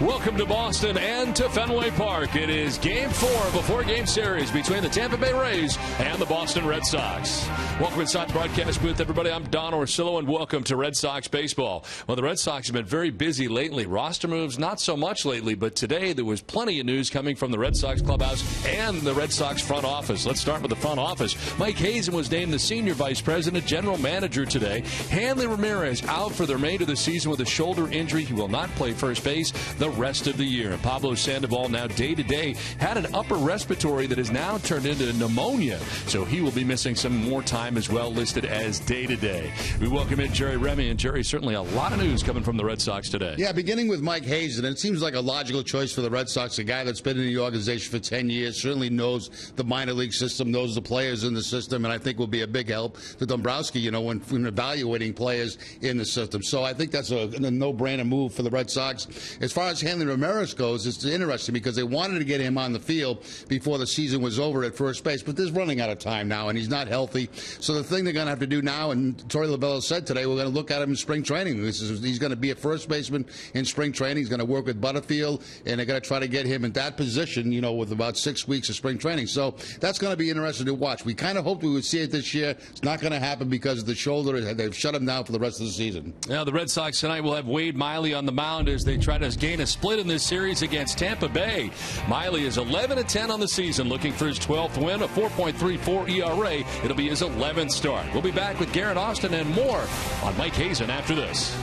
Welcome to Boston and to Fenway Park. It is Game 4 of a 4-game series between the Tampa Bay Rays and the Boston Red Sox. Welcome inside the broadcast booth, everybody. I'm Don Orsillo, and welcome to Red Sox baseball. Well, the Red Sox have been very busy lately. Roster moves, not so much lately, but today there was plenty of news coming from the Red Sox clubhouse and the Red Sox front office. Let's start with the front office. Mike Hazen was named the Senior Vice President General Manager today. Hanley Ramirez out for the remainder of the season with a shoulder injury. He will not play first base the rest of the year. And Pablo Sandoval, now day-to-day, had an upper respiratory that has now turned into pneumonia. So he will be missing some more time as well, listed as day-to-day. We welcome in Jerry Remy. And Jerry, certainly a lot of news coming from the Red Sox today. Yeah, beginning with Mike Hazen. It seems like a logical choice for the Red Sox, a guy that's been in the organization for 10 years, certainly knows the minor league system, knows the players in the system, and I think will be a big help to Dombrowski, when evaluating players in the system. So I think that's a no-brainer move for the Red Sox. As far as Hanley Ramirez goes, it's interesting because they wanted to get him on the field before the season was over at first base, but there's running out of time now, and he's not healthy. So the thing they're going to have to do now, and Torey Lovullo said today, we're going to look at him in spring training. He's going to be a first baseman in spring training. He's going to work with Butterfield, and they're going to try to get him in that position, with about 6 weeks of spring training. So that's going to be interesting to watch. We kind of hoped we would see it this year. It's not going to happen because of the shoulder. They've shut him down for the rest of the season. Now, the Red Sox tonight will have Wade Miley on the mound as they try to gain a split in this series against Tampa Bay. Miley is 11-10 on the season, looking for his 12th win, a 4.34 ERA. It'll be his 11th start. We'll be back with Garrett Austin and more on Mike Hazen after this.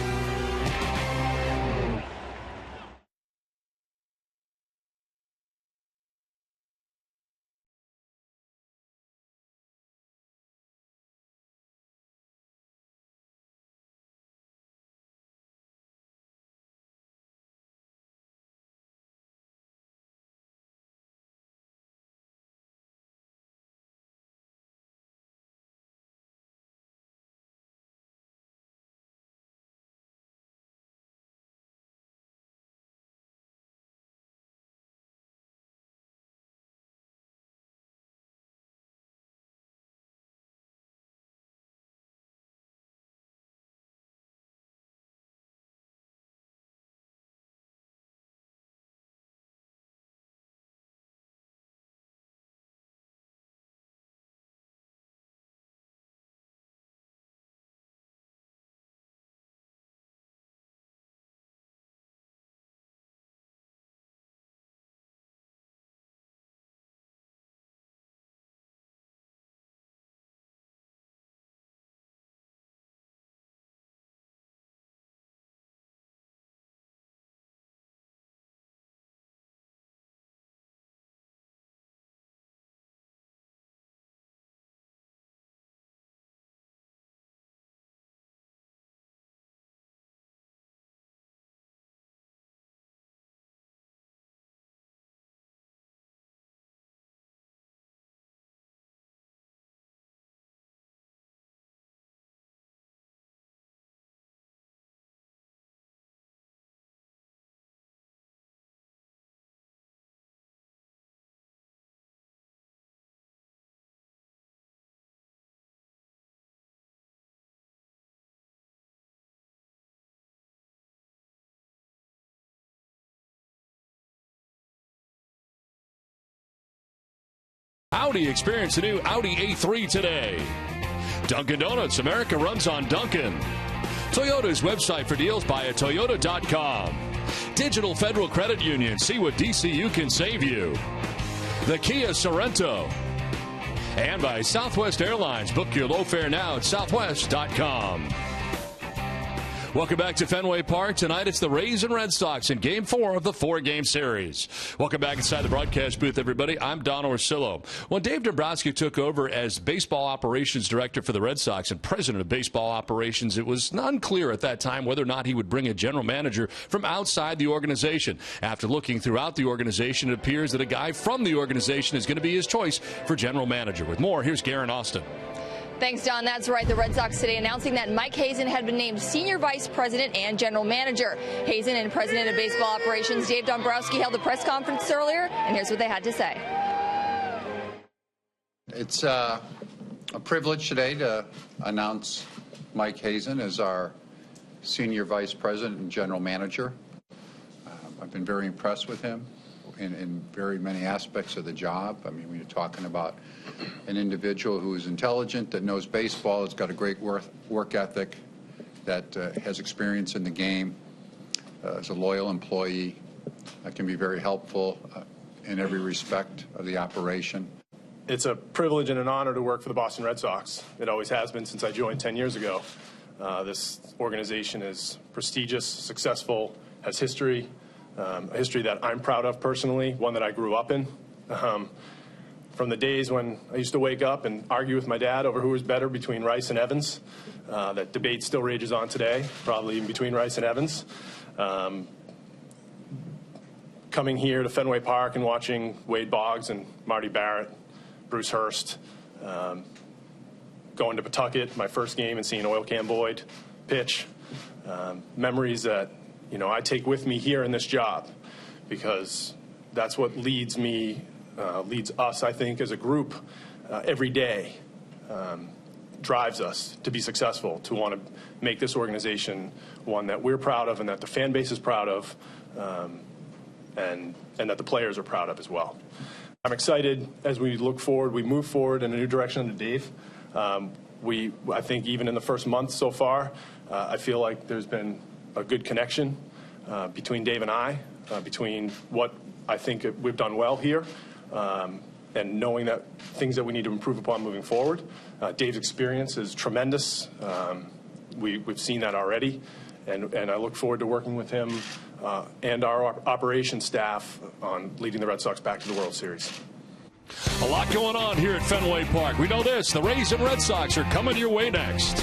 Audi, experience the new Audi A3 today. Dunkin' Donuts, America runs on Dunkin'. Toyota's website for deals by Toyota.com. Digital Federal Credit Union, see what DCU can save you. The Kia Sorento. And by Southwest Airlines, book your low fare now at Southwest.com. Welcome back to Fenway Park. Tonight it's the Rays and Red Sox in Game 4 of the 4-game series. Welcome back inside the broadcast booth, everybody. I'm Don Orsillo. When Dave Dombrowski took over as baseball operations director for the Red Sox and president of baseball operations, it was unclear at that time whether or not he would bring a general manager from outside the organization. After looking throughout the organization, it appears that a guy from the organization is going to be his choice for general manager. With more, here's Garrett Austin. Thanks, Don. That's right. The Red Sox today announcing that Mike Hazen had been named Senior Vice President and General Manager. Hazen and President of Baseball Operations Dave Dombrowski held a press conference earlier, and here's what they had to say. It's a privilege today to announce Mike Hazen as our Senior Vice President and General Manager. I've been very impressed with him in very many aspects of the job. I mean, when you're talking about an individual who is intelligent, that knows baseball, has got a great work ethic, that has experience in the game, is a loyal employee, can be very helpful in every respect of the operation. It's a privilege and an honor to work for the Boston Red Sox. It always has been since I joined 10 years ago. This organization is prestigious, successful, has history, a history that I'm proud of personally, one that I grew up in. From the days when I used to wake up and argue with my dad over who was better between Rice and Evans, that debate still rages on today, probably even between Rice and Evans. Coming here to Fenway Park and watching Wade Boggs and Marty Barrett, Bruce Hurst, going to Pawtucket, my first game, and seeing Oil Can Boyd pitch. Memories that, I take with me here in this job, because that's what leads us, I think, as a group every day, drives us to be successful, to want to make this organization one that we're proud of and that the fan base is proud of, and that the players are proud of as well. I'm excited as we look forward, we move forward in a new direction under Dave. I think even in the first month so far, I feel like there's been a good connection between Dave and I, between what I think we've done well here, and knowing that things that we need to improve upon moving forward. Dave's experience is tremendous. We've seen that already, and I look forward to working with him and our operations staff on leading the Red Sox back to the World Series. A lot going on here at Fenway Park. We know this, the Rays and Red Sox are coming your way next.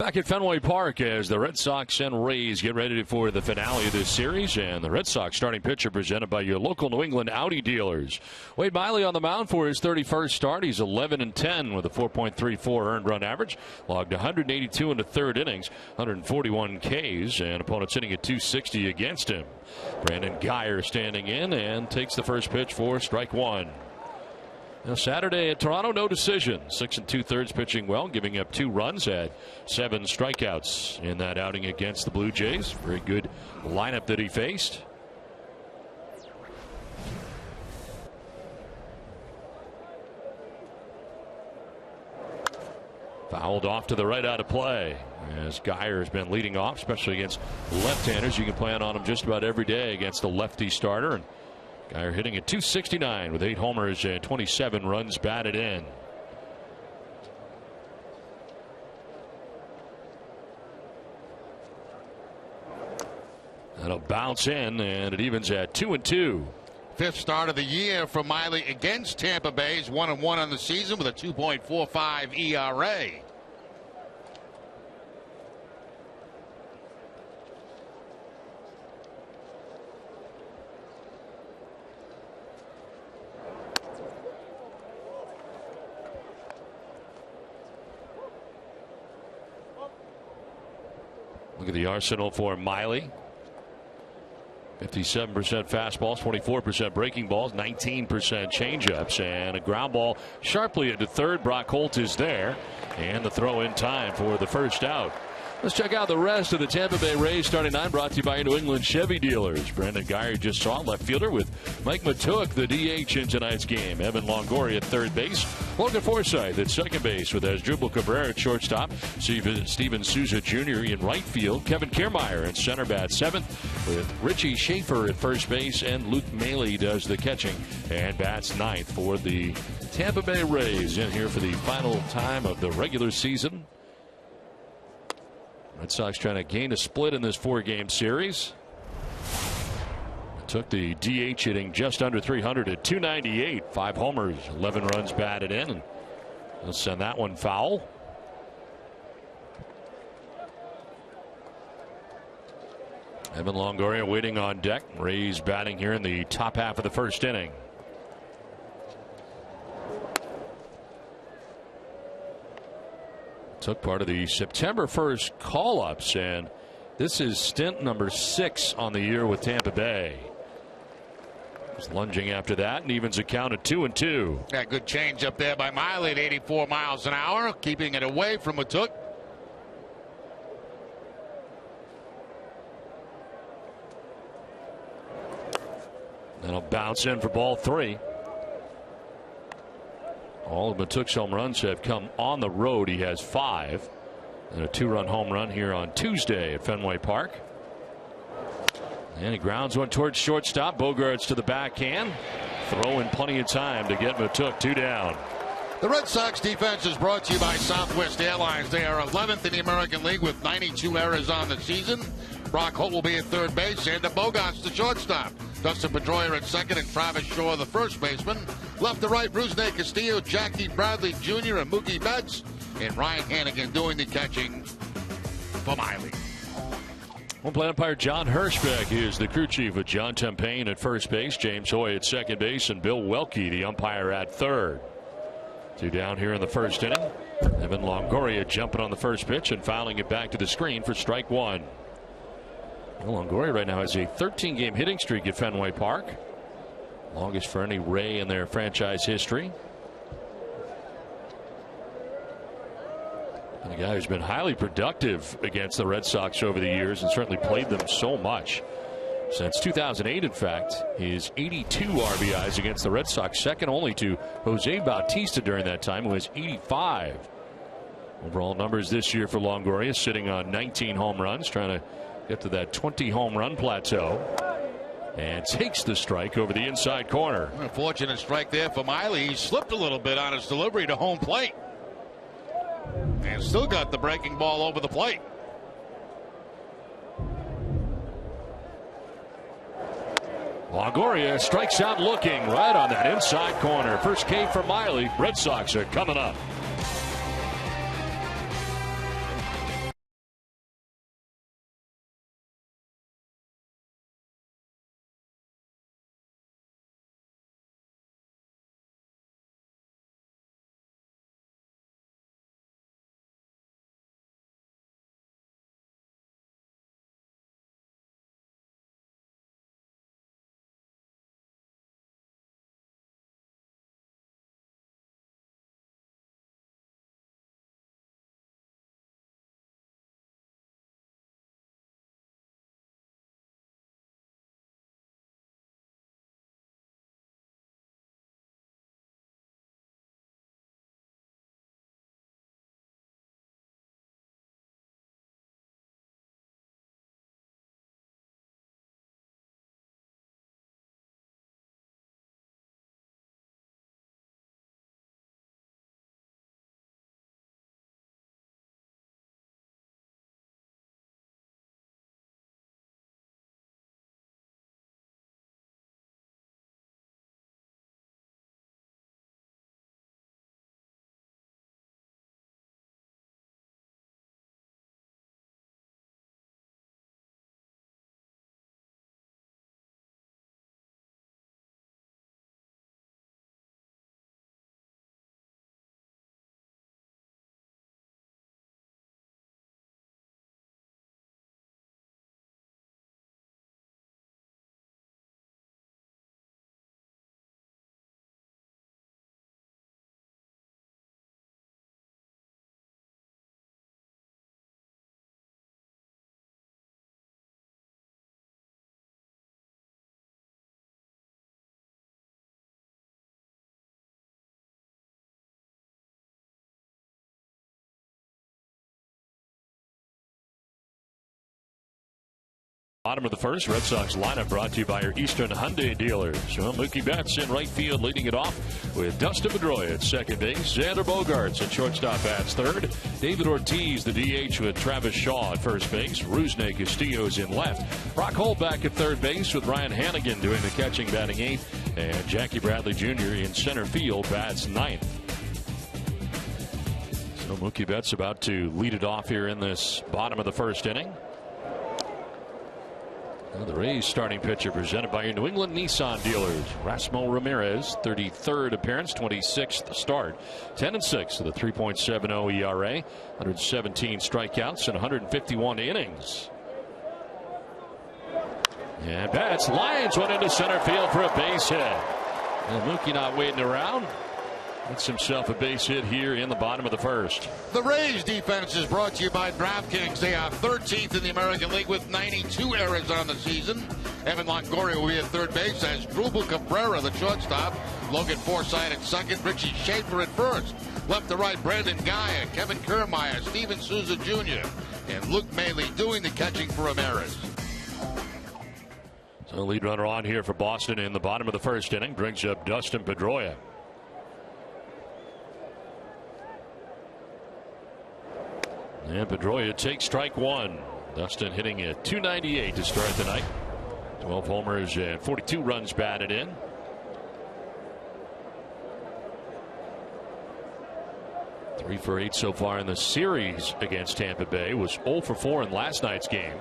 Back at Fenway Park as the Red Sox and Rays get ready for the finale of this series, and the Red Sox starting pitcher presented by your local New England Audi dealers. Wade Miley on the mound for his 31st start. He's 11-10 with a 4.34 earned run average. Logged 182 in the third innings, 141 Ks, and opponents hitting at 260 against him. Brandon Geyer standing in and takes the first pitch for strike one. Now Saturday at Toronto, no decision. 6 2/3 pitching well, giving up 2 runs, had 7 strikeouts in that outing against the Blue Jays. Very good lineup that he faced. Fouled off to the right, out of play. As Geyer has been leading off, especially against left-handers. You can plan on him just about every day against a lefty starter. And Guy hitting at .269 with 8 homers and 27 runs batted in. That'll bounce in, and it evens at 2-2. Fifth start of the year for Miley against Tampa Bay. He's 1-1 on the season with a 2.45 ERA. Look at the arsenal for Miley. 57% fastballs, 24% breaking balls, 19% changeups, and a ground ball sharply into third. Brock Holt is there, and the throw in time for the first out. Let's check out the rest of the Tampa Bay Rays starting 9, brought to you by New England Chevy dealers. Brandon Guyer just saw left fielder with Mike Matuik, the DH in tonight's game. Evan Longoria at third base. Logan Forsythe at second base with Asdrubal Cabrera at shortstop. Steven Souza Jr. in right field. Kevin Kiermaier in center bat seventh with Richie Schaefer at first base, and Luke Maile does the catching and bats ninth for the Tampa Bay Rays in here for the final time of the regular season. Red Sox trying to gain a split in this 4-game series. Took the DH hitting just under 300 at .298. 5 homers, 11 runs batted in, and they'll send that one foul. Evan Longoria waiting on deck. Rays batting here in the top half of the first inning. Took part of the September 1st call-ups, and this is stint number 6 on the year with Tampa Bay. He's lunging after that and evens a count at 2-2. Yeah, good change up there by Miley at 84 miles an hour, keeping it away from Matuik. That'll bounce in for ball 3. All of Matuik's home runs have come on the road. He has 5. And a 2-run home run here on Tuesday at Fenway Park. And he grounds one towards shortstop. Bogarts to the backhand. Throwing plenty of time to get Matuik 2 down. The Red Sox defense is brought to you by Southwest Airlines. They are 11th in the American League with 92 errors on the season. Brock Holt will be at third base, and Bogarts the shortstop. Dustin Pedroia at second, and Travis Shaw the first baseman. Left to right, Rusney Castillo, Jackie Bradley Jr., and Mookie Betts, and Ryan Hannigan doing the catching for Miley. Home-plate umpire John Hirschbeck is the crew chief with John Tempain at first base, James Hoy at second base, and Bill Welke, the umpire, at third. 2 down here in the first inning. Evan Longoria jumping on the first pitch and fouling it back to the screen for strike 1. Longoria right now has a 13-game hitting streak at Fenway Park. Longest for any Ray in their franchise history. And a guy who's been highly productive against the Red Sox over the years and certainly played them so much. Since 2008, in fact, his 82 RBIs against the Red Sox, second only to Jose Bautista during that time, who has 85. Overall numbers this year for Longoria, sitting on 19 home runs, trying to get to that 20 home run plateau, and takes the strike over the inside corner. Unfortunate strike there for Miley. He slipped a little bit on his delivery to home plate, and still got the breaking ball over the plate. Longoria strikes out looking right on that inside corner. First K for Miley. Red Sox are coming up. Bottom of the first, Red Sox lineup brought to you by your Eastern Hyundai dealers. Well, Mookie Betts in right field leading it off with Dustin Pedroia at second base. Xander Bogaerts at shortstop bats third. David Ortiz, the DH, with Travis Shaw at first base. Rusney Castillo's in left. Brock Holdback at third base with Ryan Hannigan doing the catching, batting eighth. And Jackie Bradley Jr. in center field bats ninth. So Mookie Betts about to lead it off here in this bottom of the first inning. Now the Rays starting pitcher presented by your New England Nissan dealers. Rasmo Ramirez, 33rd appearance, 26th start. 10-6 with a 3.70 ERA, 117 strikeouts and 151 innings. And Betts lines one into center field for a base hit. And Mookie not waiting around. Gets himself a base hit here in the bottom of the first. The Rays defense is brought to you by DraftKings. They are 13th in the American League with 92 errors on the season. Evan Longoria will be at third base as Drupal Cabrera, the shortstop. Logan Forsythe at second. Richie Schaefer at first. Left to right, Brandon Gaia, Kevin Kiermaier, Steven Souza Jr., and Luke Maley doing the catching for Ramirez. So lead runner on here for Boston in the bottom of the first inning brings up Dustin Pedroia. And Pedroia takes strike one. Dustin hitting at .298 to start the night. 12 homers and 42 runs batted in. 3 for 8 so far in the series against Tampa Bay. Was 0 for 4 in last night's game.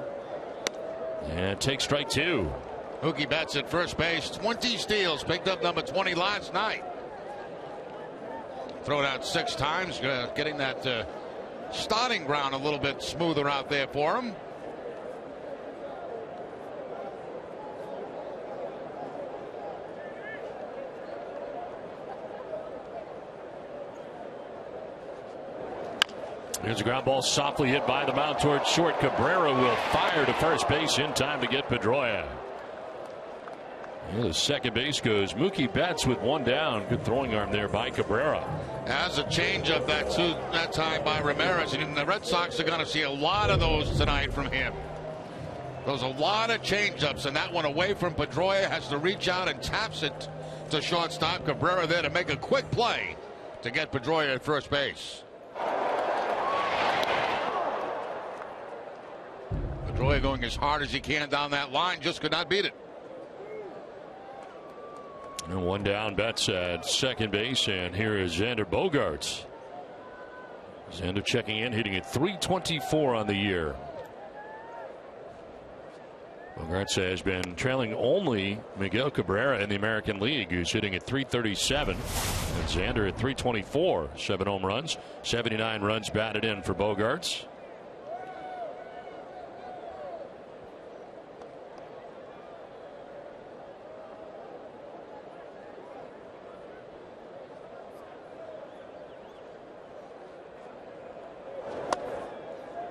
And takes strike two. Mookie Betts at first base. 20 steals. Picked up number 20 last night. Thrown out 6 times. Getting that starting ground a little bit smoother out there for him. Here's a ground ball softly hit by the mound towards short. Cabrera will fire to first base in time to get Pedroia. And the second base goes Mookie Betts with one down. Good throwing arm there by Cabrera. As a changeup that time by Ramirez, and the Red Sox are going to see a lot of those tonight from him. There's a lot of changeups, and that one away from Pedroia has to reach out and taps it to shortstop. Cabrera there to make a quick play to get Pedroia at first base. Pedroia going as hard as he can down that line, just could not beat it. And one down, Betts at second base, and here is Xander Bogaerts. Xander checking in, hitting at .324 on the year. Bogaerts has been trailing only Miguel Cabrera in the American League, who's hitting at .337. And Xander at .324. 7 home runs, 79 runs batted in for Bogaerts.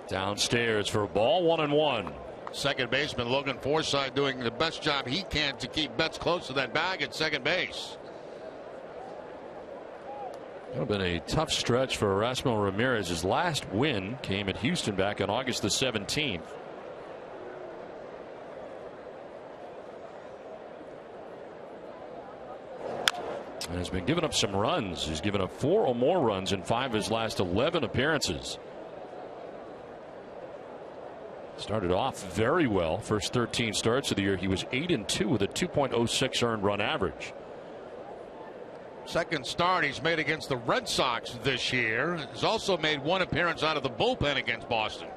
Downstairs for a ball, 1-1. Second baseman Logan Forsythe doing the best job he can to keep Betts close to that bag at second base. It would have been a tough stretch for Erasmo Ramirez. His last win came at Houston back on August the 17th. And has been giving up some runs. He's given up 4 or more runs in 5 of his last 11 appearances. Started off very well. First 13 starts of the year, he was 8-2 with a 2.06 earned run average. Second start he's made against the Red Sox this year. He's also made 1 appearance out of the bullpen against Boston.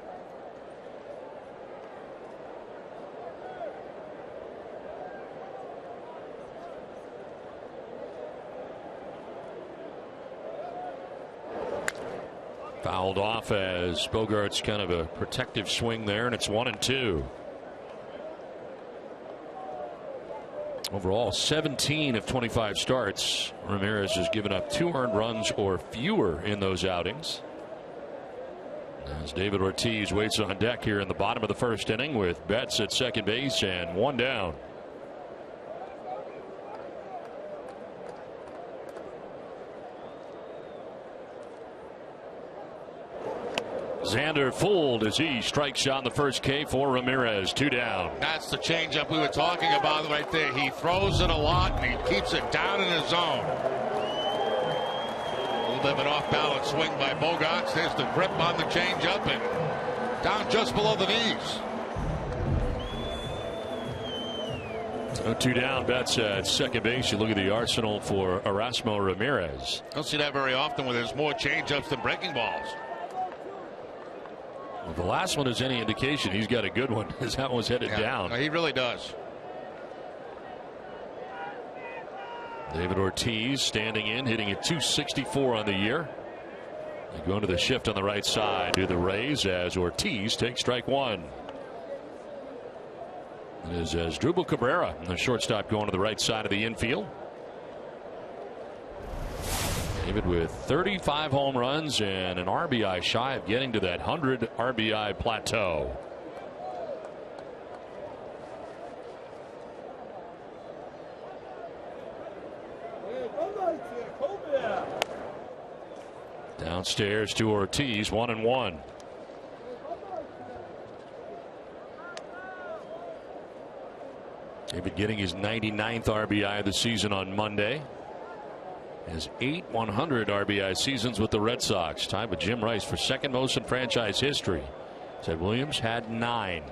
Fouled off as Bogaerts kind of a protective swing there, and it's 1-2. Overall, 17 of 25 starts. Ramirez has given up 2 earned runs or fewer in those outings. As David Ortiz waits on deck here in the bottom of the first inning with Betts at second base and 1 down. Xander fooled as he strikes out in the first K for Ramirez. 2 down. That's the changeup we were talking about right there. He throws it a lot and he keeps it down in his zone. A little bit of an off-balance swing by Bogaerts. There's the grip on the changeup and down just below the knees. So 2 down. Betts at second base. You look at the arsenal for Erasmo Ramirez. Don't see that very often when there's more changeups than breaking balls. Well, the last one is any indication, he's got a good one as that one's headed down. He really does. David Ortiz standing in, hitting at .264 on the year. They go into the shift on the right side to the Rays as Ortiz takes strike one. It is Asdrubal Cabrera, the shortstop, going to the right side of the infield. David with 35 home runs and an RBI shy of getting to that 100 RBI plateau. Downstairs to Ortiz, 1-1. David getting his 99th RBI of the season on Monday. Has 8 100 RBI seasons with the Red Sox, tied with Jim Rice for second most in franchise history. Ted Williams had 9.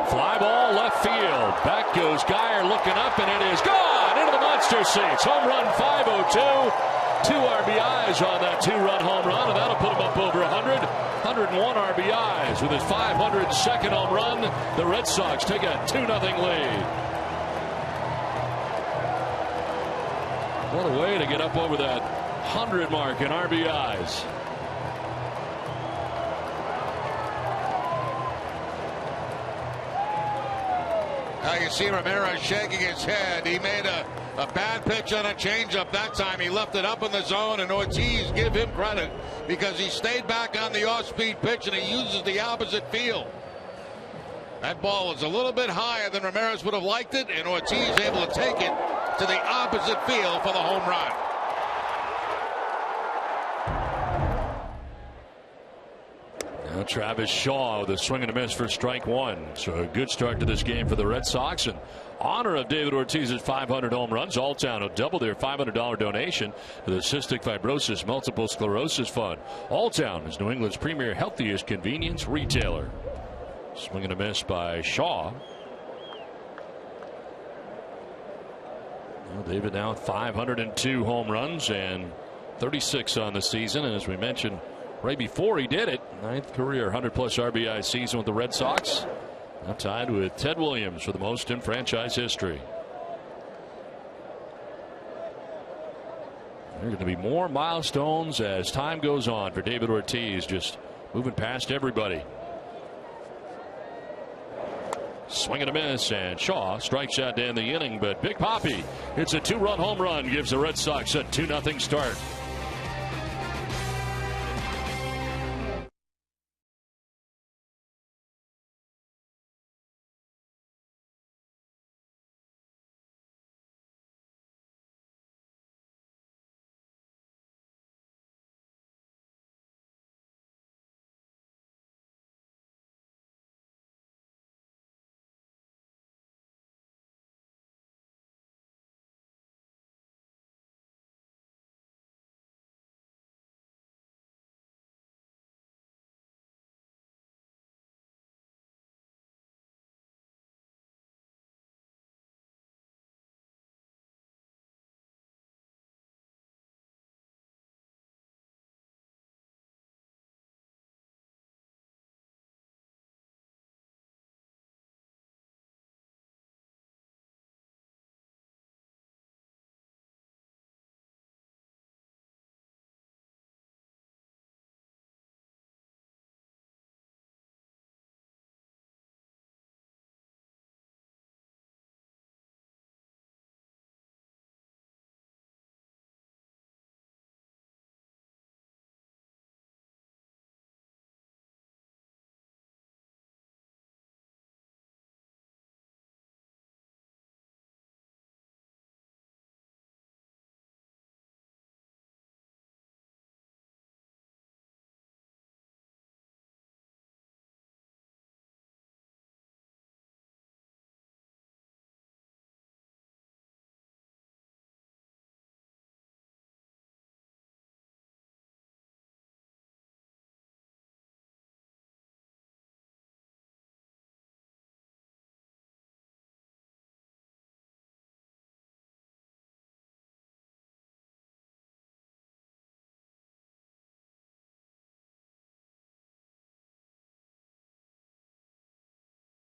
Fly ball left field. Back goes Geyer looking up, and it is gone into the monster seats. Home run 502. 2 RBIs on that 2-run home run, and that'll put him up over 100. 101 RBIs with his 502nd home run. The Red Sox take a 2-0 lead. What a way to get up over that 100 mark in RBIs. Now you see Ramirez shaking his head. He made a bad pitch on a changeup that time. He left it up in the zone, and Ortiz, give him credit because he stayed back on the off-speed pitch and he uses the opposite field. That ball was a little bit higher than Ramirez would have liked it, and Ortiz able to take it to the opposite field for the home run. Now Travis Shaw with a swing and a miss for strike one. So a good start to this game for the Red Sox. In honor of David Ortiz's 500 home runs, Alltown will double their $500 donation to the Cystic Fibrosis Multiple Sclerosis Fund. Alltown is New England's premier healthiest convenience retailer. Swing and a miss by Shaw. Well, David now with 502 home runs and 36 on the season. And as we mentioned right before he did it, 9th career 100-plus RBI season with the Red Sox. Now tied with Ted Williams for the most in franchise history. There are going to be more milestones as time goes on for David Ortiz, just moving past everybody. Swing and a miss, and Shaw strikes out to end the inning, but Big Papi hits a 2-run home run, gives the Red Sox a 2-0 start.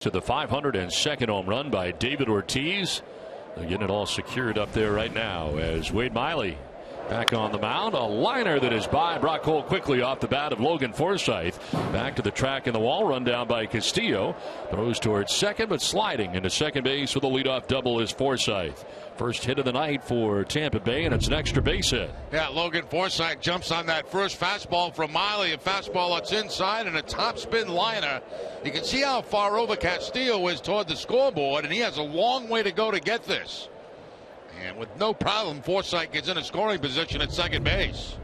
to the 502nd home run by David Ortiz. They're getting it all secured up there right now as Wade Miley back on the mound. A liner that is by Brock Cole quickly off the bat of Logan Forsythe. Back to the track in the wall. Run down by Castillo. Throws towards second, but sliding into second base with a leadoff double is Forsythe. First hit of the night for Tampa Bay, and it's an extra base hit. Yeah, Logan Forsythe jumps on that first fastball from Miley. A fastball that's inside and a topspin liner. You can see how far over Castillo is toward the scoreboard, and he has a long way to go to get this. And with no problem, Forsythe gets in a scoring position at second base.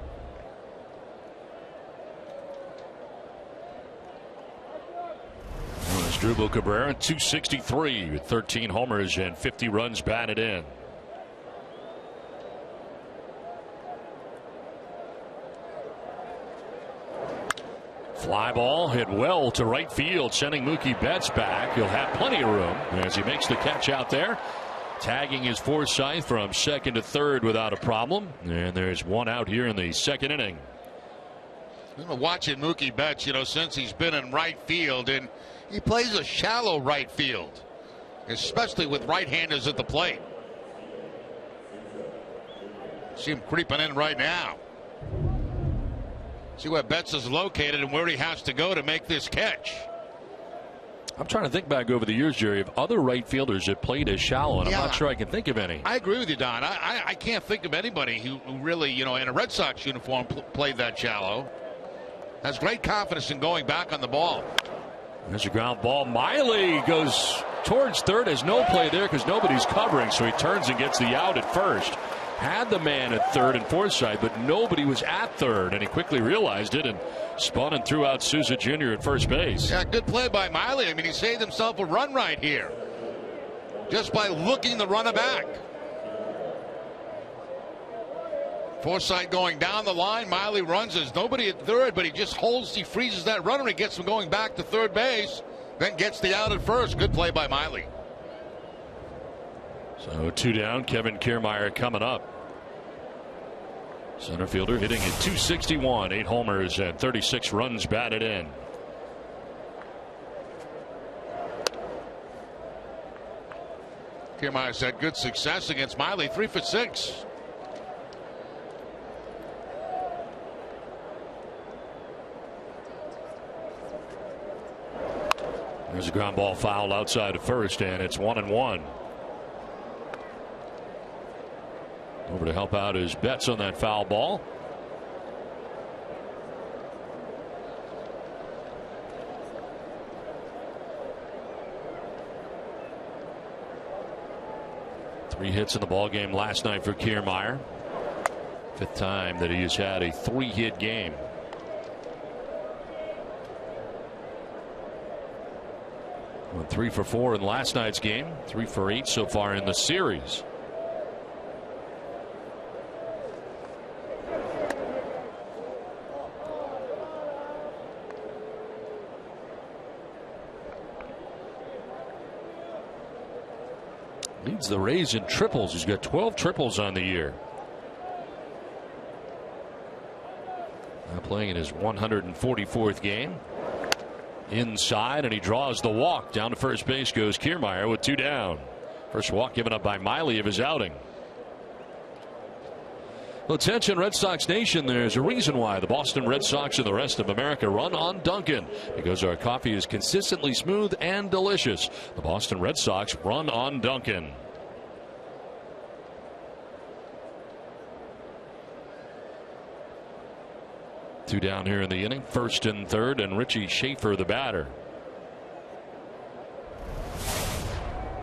Well, it's Drupal Cabrera, 263 with 13 homers and 50 runs batted in. Fly ball hit well to right field, sending Mookie Betts back. He'll have plenty of room as he makes the catch out there. Tagging his Forsythe from second to third without a problem. And there's one out here in the second inning. Watching Mookie Betts, since he's been in right field, and he plays a shallow right field, especially with right-handers at the plate. See him creeping in right now. See where Betts is located and where he has to go to make this catch. I'm trying to think back over the years, Jerry, of other right fielders that played as shallow, and I'm not sure I can think of any. I agree with you, Don. I can't think of anybody who really, in a Red Sox uniform played that shallow. Has great confidence in going back on the ball. There's a ground ball. Miley goes towards third. Has no play there because nobody's covering, so he turns and gets the out at first. Had the man at third and Forsythe, but nobody was at third, and he quickly realized it and spun and threw out Souza Jr. at first base. Yeah, good play by Miley. I mean, he saved himself a run right here just by looking the runner back. Forsythe going down the line. Miley runs. There's nobody at third, but he just he freezes that runner. He gets him going back to third base, then gets the out at first. Good play by Miley. So 2 down. Kevin Kiermaier coming up. Center fielder hitting at 261, 8 homers and 36 runs batted in. Kiermaier's had good success against Miley, 3 for 6. There's a ground ball fouled outside of first, and it's 1-1. Over to help out is Betts on that foul ball. Three hits in the ball game last night for Kiermaier. 5th time that he has had a 3-hit game. Went 3 for 4 in last night's game. 3 for 8 so far in the series. Leads the Rays in triples. He's got 12 triples on the year. Now playing in his 144th game. Inside, and he draws the walk. Down to first base goes Kiermaier with 2 down. First walk given up by Miley of his outing. Well, attention Red Sox Nation, there's a reason why the Boston Red Sox and the rest of America run on Dunkin', because our coffee is consistently smooth and delicious. The Boston Red Sox run on Dunkin'. Two down here in the inning, first and third, and Richie Schaefer the batter.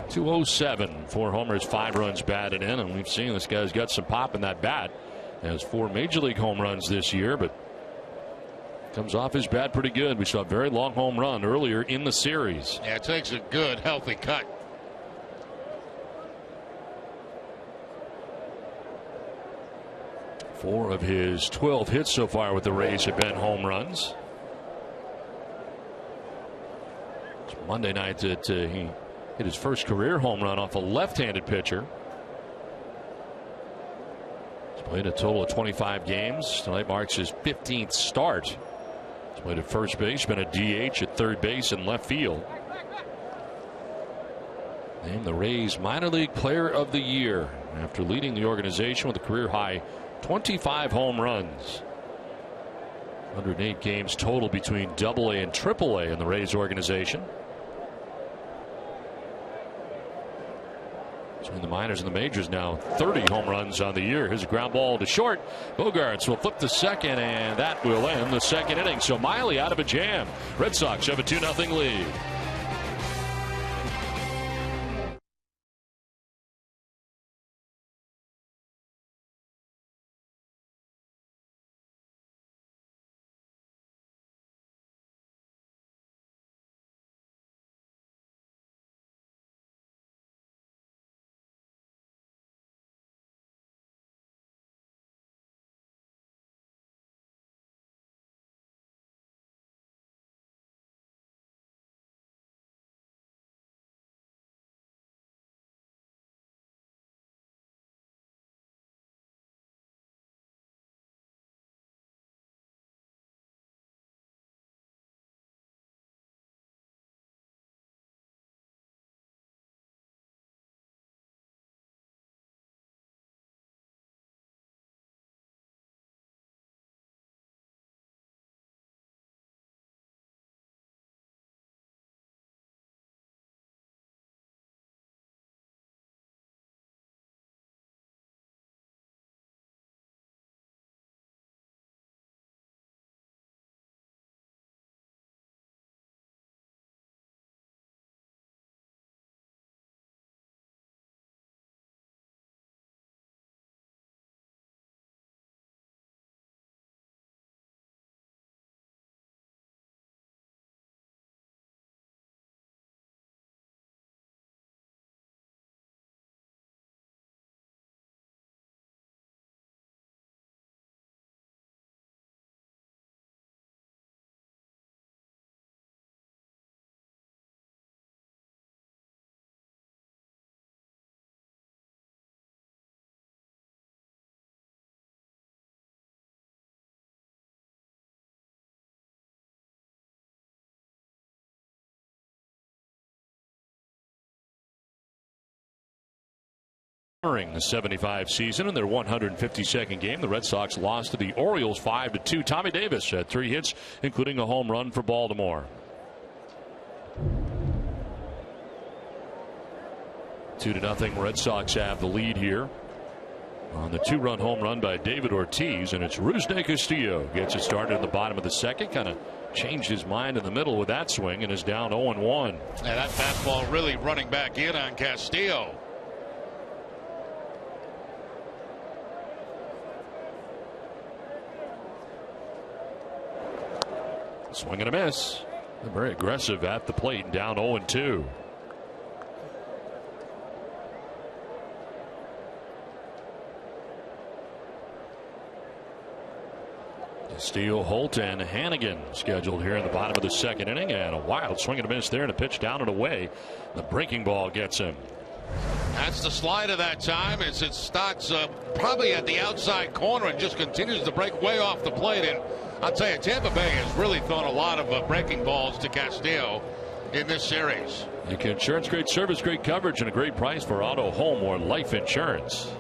207, 4 homers, 5 runs batted in, and we've seen this guy's got some pop in that bat. Has 4 major league home runs this year, but comes off his bat pretty good. We saw a very long home run earlier in the series. Yeah, it takes a good, healthy cut. Four of his 12 hits so far with the Rays have been home runs. It's Monday night that he hit his first career home run off a left-handed pitcher. He's played a total of 25 games. Tonight marks his 15th start. He's played at first base, been a DH at third base and left field. named the Rays minor league player of the year after leading the organization with a career high 25 home runs. 108 games total between AA and AAA in the Rays organization. Between the minors and the majors now, 30 home runs on the year. Here's a ground ball to short. Bogaerts will flip to second, and that will end the second inning. So Miley out of a jam. Red Sox have a 2-0 lead. The 75 season in their 152nd game, the Red Sox lost to the Orioles 5-2. Tommy Davis had 3 hits, including a home run for Baltimore. 2-0. Red Sox have the lead here on the 2-run home run by David Ortiz, and it's Rusney Castillo gets it started in the bottom of the second. Kind of changed his mind in the middle with that swing and is down 0-1. Yeah, that fastball really running back in on Castillo. Swing and a miss. They're very aggressive at the plate and down 0-2. Steele, Holt, and Hannigan scheduled here in the bottom of the second inning, and a wild swing and a miss there and a pitch down and away. The breaking ball gets him. That's the slider that time as it starts probably at the outside corner and just continues to break way off the plate. And I'll tell you, Tampa Bay has really thrown a lot of breaking balls to Castillo in this series. Lincoln Insurance, great service, great coverage, and a great price for auto, home, or life insurance.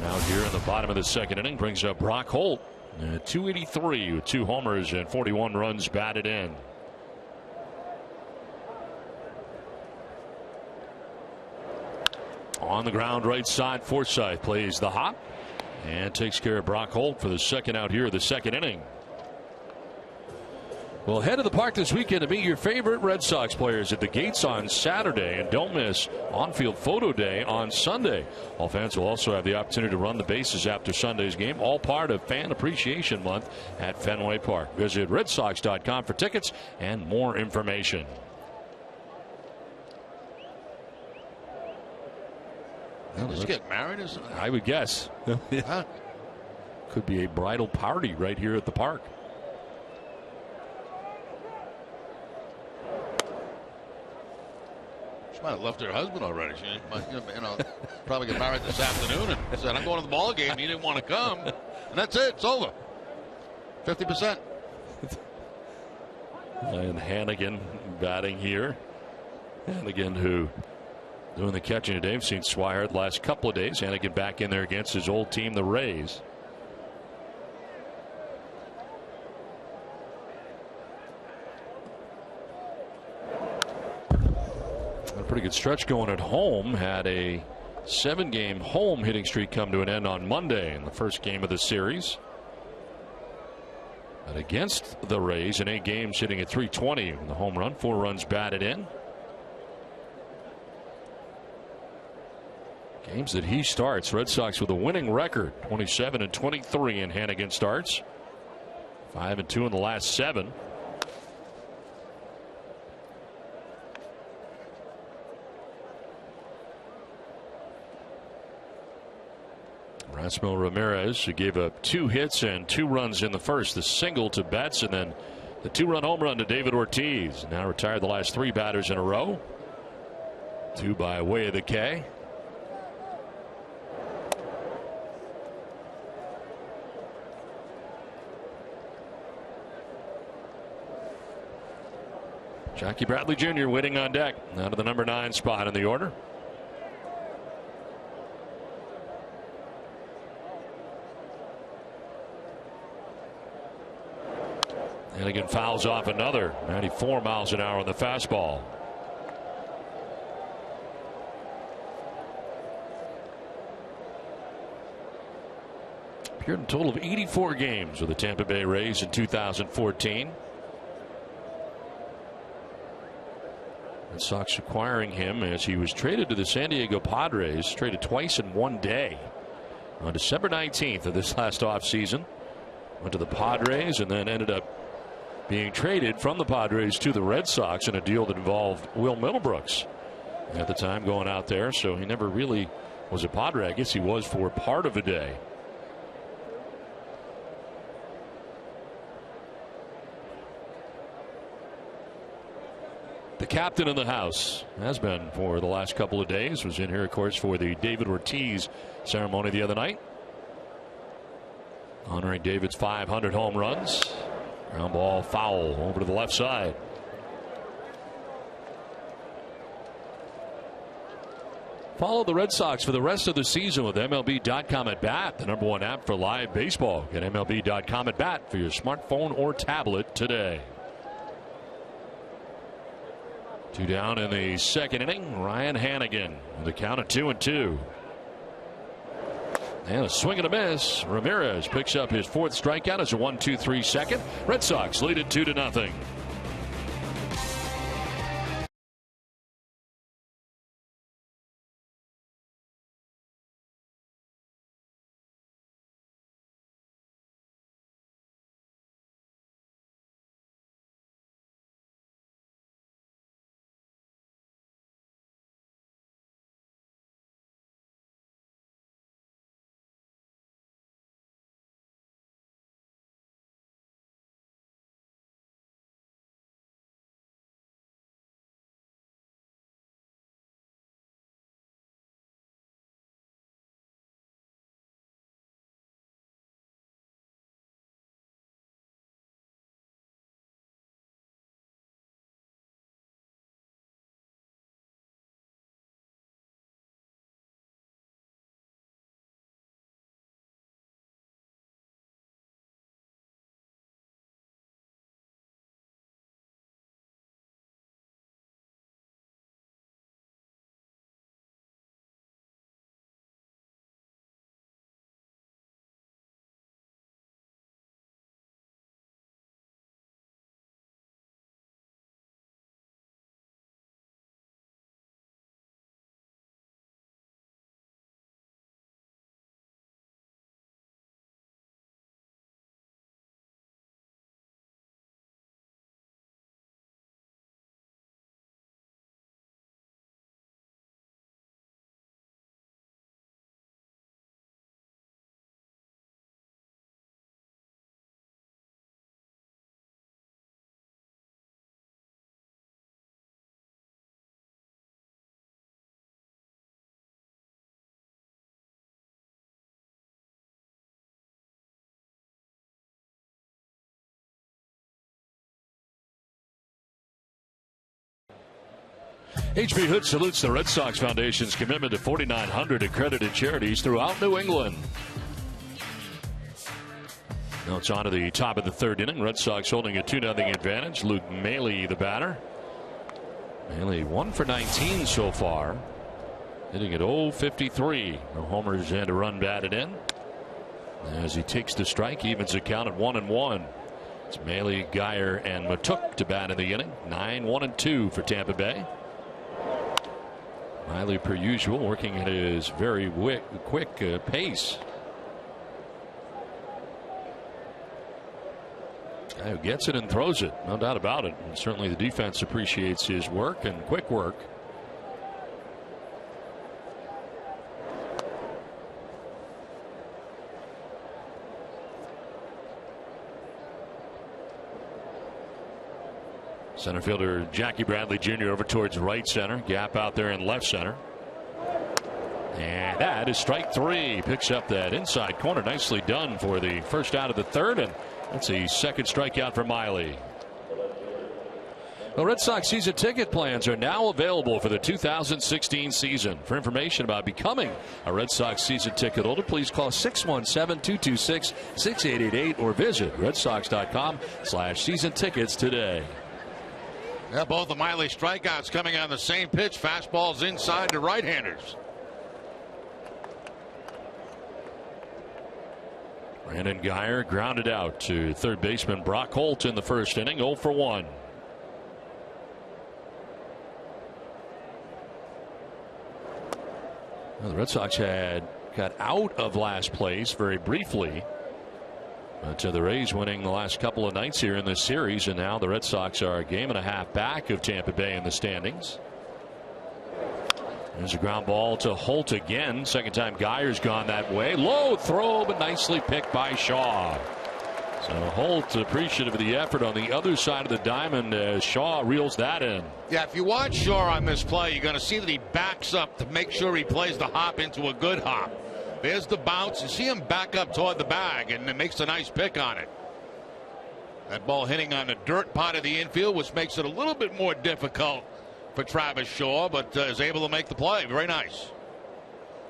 Out here in the bottom of the second inning brings up Brock Holt. 283 with 2 homers and 41 runs batted in. On the ground right side, Forsythe plays the hop and takes care of Brock Holt for the second out here of the second inning. Well, head to the park this weekend to meet your favorite Red Sox players at the gates on Saturday, and don't miss on-field photo day on Sunday. All fans will also have the opportunity to run the bases after Sunday's game, all part of Fan Appreciation Month at Fenway Park. Visit redsox.com for tickets and more information. Just get married or something? I would guess. Huh? Could be a bridal party right here at the park. She might have left her husband already. She might, probably get married this afternoon and said, I'm going to the ball game. He didn't want to come. And that's it. It's over. 50%. And Hannigan batting here. Hannigan, who doing the catching today. We've seen Swihart the last couple of days. Hannigan back in there against his old team, the Rays. A pretty good stretch going at home. Had a 7-game home hitting streak come to an end on Monday in the first game of the series. But against the Rays in 8 games, hitting at .320 with the home run, 4 runs batted in. Games that he starts, Red Sox with a winning record, 27-23 in Hannigan starts, 5-2 in the last 7. Rasmo Ramirez, who gave up 2 hits and 2 runs in the first, the single to Betts and then the 2-run home run to David Ortiz. Now retired the last 3 batters in a row, 2 by way of the K. Jackie Bradley Jr. waiting on deck out of the number 9 spot in the order. And again fouls off another 94 miles an hour on the fastball. Appeared in a total of 84 games with the Tampa Bay Rays in 2014. Red Sox acquiring him as he was traded to the San Diego Padres, traded twice in one day. On December 19th of this last offseason, went to the Padres and then ended up being traded from the Padres to the Red Sox in a deal that involved Will Middlebrooks at the time going out there. So he never really was a Padre. I guess he was for part of a day. The captain in the house has been for the last couple of days. Was in here, of course, for the David Ortiz ceremony the other night, honoring David's 500 home runs. Ground ball foul over to the left side. Follow the Red Sox for the rest of the season with MLB.com at Bat, the #1 app for live baseball. Get MLB.com at Bat for your smartphone or tablet today. 2 down in the second inning. Ryan Hannigan with a count of 2-2. And a swing and a miss. Ramirez picks up his 4th strikeout as a 1-2-3 second. Red Sox lead it 2-0. HB Hood salutes the Red Sox Foundation's commitment to 4,900 accredited charities throughout New England. Now it's on to the top of the third inning. Red Sox holding a 2-0 advantage. Luke Maile, the batter. Maile 1 for 19 so far. Hitting at 0-53. No homers and a run batted in. As he takes the strike, evens the count at 1-1. It's Maile, Geyer, and Matuk to bat in the inning. 9-1-2 for Tampa Bay. Maile, per usual, working at his very quick pace. Guy who gets it and throws it, no doubt about it. And certainly the defense appreciates his work and quick work. Center fielder Jackie Bradley Jr. over towards right center. Gap out there in left center. And that is strike three. Picks up that inside corner. Nicely done for the first out of the third. And that's a second strikeout for Maile. The Red Sox season ticket plans are now available for the 2016 season. For information about becoming a Red Sox season ticket holder, please call 617-226-6888 or visit redsox.com/season tickets today. Yeah, both the Maile strikeouts coming on the same pitch. Fastballs inside to right-handers. Brandon Geyer grounded out to third baseman Brock Holt in the first inning. 0 for 1. Well, the Red Sox got out of last place very briefly. But the Rays winning the last couple of nights here in this series, and now the Red Sox are a game and a half back of Tampa Bay in the standings. There's a ground ball to Holt again. Second time Geyer's gone that way. Low throw, but nicely picked by Shaw. So Holt appreciative of the effort on the other side of the diamond as Shaw reels that in. Yeah, if you watch Shaw on this play, you're going to see that he backs up to make sure he plays the hop into a good hop. There's the bounce. You see him back up toward the bag, and it makes a nice pick on it. That ball hitting on the dirt part of the infield, which makes it a little bit more difficult for Travis Shaw, but is able to make the play. Very nice.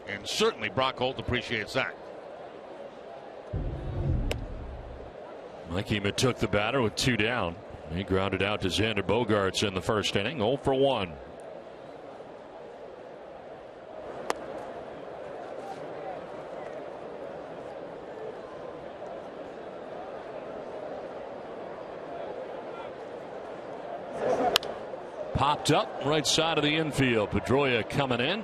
And certainly Brock Holt appreciates that. Mikey took the batter with 2 down. He grounded out to Xander Bogaerts in the first inning. 0 for 1. Popped up right side of the infield. Pedroia coming in.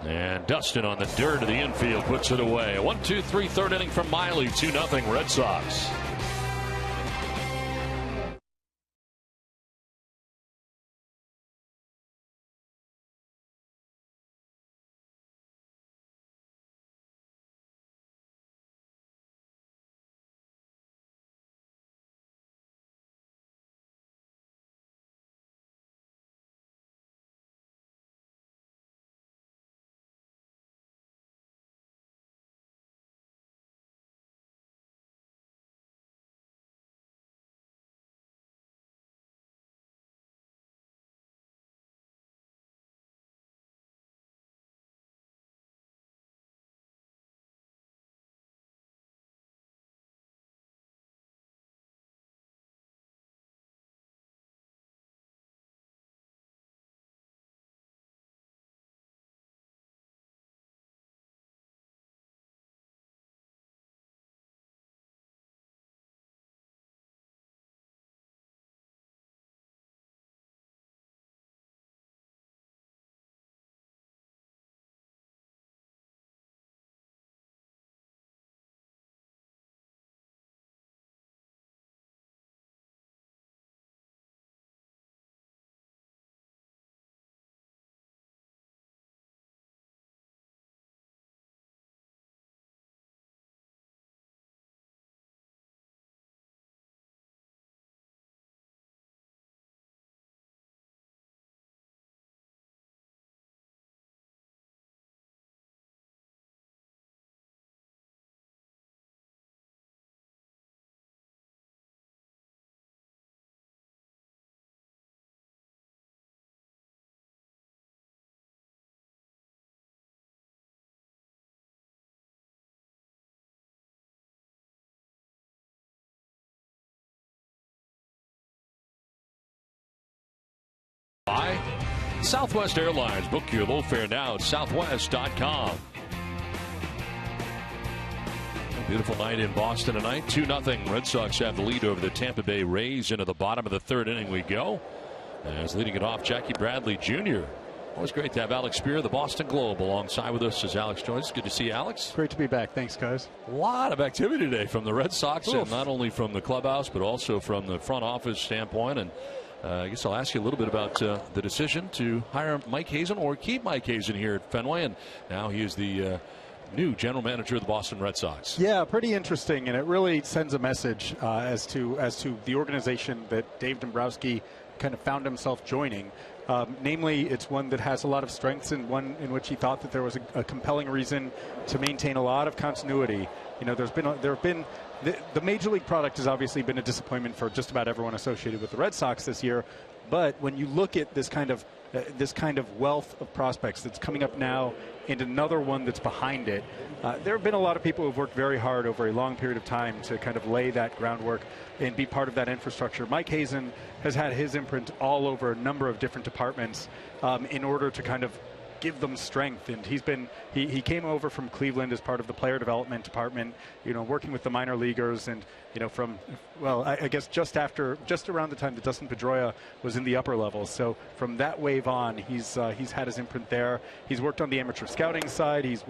And Dustin on the dirt of the infield puts it away. 1-2-3 third inning from Maile. 2-0 Red Sox. By Southwest Airlines. Book your low fare now at southwest.com. Beautiful night in Boston tonight. 2-0. Red Sox have the lead over the Tampa Bay Rays. Into the bottom of the third inning we go. As leading it off, Jackie Bradley Jr. Always great to have Alex Spear, the Boston Globe, alongside with us as Alex joins. Good to see you, Alex. Great to be back. Thanks, guys. A lot of activity today from the Red Sox, and not only from the clubhouse, but also from the front office standpoint. And I guess I'll ask you a little bit about the decision to hire Mike Hazen or keep Mike Hazen here at Fenway. And now he is the new general manager of the Boston Red Sox. Yeah, pretty interesting, and it really sends a message as to the organization that Dave Dombrowski kind of found himself joining. Namely, it's one that has a lot of strengths, and one in which he thought that there was a compelling reason to maintain a lot of continuity. You know, there have been the major league product has obviously been a disappointment for just about everyone associated with the Red Sox this year. But when you look at this kind of wealth of prospects that's coming up now, and another one that's behind it, there have been a lot of people who have worked very hard over a long period of time to kind of lay that groundwork and be part of that infrastructure. Mike Hazen has had his imprint all over a number of different departments in order to kind of give them strength, and he came over from Cleveland as part of the player development department, you know, working with the minor leaguers, and you know, I guess just around the time that Dustin Pedroia was in the upper levels. So from that wave on, he's had his imprint there. He's worked on the amateur scouting side. He's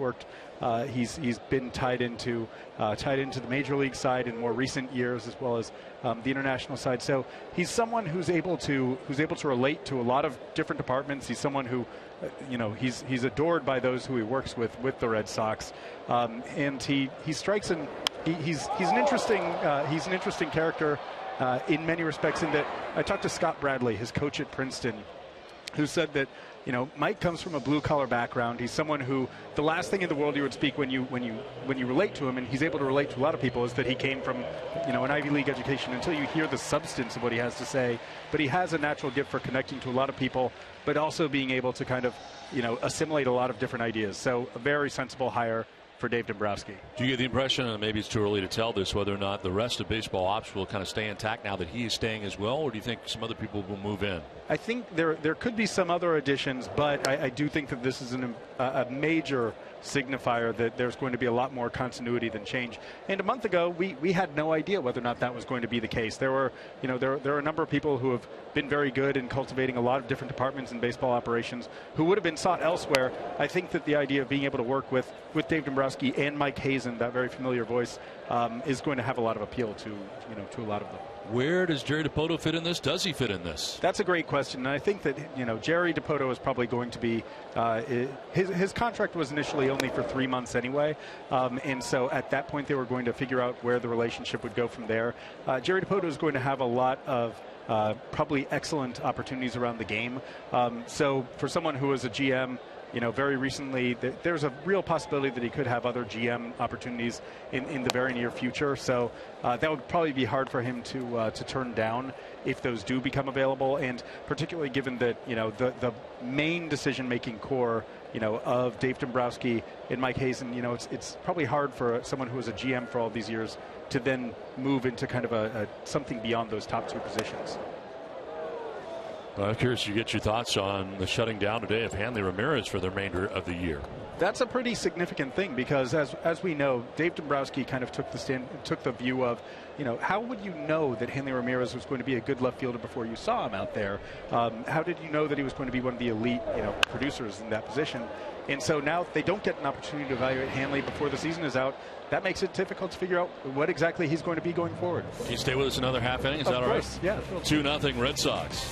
been tied into the major league side in more recent years, as well as the international side. So he's someone who's able to relate to a lot of different departments. He's someone who, you know, he's adored by those who he works with the Red Sox, and he strikes an he's an interesting character in many respects. In that, I talked to Scott Bradley, his coach at Princeton, who said that, you know, Mike comes from a blue-collar background. He's someone who the last thing in the world you would speak when you relate to him, and he's able to relate to a lot of people, is that he came from, you know, an Ivy League education, until you hear the substance of what he has to say. But he has a natural gift for connecting to a lot of people, but also being able to kind of, you know, assimilate a lot of different ideas. So a very sensible hire for Dave Dombrowski. Do you get the impression, and maybe it's too early to tell this, whether or not the rest of baseball ops will kind of stay intact now that he is staying as well, or do you think some other people will move in? I think there could be some other additions, but I do think that this is a major signifier that there's going to be a lot more continuity than change. And a month ago, we had no idea whether or not that was going to be the case. There are a number of people who have been very good in cultivating a lot of different departments in baseball operations who would have been sought elsewhere. I think that the idea of being able to work with Dave Dombrowski and Mike Hazen, that very familiar voice, is going to have a lot of appeal to a lot of them. Where does Jerry Dipoto fit in this? Does he fit in this? That's a great question, and I think that, you know, Jerry Dipoto is probably going to be his contract was initially only for 3 months anyway, and so at that point they were going to figure out where the relationship would go from there. Jerry Dipoto is going to have a lot of probably excellent opportunities around the game. So for someone who was a GM, you know, very recently, there's a real possibility that he could have other GM opportunities in the very near future. So that would probably be hard for him to turn down if those do become available, and particularly given that, you know, the main decision-making core, you know, of Dave Dombrowski and Mike Hazen, you know, it's probably hard for someone who was a GM for all these years to then move into kind of something beyond those top two positions. Well, I'm curious to get your thoughts on the shutting down today of Hanley Ramirez for the remainder of the year. That's a pretty significant thing, because as we know, Dave Dombrowski kind of took the view of, you know, how would you know that Hanley Ramirez was going to be a good left fielder before you saw him out there? How did you know that he was going to be one of the elite, you know, producers in that position? And so now if they don't get an opportunity to evaluate Hanley before the season is out, that makes it difficult to figure out what exactly he's going to be going forward. Can you stay with us another half inning? Is that all right? Of course, yeah. 2-0 Red Sox.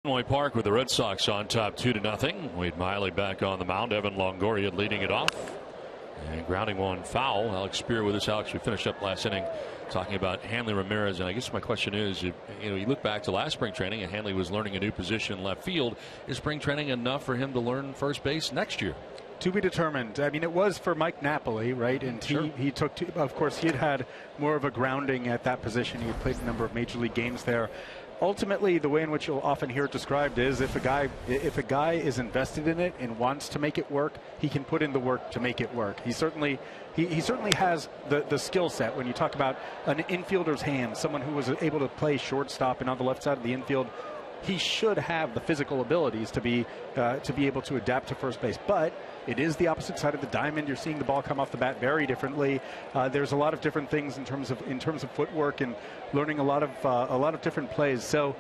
Fenway Park with the Red Sox on top 2-0. Wade Miley back on the mound. Evan Longoria leading it off. And grounding one foul. Alex Spear with us. Alex, we finished up last inning talking about Hanley Ramirez. And I guess my question is, you look back to last spring training and Hanley was learning a new position in left field. Is spring training enough for him to learn first base next year? To be determined. I mean, it was for Mike Napoli, right? And sure. he took, of course, he had more of a grounding at that position. He had played a number of major league games there. Ultimately, the way in which you'll often hear it described is if a guy is invested in it and wants to make it work, he can put in the work to make it work. He certainly has the skill set. When you talk about an infielder's hand, someone who was able to play shortstop and on the left side of the infield, he should have the physical abilities to be able to adapt to first base. But it is the opposite side of the diamond. You're seeing the ball come off the bat very differently. There's a lot of different things in terms of footwork and learning a lot of different plays. So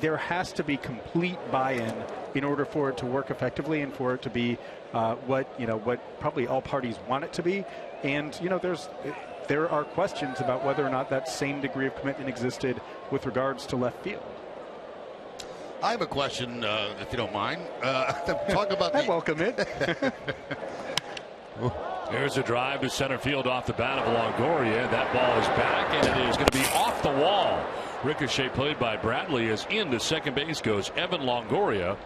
there has to be complete buy-in in order for it to work effectively and for it to be what probably all parties want it to be. And there are questions about whether or not that same degree of commitment existed with regards to left field. I have a question, if you don't mind. Talk about I welcome it. There's a drive to center field off the bat of Longoria. That ball is back, and it is going to be off the wall. Ricochet played by Bradley as into second base goes Evan Longoria.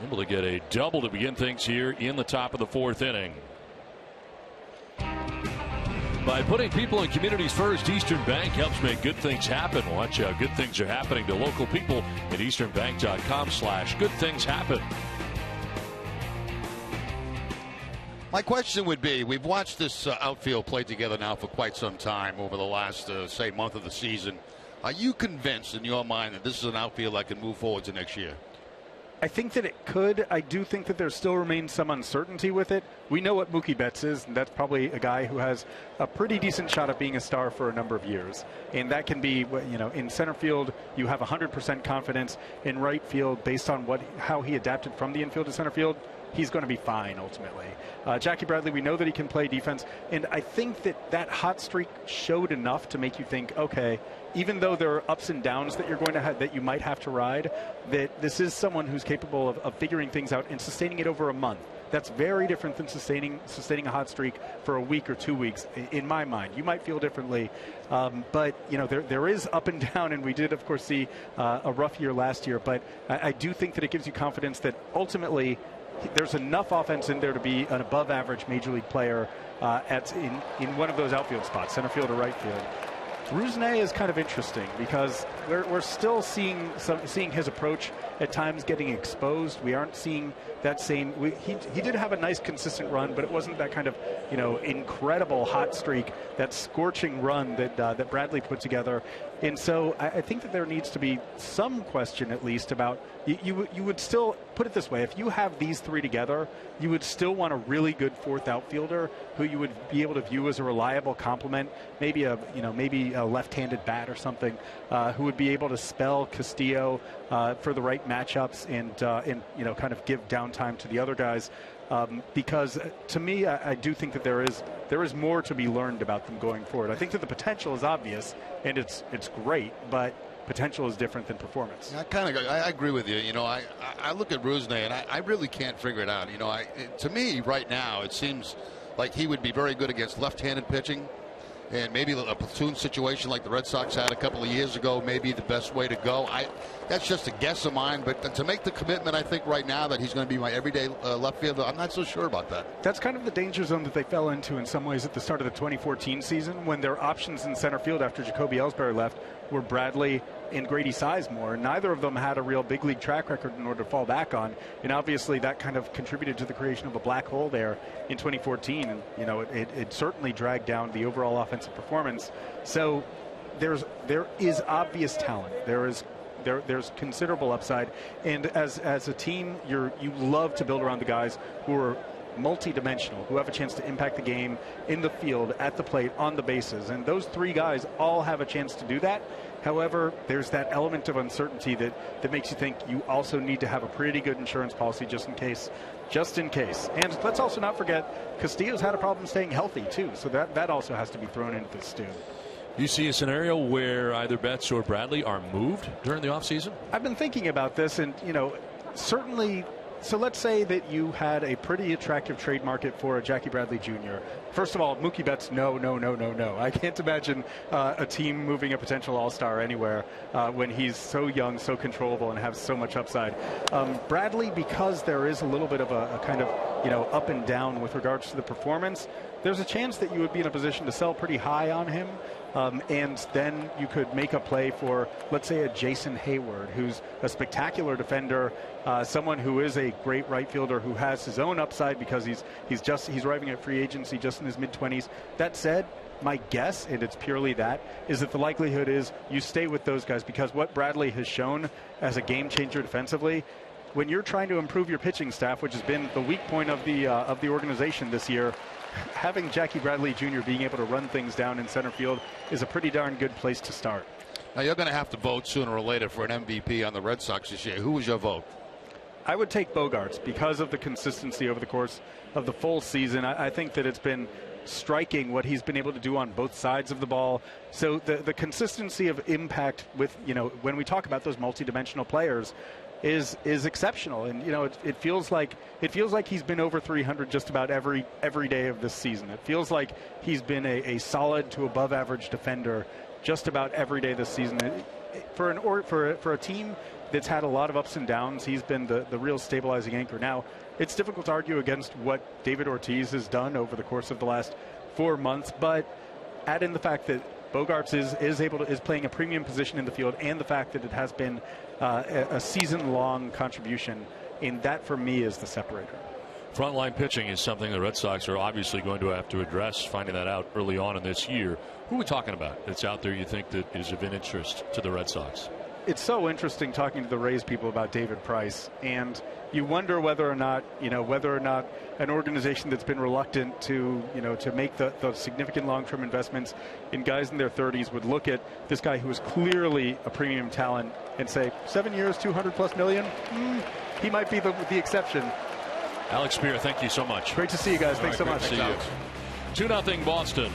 Able to get a double to begin things here in the top of the fourth inning. By putting people and communities first, Eastern Bank helps make good things happen. Watch how good things are happening to local people at easternbank.com/goodthingshappen. My question would be, we've watched this outfield play together now for quite some time over the last, say, month of the season. Are you convinced in your mind that this is an outfield that can move forward to next year? I think that it could. I do think that there still remains some uncertainty with it. We know what Mookie Betts is, and that's probably a guy who has a pretty decent shot at being a star for a number of years. And that can be, in center field, you have 100% confidence. In right field, based on how he adapted from the infield to center field, he's going to be fine ultimately. Jackie Bradley, we know that he can play defense, and I think that hot streak showed enough to make you think, okay, even though there are ups and downs that you're going to have, that you might have to ride, that this is someone who's capable of figuring things out and sustaining it over a month. That's very different than sustaining a hot streak for a week or 2 weeks. In my mind, you might feel differently, but there is up and down, and we did, of course, see a rough year last year. But I do think that it gives you confidence that ultimately there's enough offense in there to be an above-average major league player in one of those outfield spots, center field or right field. Rusney is kind of interesting because we're still seeing his approach at times getting exposed. We aren't seeing that same. He did have a nice consistent run, but it wasn't that kind of incredible hot streak, that scorching run that Bradley put together. And so I think that there needs to be some question at least about you would still put it this way: if you have these three together, you would still want a really good fourth outfielder who you would be able to view as a reliable complement, maybe a left-handed bat or something, who would be able to spell Castillo for the right matchups and kind of give downtime to the other guys. Because to me, I do think that there is more to be learned about them going forward. I think that the potential is obvious and it's great, but potential is different than performance. I agree with you. I look at Rusney and I really can't figure it out. To me right now it seems like he would be very good against left-handed pitching. And maybe a platoon situation like the Red Sox had a couple of years ago may be the best way to go. That's just a guess of mine. But to make the commitment, I think right now that he's going to be my everyday left fielder, I'm not so sure about that. That's kind of the danger zone that they fell into in some ways at the start of the 2014 season, when their options in center field after Jacoby Ellsbury left were Bradley and Grady Sizemore. Neither of them had a real big league track record in order to fall back on, and obviously that kind of contributed to the creation of a black hole there in 2014. And it certainly dragged down the overall offensive performance. So there is obvious talent. There's considerable upside, and as a team, you love to build around the guys who are multi-dimensional, who have a chance to impact the game in the field, at the plate, on the bases, and those three guys all have a chance to do that. However, there's that element of uncertainty that makes you think you also need to have a pretty good insurance policy just in case. And let's also not forget, Castillo's had a problem staying healthy too, so that also has to be thrown into the stew. You see a scenario where either Betts or Bradley are moved during the offseason? I've been thinking about this, and certainly. So let's say that you had a pretty attractive trade market for a Jackie Bradley Jr. First of all, Mookie Betts, no. I can't imagine a team moving a potential all-star anywhere when he's so young, so controllable, and has so much upside. Bradley, because there is a little bit of a kind of up and down with regards to the performance, there's a chance that you would be in a position to sell pretty high on him. And then you could make a play for, let's say, a Jason Hayward, who's a spectacular defender, someone who is a great right fielder who has his own upside because he's arriving at free agency just in his mid-20s. That said, my guess, and it's purely that, is that the likelihood is you stay with those guys, because what Bradley has shown as a game changer defensively, when you're trying to improve your pitching staff, which has been the weak point of the organization this year, having Jackie Bradley Jr. being able to run things down in center field is a pretty darn good place to start. Now, you're going to have to vote sooner or later for an MVP on the Red Sox this year. Who was your vote? I would take Bogaerts because of the consistency over the course of the full season. I think that it's been striking what he's been able to do on both sides of the ball. So the consistency of impact with, when we talk about those multidimensional players, is exceptional, and it feels like he's been over 300 just about every day of this season. It feels like he's been a solid to above average defender just about every day this season. For a team that's had a lot of ups and downs, he's been the real stabilizing anchor. Now, it's difficult to argue against what David Ortiz has done over the course of the last 4 months, but add in the fact that Bogaerts is playing a premium position in the field, and the fact that it has been a season-long contribution, and that for me is the separator. Frontline pitching is something the Red Sox are obviously going to have to address, finding that out early on in this year. Who are we talking about that's out there you think that is of interest to the Red Sox? It's so interesting talking to the Rays people about David Price, and you wonder whether or not an organization that's been reluctant to make the significant long-term investments in guys in their 30s would look at this guy who is clearly a premium talent and say, 7 years, $200+ million, he might be the exception. Alex Spear, thank you so much. Great to see you guys. Thanks so much. See you. 2-0 Boston.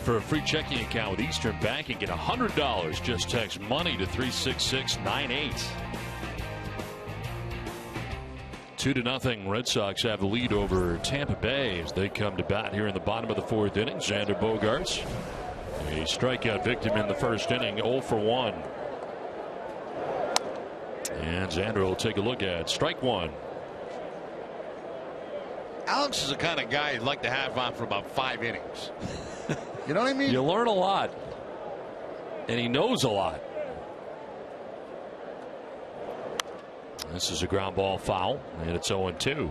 For a free checking account with Eastern Bank and get $100. Just text money to 36698. 2-0. Red Sox have the lead over Tampa Bay as they come to bat here in the bottom of the fourth inning. Xander Bogaerts, a strikeout victim in the first inning, 0 for 1. And Xander will take a look at strike one. Alex is the kind of guy you'd like to have on for about 5 innings. You know what I mean? You learn a lot, and he knows a lot. This is a ground ball foul, and it's 0-2.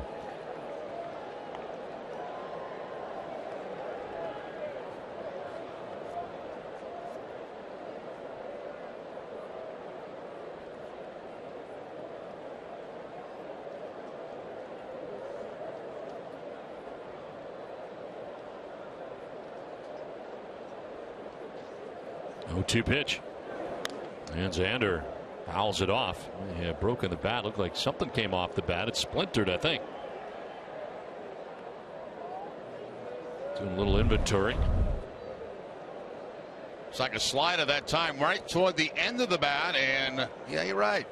Two pitch. And Xander fouls it off. He had broken the bat. Looked like something came off the bat. It splintered, I think. Doing a little inventory. It's like a slider that time, right toward the end of the bat. And yeah, you're right.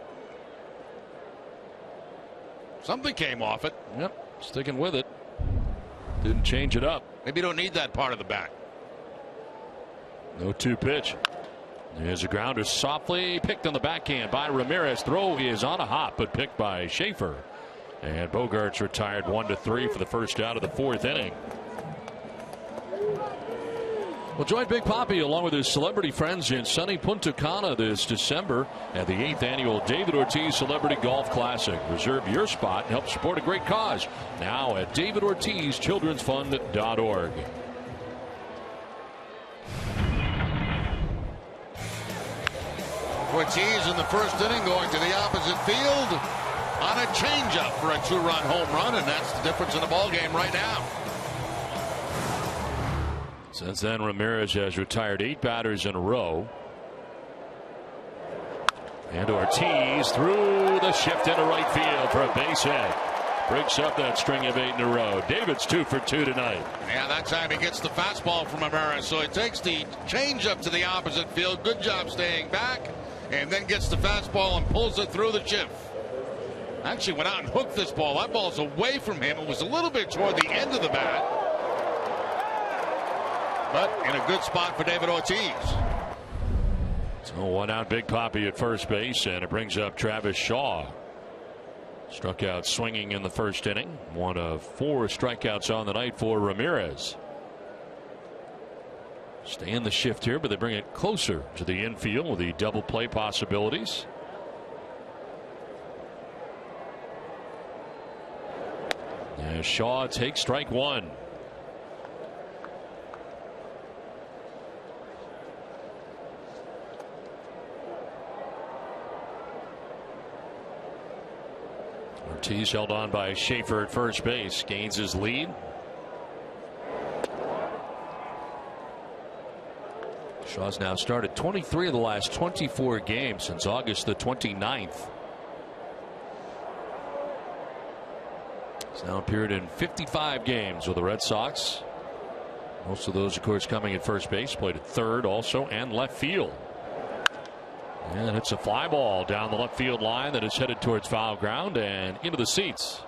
Something came off it. Yep, sticking with it. Didn't change it up. Maybe you don't need that part of the bat. 0-2 pitch. There's a grounder softly picked on the backhand by Ramirez. Throw is on a hop, but picked by Schaefer. And Bogarts retired 1-3 for the first out of the 4th inning. Well, join Big Papi along with his celebrity friends in sunny Punta Cana this December at the 8th annual David Ortiz Celebrity Golf Classic. Reserve your spot and help support a great cause now at davidortizchildrensfund.org. Ortiz in the first inning going to the opposite field on a changeup for a 2-run home run, and that's the difference in the ball game right now. Since then, Ramirez has retired 8 batters in a row. And Ortiz through the shift into right field for a base hit. Breaks up that string of 8 in a row. David's 2 for 2 tonight. Yeah, that time he gets the fastball from Ramirez, so he takes the changeup to the opposite field. Good job staying back. And then gets the fastball and pulls it through the shift. Actually went out and hooked this ball. That ball's away from him. It was a little bit toward the end of the bat. But in a good spot for David Ortiz. So 1 out, Big Papi at first base, and it brings up Travis Shaw. Struck out swinging in the first inning. 1 of 4 strikeouts on the night for Ramirez. Stay in the shift here, but they bring it closer to the infield with the double play possibilities. As Shaw takes strike 1. Ortiz held on by Schaefer at first base. Gains his lead. Shaw's now started 23 of the last 24 games since August the 29th. He's now appeared in 55 games with the Red Sox. Most of those, of course, coming at first base. Played at third also and left field. And it's a fly ball down the left field line that is headed towards foul ground and into the seats.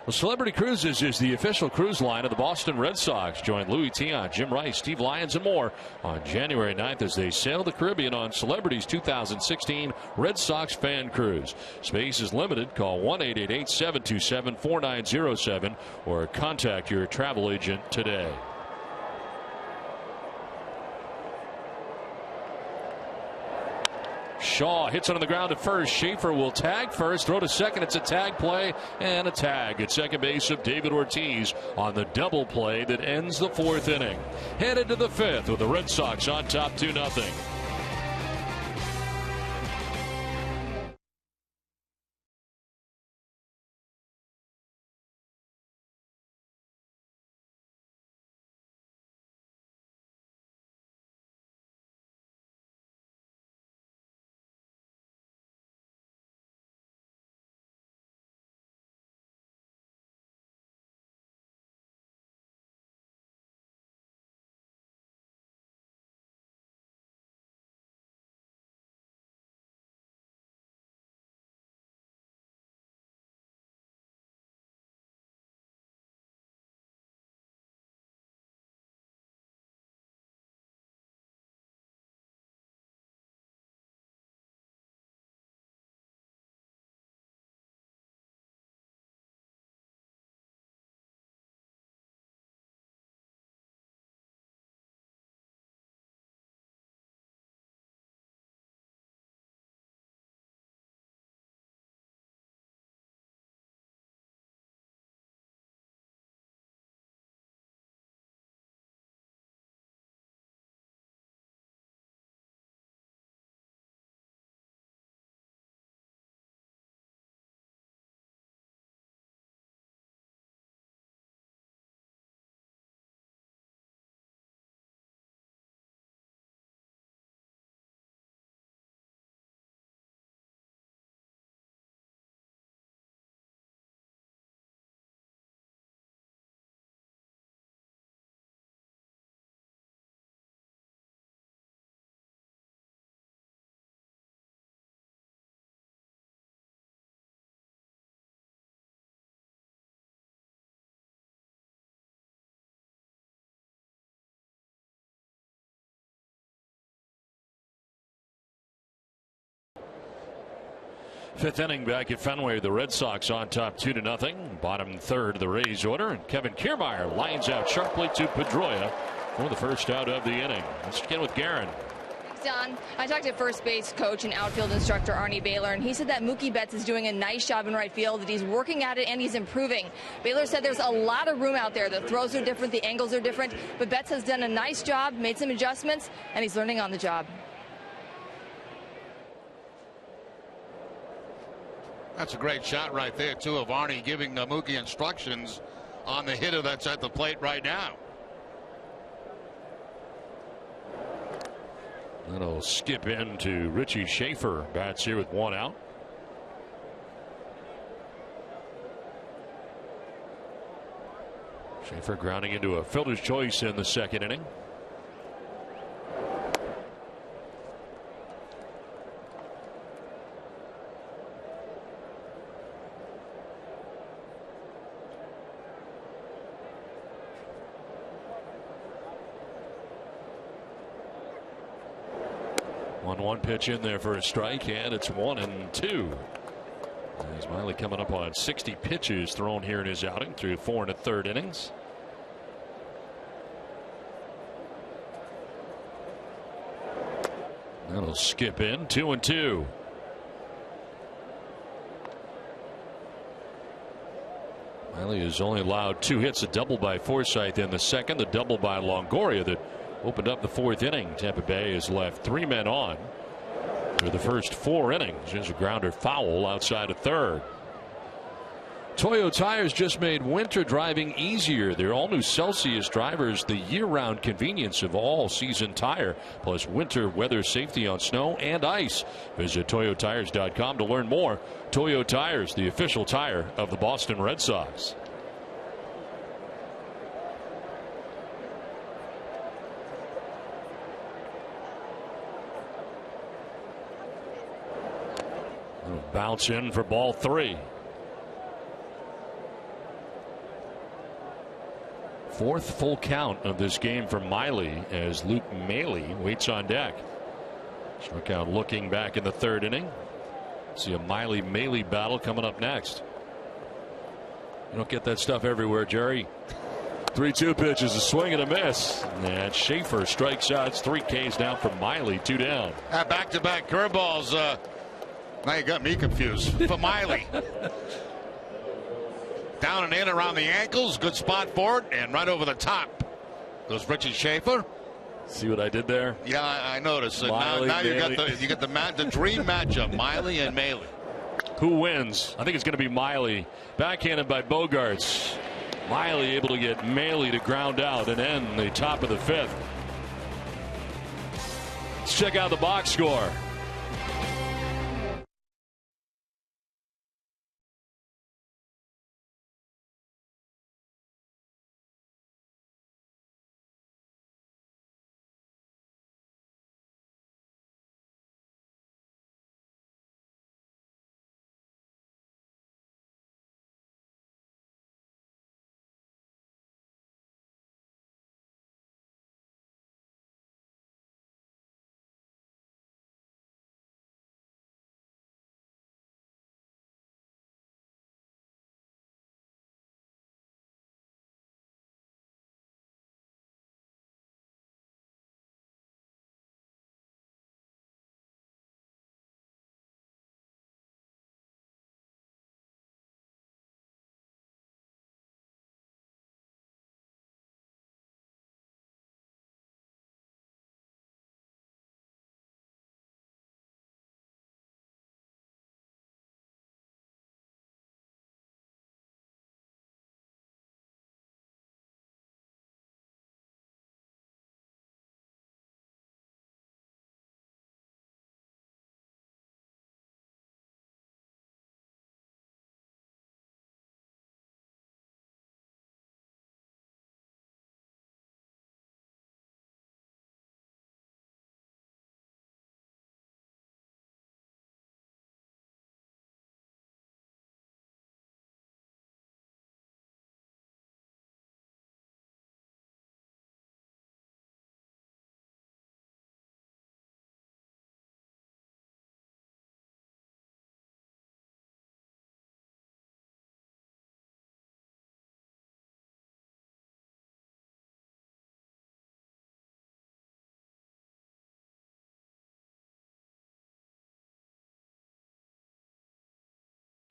Well, Celebrity Cruises is the official cruise line of the Boston Red Sox. Join Louis Tion, Jim Rice, Steve Lyons, and more on January 9th as they sail the Caribbean on Celebrity's 2016 Red Sox Fan Cruise. Space is limited. Call 1-888-727-4907 or contact your travel agent today. Shaw hits it on the ground at first. Schaefer will tag first, throw to second. It's a tag play and a tag at second base of David Ortiz on the double play that ends the 4th inning. Headed to the 5th with the Red Sox on top 2-0. Fifth inning back at Fenway. The Red Sox on top 2-0. Bottom third of the Rays order. And Kevin Kiermaier lines out sharply to Pedroia for the first out of the inning. Let's begin with Guerin. Don, I talked to first base coach and outfield instructor Arnie Baylor, and he said that Mookie Betts is doing a nice job in right field, that he's working at it and he's improving. Baylor said there's a lot of room out there. The throws are different, the angles are different, but Betts has done a nice job, made some adjustments, and he's learning on the job. That's a great shot right there, too, of Arnie giving Mookie instructions on the hitter that's at the plate right now. That'll skip into Richie Schaefer. Bats here with one out. Schaefer grounding into a fielder's choice in the second inning. One pitch in there for a strike, and it's 1-2. As Miley coming up on 60 pitches thrown here in his outing through 4 1/3 innings. That'll skip in. 2-2. Miley has only allowed 2 hits, a double by Forsythe in the second, the double by Longoria that opened up the fourth inning. Tampa Bay has left 3 men on through the first 4 innings. There's a grounder foul outside of third. Toyo Tires just made winter driving easier. Their all-new Celsius drivers, the year-round convenience of all-season tire, plus winter weather safety on snow and ice. Visit toyotires.com to learn more. Toyo Tires, the official tire of the Boston Red Sox. Bounce in for ball 3. Fourth full count of this game for Miley as Luke Maile waits on deck. Struck out looking back in the third inning. See a Maile battle coming up next. You don't get that stuff everywhere, Jerry. 3-2 pitch is a swing and a miss. And Schaefer strikes out. It's 3 Ks down for Miley. 2 down. Back-to-back curveballs. Now you got me confused. For Miley. Down and in around the ankles. Good spot for it. And right over the top goes Richie Schaefer. See what I did there? Yeah, I noticed. And now you got the dream matchup, Miley and Maile. Who wins? I think it's going to be Miley. Backhanded by Bogarts. Miley able to get Maile to ground out and end the top of the 5th. Let's check out the box score.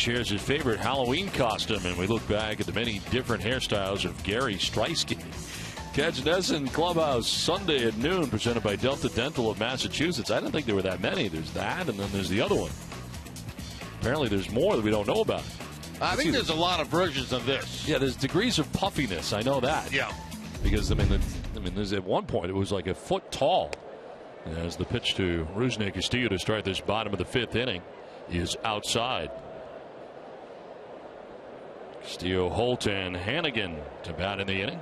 shares his favorite Halloween costume, and we look back at the many different hairstyles of Gary Streisky. Catch NESN Clubhouse Sunday at noon, presented by Delta Dental of Massachusetts. I didn't think there were that many. There's that, and then there's the other one. Apparently there's more that we don't know about. I think there's a lot of versions of this. Yeah, there's degrees of puffiness. I know that. Yeah. Because, there's at one point it was like a foot tall. As the pitch to Rusney Castillo to start this bottom of the 5th inning is outside. Castillo, Holt, and Hannigan to bat in the inning.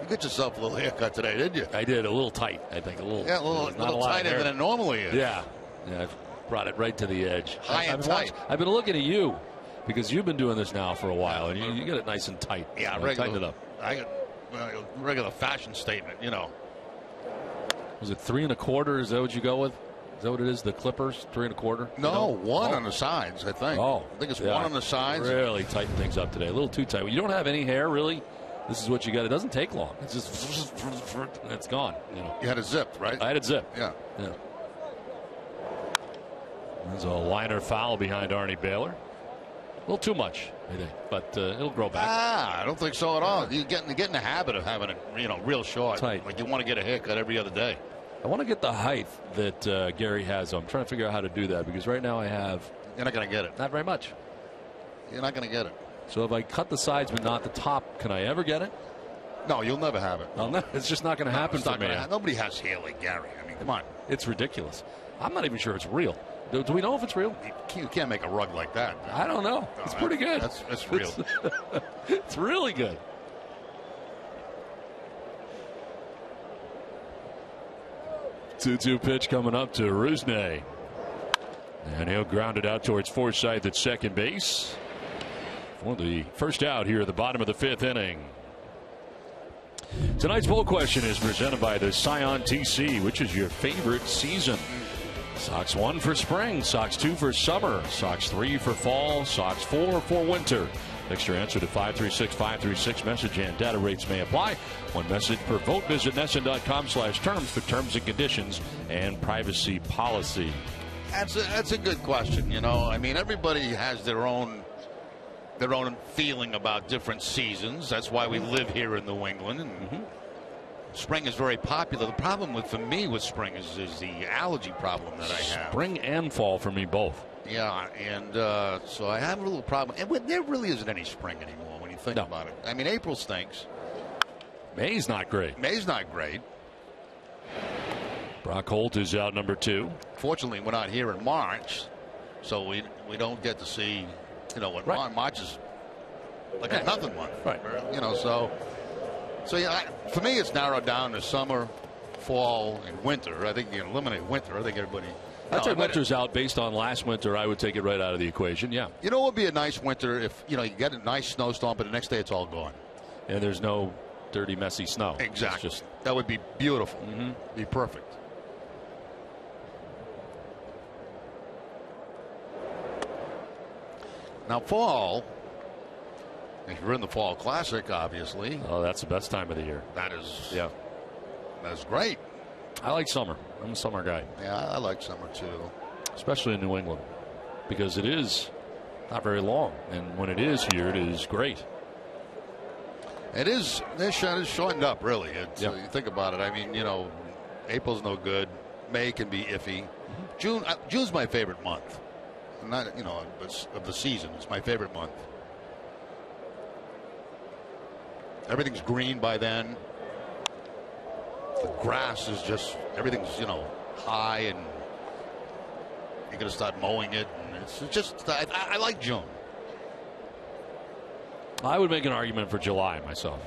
Get yourself a little haircut today, did you? I did. A little tight, I think. A little tighter than it normally is. Yeah. I've brought it right to the edge. High and tight. I've been looking at you because you've been doing this now for a while, and you get it nice and tight. Yeah, tighten it up. I got regular fashion statement, Was it 3 1/4? Is that what you go with? Is that what it is? The Clippers, 3 1/4? No, one on the sides, I think. Oh, I think it's one on the sides. Really tighten things up today. A little too tight. You don't have any hair, really. This is what you got. It doesn't take long. It's just it's gone. You had it zipped, right? I had it zipped. Yeah. There's a liner foul behind Arnie Baylor. A little too much, I think, but it'll grow back. I don't think so at all. You get in the habit of having it, real short. Tight. Like you want to get a haircut every other day. I want to get the height that Gary has. I'm trying to figure out how to do that because right now I have. You're not going to get it. Not very much. You're not going to get it. So if I cut the sides but not the top, can I ever get it? No, you'll never have it. It's just not going to happen for me. Nobody has hair like Gary. I mean, come on. It's ridiculous. I'm not even sure it's real. Do we know if it's real? You can't make a rug like that. I don't know. It's pretty good. That's real. It's really good. Two pitch coming up to Rusney. And he'll ground it out towards Forsythe at second base. For the first out here at the bottom of the 5th inning. Tonight's poll question is presented by the Scion TC. Which is your favorite season? Sox 1 for spring, Sox 2 for summer, Sox 3 for fall, Sox 4 for winter. Text your answer to 536-536. Message and data rates may apply. One message per vote. Visit NESN.com/terms for terms and conditions and privacy policy. That's a good question. I mean, everybody has their own feeling about different seasons. That's why we live here in New England. And spring is very popular. The problem for me with spring is the allergy problem that I have. Spring and fall for me both. Yeah, and so I have a little problem. And there really isn't any spring anymore when you think about it. I mean, April stinks. May's not great. Brock Holt is out number 2. Fortunately, we're not here in March, so we don't get to see, what March is like a nothing month. Right. So yeah, for me, it's narrowed down to summer, fall, and winter. I think you can eliminate winter. I think everybody. I'd say winter's out based on last winter. I would take it right out of the equation. Yeah. It would be a nice winter if you get a nice snowstorm, but the next day it's all gone. And there's no dirty, messy snow. Exactly. That would be beautiful. Be perfect. Now, fall. If you're in the Fall Classic, obviously. Oh, that's the best time of the year. That is. Yeah. That's great. I like summer. I'm a summer guy. Yeah, I like summer too. Especially in New England. Because it is not very long. And when it is here, it is great. It is. It's shortened up, really. You think about it. I mean, April's no good. May can be iffy. June's my favorite month. Not, of the season. It's my favorite month. Everything's green by then. The grass is just, everything's, high, and you're going to start mowing it. And it's just, I like June. I would make an argument for July myself.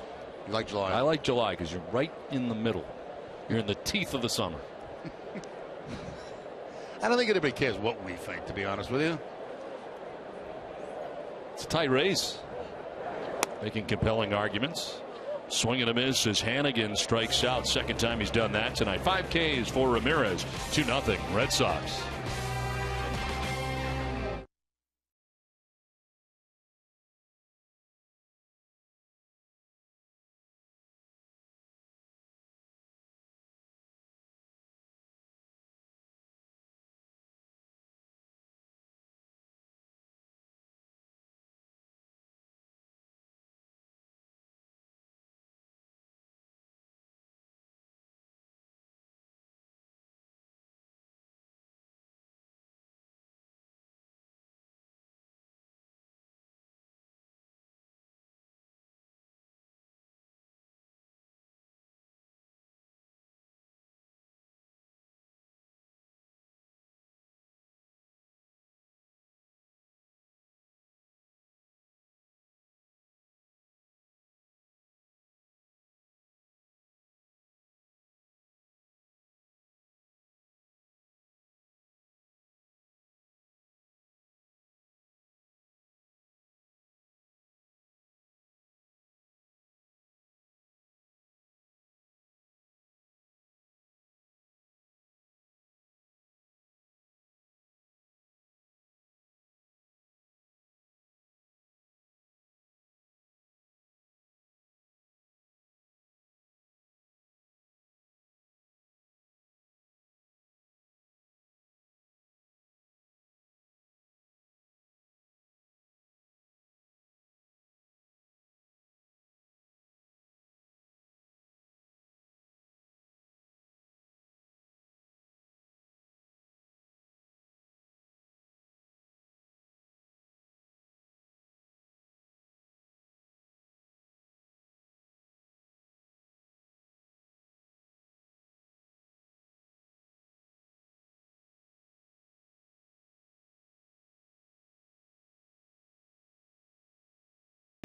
You like July? I like July because you're right in the middle. You're in the teeth of the summer. I don't think anybody cares what we think, to be honest with you. It's a tight race. Making compelling arguments. Swing and a miss as Hannigan strikes out. Second time he's done that tonight. 5 Ks for Ramirez. 2-0 Red Sox.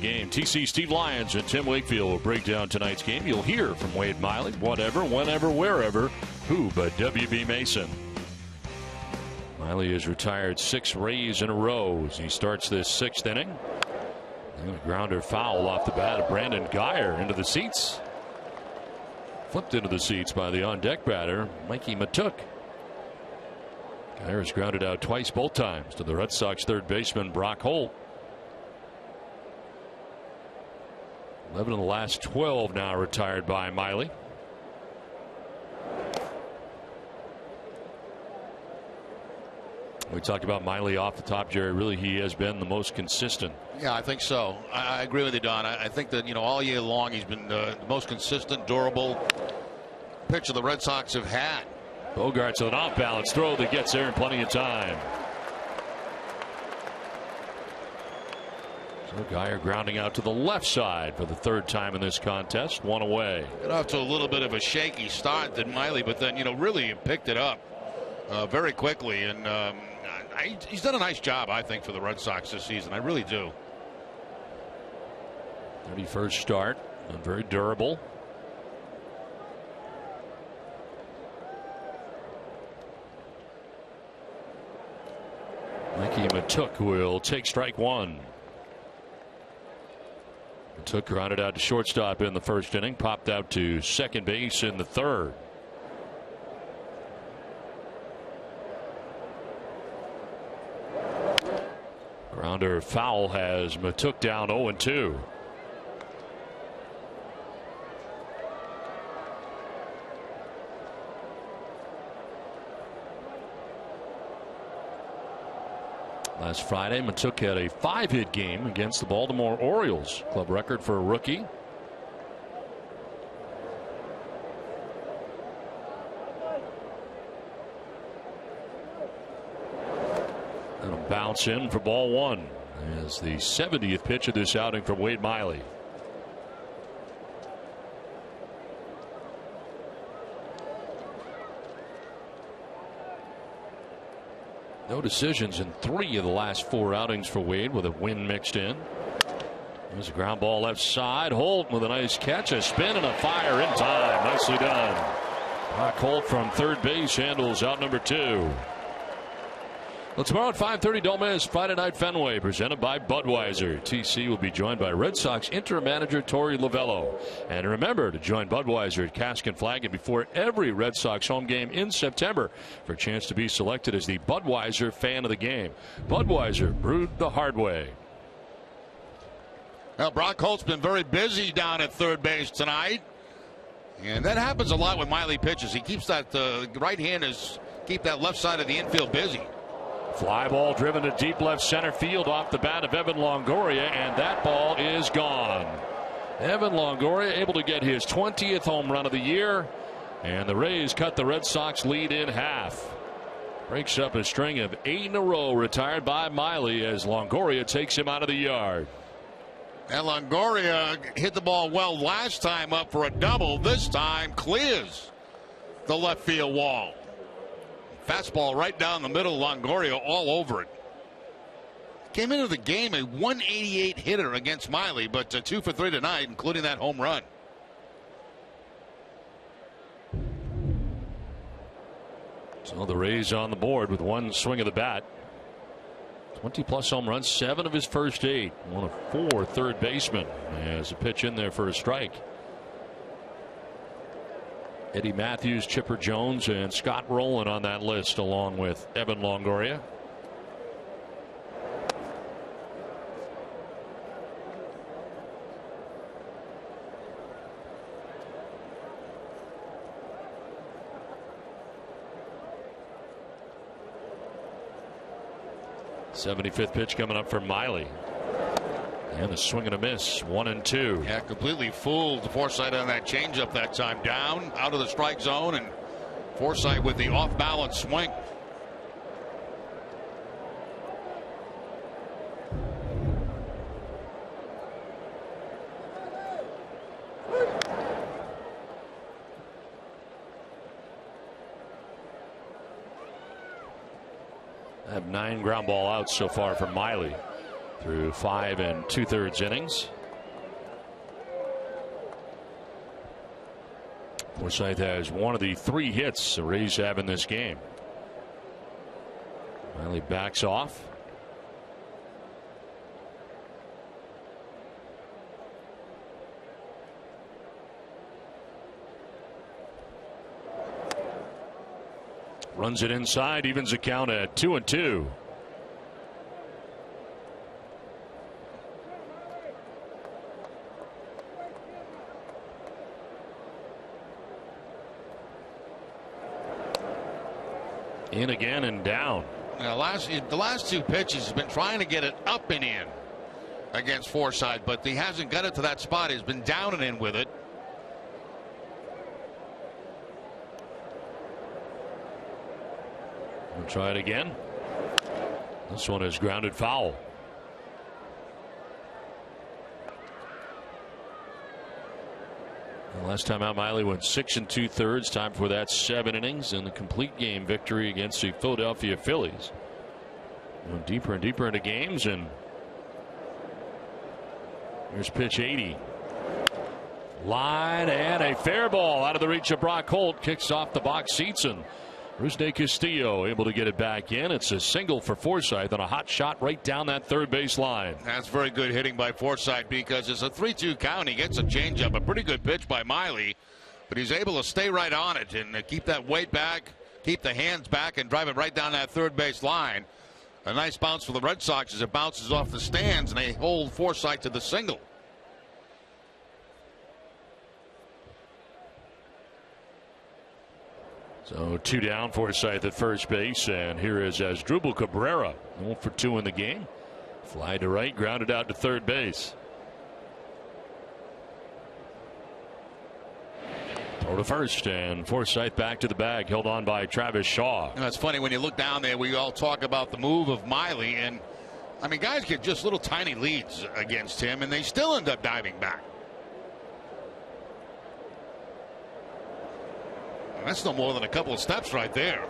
Game. TC Steve Lyons and Tim Wakefield will break down tonight's game. You'll hear from Wade Miley, whatever, whenever, wherever, who but WB Mason. Miley has retired 6 Rays in a row as he starts this 6th inning. And a grounder foul off the bat of Brandon Guyer into the seats. Flipped into the seats by the on-deck batter, Mikey Matuk. Guyer has grounded out twice, both times, to the Red Sox third baseman Brock Holt. 11 of the last 12 now retired by Miley. We talked about Miley off the top, Jerry. Really, he has been the most consistent. Yeah, I think so. I agree with you, Don. I think that, all year long he's been the most consistent, durable pitcher the Red Sox have had. Bogarts with an off-balance throw that gets there in plenty of time. So Guyer grounding out to the left side for the 3rd time in this contest. 1 away. Got off to a little bit of a shaky start than Miley, but then really picked it up very quickly, and he's done a nice job, I think, for the Red Sox this season. I really do. 31st start, and very durable. Mikey Matuk will take strike 1. Matuk grounded out to shortstop in the 1st inning, popped out to second base in the 3rd. Grounder foul has Matuk down 0-2. Last Friday, Matuk had a 5-hit game against the Baltimore Orioles, club record for a rookie. And a bounce in for ball 1 as the 70th pitch of this outing from Wade Miley. No decisions in 3 of the last 4 outings for Wade, with a win mixed in. There's a ground ball left side. Holt with a nice catch, a spin, and a fire in time. Nicely done. Brock Holt from third base handles out number 2. Well, tomorrow at 5:30, don't miss Friday Night Fenway, presented by Budweiser. TC will be joined by Red Sox interim manager Torey Lovello. And remember to join Budweiser at Cask and Flagon before every Red Sox home game in September for a chance to be selected as the Budweiser fan of the game. Budweiser, brewed the hard way. Well, Brock Holt's been very busy down at third base tonight. And that happens a lot when Miley pitches. He keeps that right-handers keep that left side of the infield busy. Fly ball driven to deep left center field off the bat of Evan Longoria, and that ball is gone. Evan Longoria able to get his 20th home run of the year, and the Rays cut the Red Sox lead in half. Breaks up a string of 8 in a row retired by Miley as Longoria takes him out of the yard. And Longoria hit the ball well last time up for a double. This time clears the left field wall. Fastball right down the middle. Longoria all over it. Came into the game a 188 hitter against Miley, but 2 for 3 tonight, including that home run. So the Rays on the board with 1 swing of the bat. 20+ home runs, 7 of his first 8. 1 of 4 third basemen. Has a pitch in there for a strike. Eddie Matthews, Chipper Jones, and Scott Rowland on that list, along with Evan Longoria. '75th pitch coming up for Miley. And a swing and a miss, 1-2. Yeah, completely fooled Forsythe on that changeup that time. Down, out of the strike zone, and Forsythe with the off-balance swing. I have 9 ground ball outs so far for Miley. through 5 2/3 innings. Forsythe has one of the 3 hits the Rays have in this game. Miley backs off. Runs it inside, evens the count at 2-2. In again and down. Now, the last 2 pitches has been trying to get it up and in against Forsythe, but he hasn't got it to that spot. He's been down and in with it. We'll try it again. This one is grounded foul. Last time out, Miley went 6 2/3. Time for that 7 innings and the complete game victory against the Philadelphia Phillies. Going deeper and deeper into games, and here's pitch 80. Line and a fair ball out of the reach of Brock Holt. Kicks off the box seats, and Rusney Castillo able to get it back in. It's a single for Forsythe on a hot shot right down that third base line. That's very good hitting by Forsythe because it's a 3-2 count. He gets a changeup, a pretty good pitch by Miley, but he's able to stay right on it and keep that weight back, keep the hands back, and drive it right down that third base line. A nice bounce for the Red Sox as it bounces off the stands, and they hold Forsythe to the single. So 2 down, Forsythe at first base, and here is Asdrubal Cabrera, 0 for 2 in the game. Fly to right, grounded out to third base. Throw to first, and Forsythe back to the bag, held on by Travis Shaw. And that's funny when you look down there. We all talk about the move of Miley, and I mean, guys get just little tiny leads against him, and they still end up diving back. That's no more than a couple of steps right there.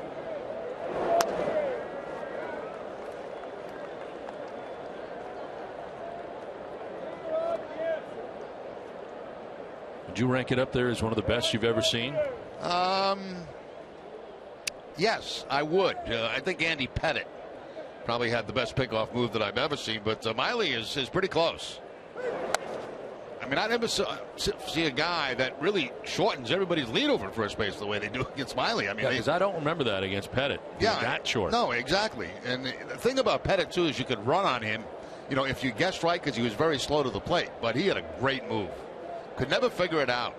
Would you rank it up there as one of the best you've ever seen? Yes, I would. I think Andy Pettit probably had the best pickoff move that I've ever seen, but Miley is pretty close. I mean, I never see a guy that really shortens everybody's lead over at first base the way they do against Miley. I mean, because I don't remember that against Pettit. Yeah, that short. No, exactly. And the thing about Pettit too is you could run on him, you know, if you guessed right, because he was very slow to the plate. But he had a great move. Could never figure it out.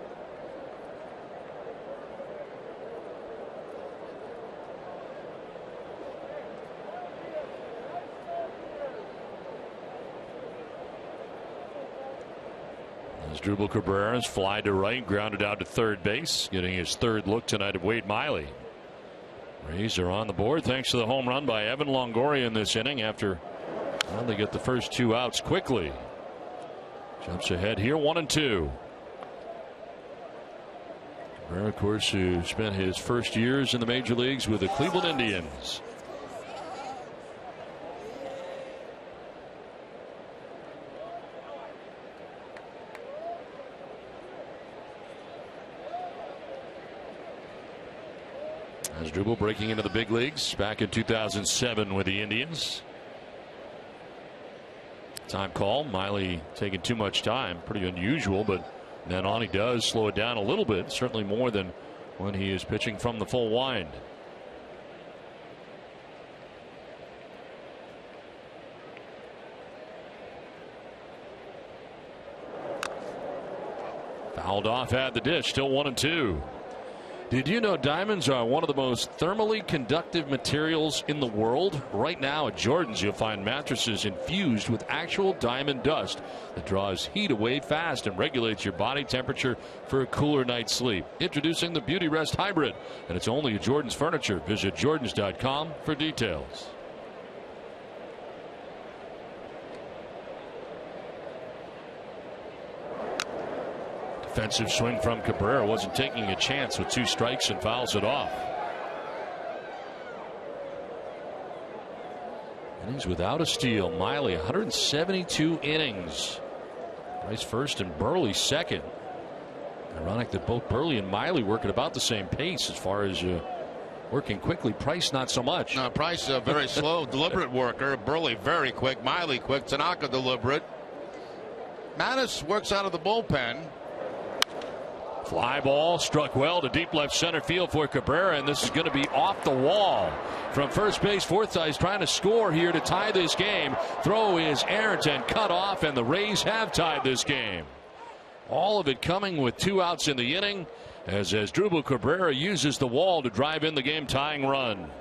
Asdrubal Cabrera's fly to right, grounded out to third base, getting his third look tonight of Wade Miley. Rays are on the board thanks to the home run by Evan Longoria in this inning after they get the first 2 outs quickly. Jumps ahead here, 1-2. Cabrera, of course, who spent his first years in the major leagues with the Cleveland Indians. Asdrubal breaking into the big leagues back in 2007 with the Indians. Time call. Miley taking too much time. Pretty unusual, but then on he does slow it down a little bit. Certainly more than when he is pitching from the full wind. Fouled off at the dish. Still 1-2. Did you know diamonds are one of the most thermally conductive materials in the world? Right now at Jordan's, you'll find mattresses infused with actual diamond dust that draws heat away fast and regulates your body temperature for a cooler night's sleep. Introducing the Beauty Rest Hybrid, and it's only at Jordan's Furniture. Visit jordans.com for details. Defensive swing from Cabrera, wasn't taking a chance with 2 strikes and fouls it off. Innings without a steal. Miley, 172 innings. Price first and Burley second. Ironic that both Burley and Miley work at about the same pace as far as working quickly. Price not so much. No, Price very slow, deliberate worker. Burley very quick. Miley quick. Tanaka deliberate. Mattis works out of the bullpen. Fly ball struck well to deep left center field for Cabrera, and this is going to be off the wall. From first base, Forsythe trying to score here to tie this game. Throw is errant and cut off, and the Rays have tied this game. All of it coming with 2 outs in the inning as Asdrubal Cabrera uses the wall to drive in the game-tying run.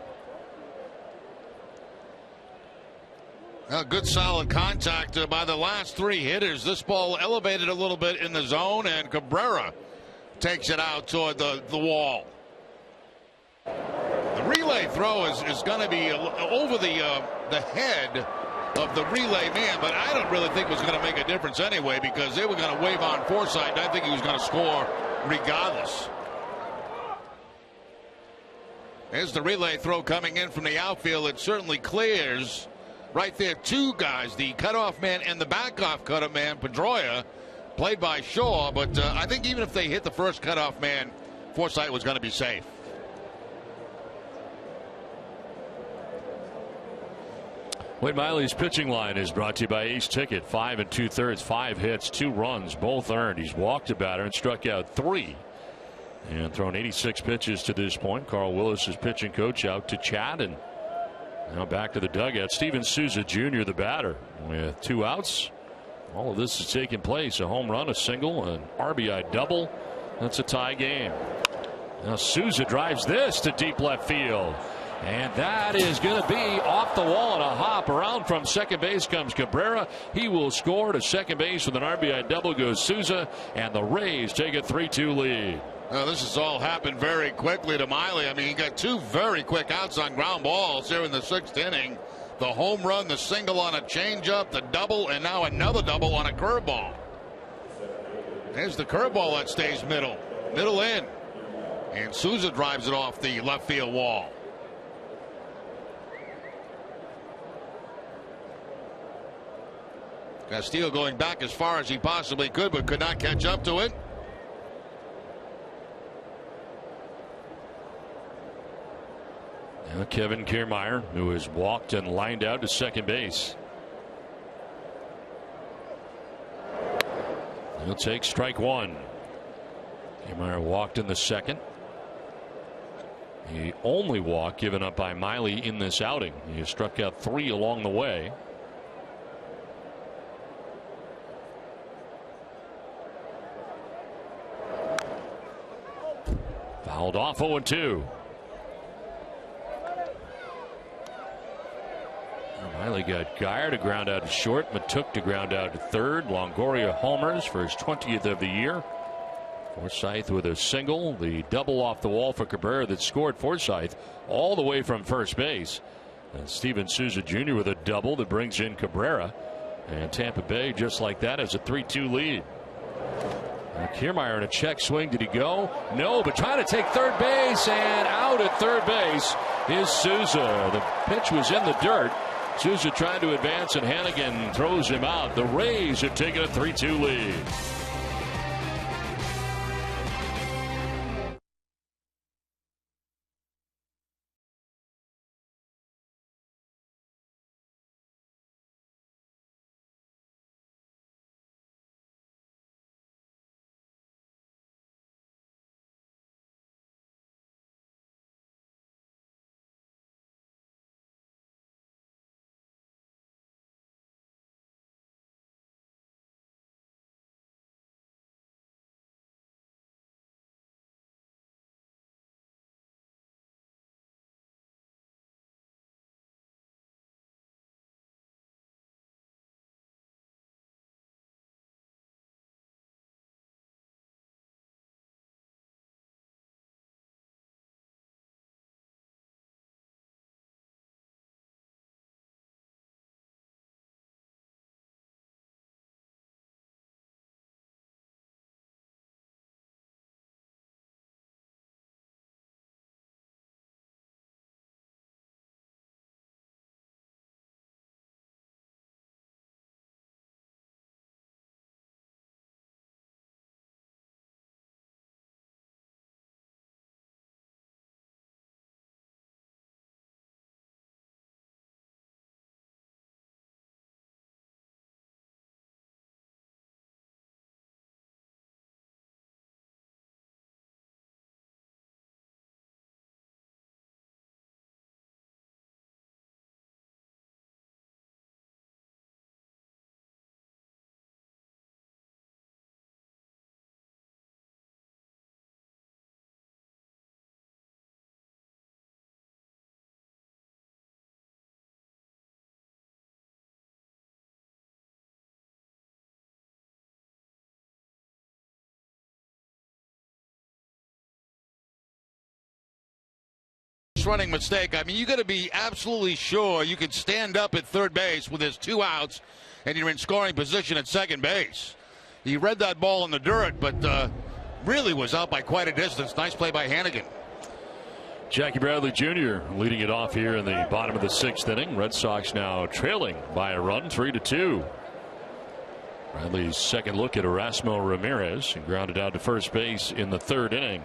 Good solid contact by the last 3 hitters. This ball elevated a little bit in the zone, and Cabrera takes it out toward the wall. The relay throw is going to be over the head of the relay man, but I don't really think it was going to make a difference anyway, because they were going to wave on Forsythe, and I think he was going to score regardless. There's the relay throw coming in from the outfield. It certainly clears right there 2 guys, the cutoff man and the back-off cutoff man, Pedroia, played by Shaw, but I think even if they hit the first cutoff man, Forsythe was going to be safe. Wade Miley's pitching line is brought to you by Ace Ticket. 5 2/3, 5 hits, 2 runs, both earned. He's walked a batter and struck out 3. And thrown 86 pitches to this point. Carl Willis, his pitching coach, out to chat, and now back to the dugout. Steven Souza Jr., the batter, with 2 outs. All of this is taking place. A home run, a single, an RBI double. That's a tie game. Now Souza drives this to deep left field. And that is going to be off the wall and a hop. Around from second base comes Cabrera. He will score to second base with an RBI double goes Souza, and the Rays take a 3-2 lead. Now, this has all happened very quickly to Miley. I mean, he got 2 very quick outs on ground balls here in the 6th inning. The home run, the single on a changeup, the double, and now another double on a curveball. There's the curveball that stays middle in. And Souza drives it off the left field wall. Castillo going back as far as he possibly could, but could not catch up to it. Now Kevin Kiermaier, who has walked and lined out to second base. He'll take strike 1. Kiermaier walked in the second. The only walk given up by Miley in this outing. He has struck out 3 along the way. Fouled off 0-2. Miley got Geyer to ground out to short. Matuk to ground out to third. Longoria homers for his 20th of the year. Forsythe with a single. The double off the wall for Cabrera that scored Forsythe all the way from first base. And Steven Souza Jr. with a double that brings in Cabrera. And Tampa Bay, just like that, has a 3-2 lead. Kiermaier in a check swing. Did he go? No, but trying to take third base, and out at third base is Souza. The pitch was in the dirt. Souza trying to advance, and Hannigan throws him out. The Rays have taken a 3-2 lead. base running mistake. I mean, you got to be absolutely sure you can stand up at third base with his 2 outs and you're in scoring position at second base. He read that ball in the dirt, but really was out by quite a distance. Nice play by Hannigan. Jackie Bradley Jr. leading it off here in the bottom of the 6th inning. Red Sox now trailing by a run, 3-2. Bradley's second look at Erasmo Ramirez, and grounded out to first base in the 3rd inning.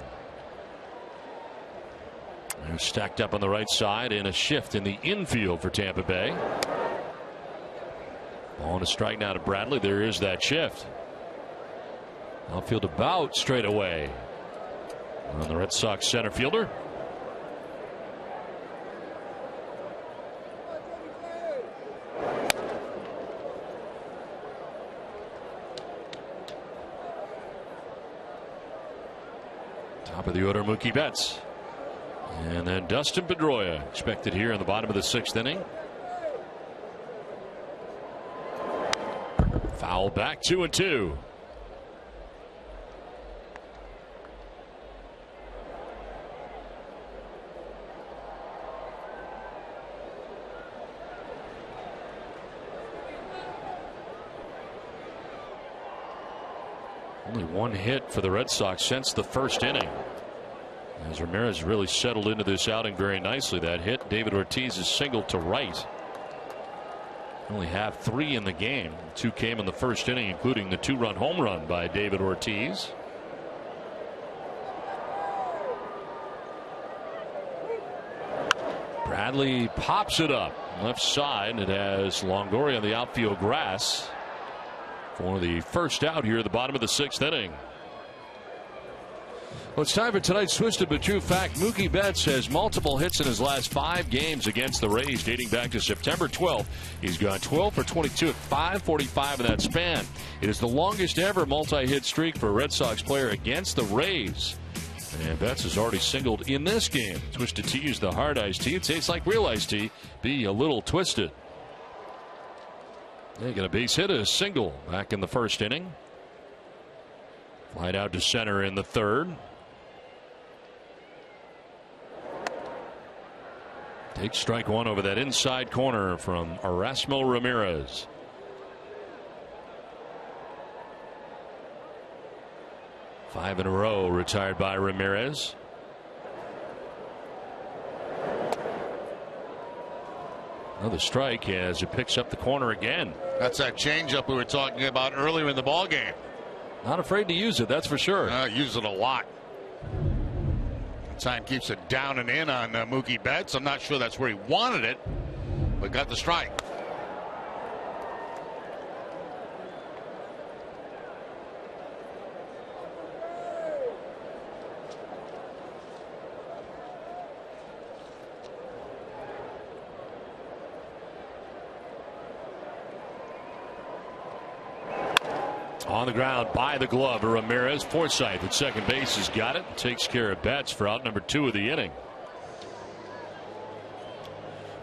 They're stacked up on the right side, and a shift in the infield for Tampa Bay. On a strike now to Bradley. There is that shift. Outfield about straight away on the Red Sox center fielder. Top of the order, Mookie Betts. And then Dustin Pedroia expected here in the bottom of the 6th inning. Foul back, 2-2. Only one hit for the Red Sox since the 1st inning. As Ramirez really settled into this outing very nicely. That hit, David Ortiz's single to right. Only have 3 in the game. 2 came in the 1st inning, including the 2-run home run by David Ortiz. Bradley pops it up left side. It has Longoria on the outfield grass for the first out here at the bottom of the 6th inning. Well, it's time for tonight's Twisted but True Fact. Mookie Betts has multiple hits in his last 5 games against the Rays dating back to September 12th. He's gone 12 for 22 at .545 in that span. It is the longest ever multi-hit streak for a Red Sox player against the Rays. And Betts has already singled in this game. Twisted Tea is the hard iced tea. It tastes like real iced tea. Be a little twisted. They got a base hit, a single back in the 1st inning. Flied out to center in the 3rd. Takes strike 1 over that inside corner from Erasmo Ramirez. Five in a row retired by Ramirez. Another strike as it picks up the corner again. That's that changeup we were talking about earlier in the ball game. Not afraid to use it, that's for sure. Use it a lot. Time keeps it down and in on Mookie Betts. I'm not sure that's where he wanted it, but got the strike. On the ground by the glove of Ramirez. Forsythe at second base has got it. Takes care of Betts for out number 2 of the inning.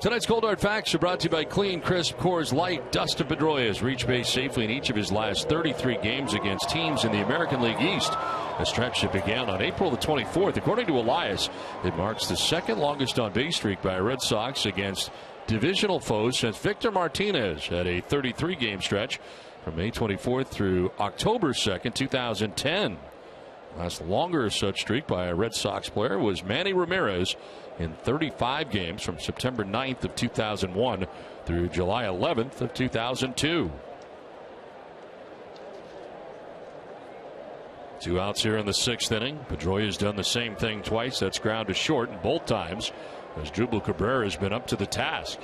Tonight's Cold Hard Facts are brought to you by Clean Crisp Coors Light. Dustin Pedroia has reached base safely in each of his last 33 games against teams in the American League East. A stretch that began on April the 24th. According to Elias, it marks the 2nd longest on base streak by a Red Sox against divisional foes since Victor Martinez had a 33-game stretch from May 24th through October 2nd, 2010. Last longer such streak by a Red Sox player was Manny Ramirez in 35 games from September 9th of 2001 through July 11th of 2002. 2 outs here in the 6th inning. Pedroia has done the same thing twice. That's ground to short, and both times as Drupal Cabrera has been up to the task.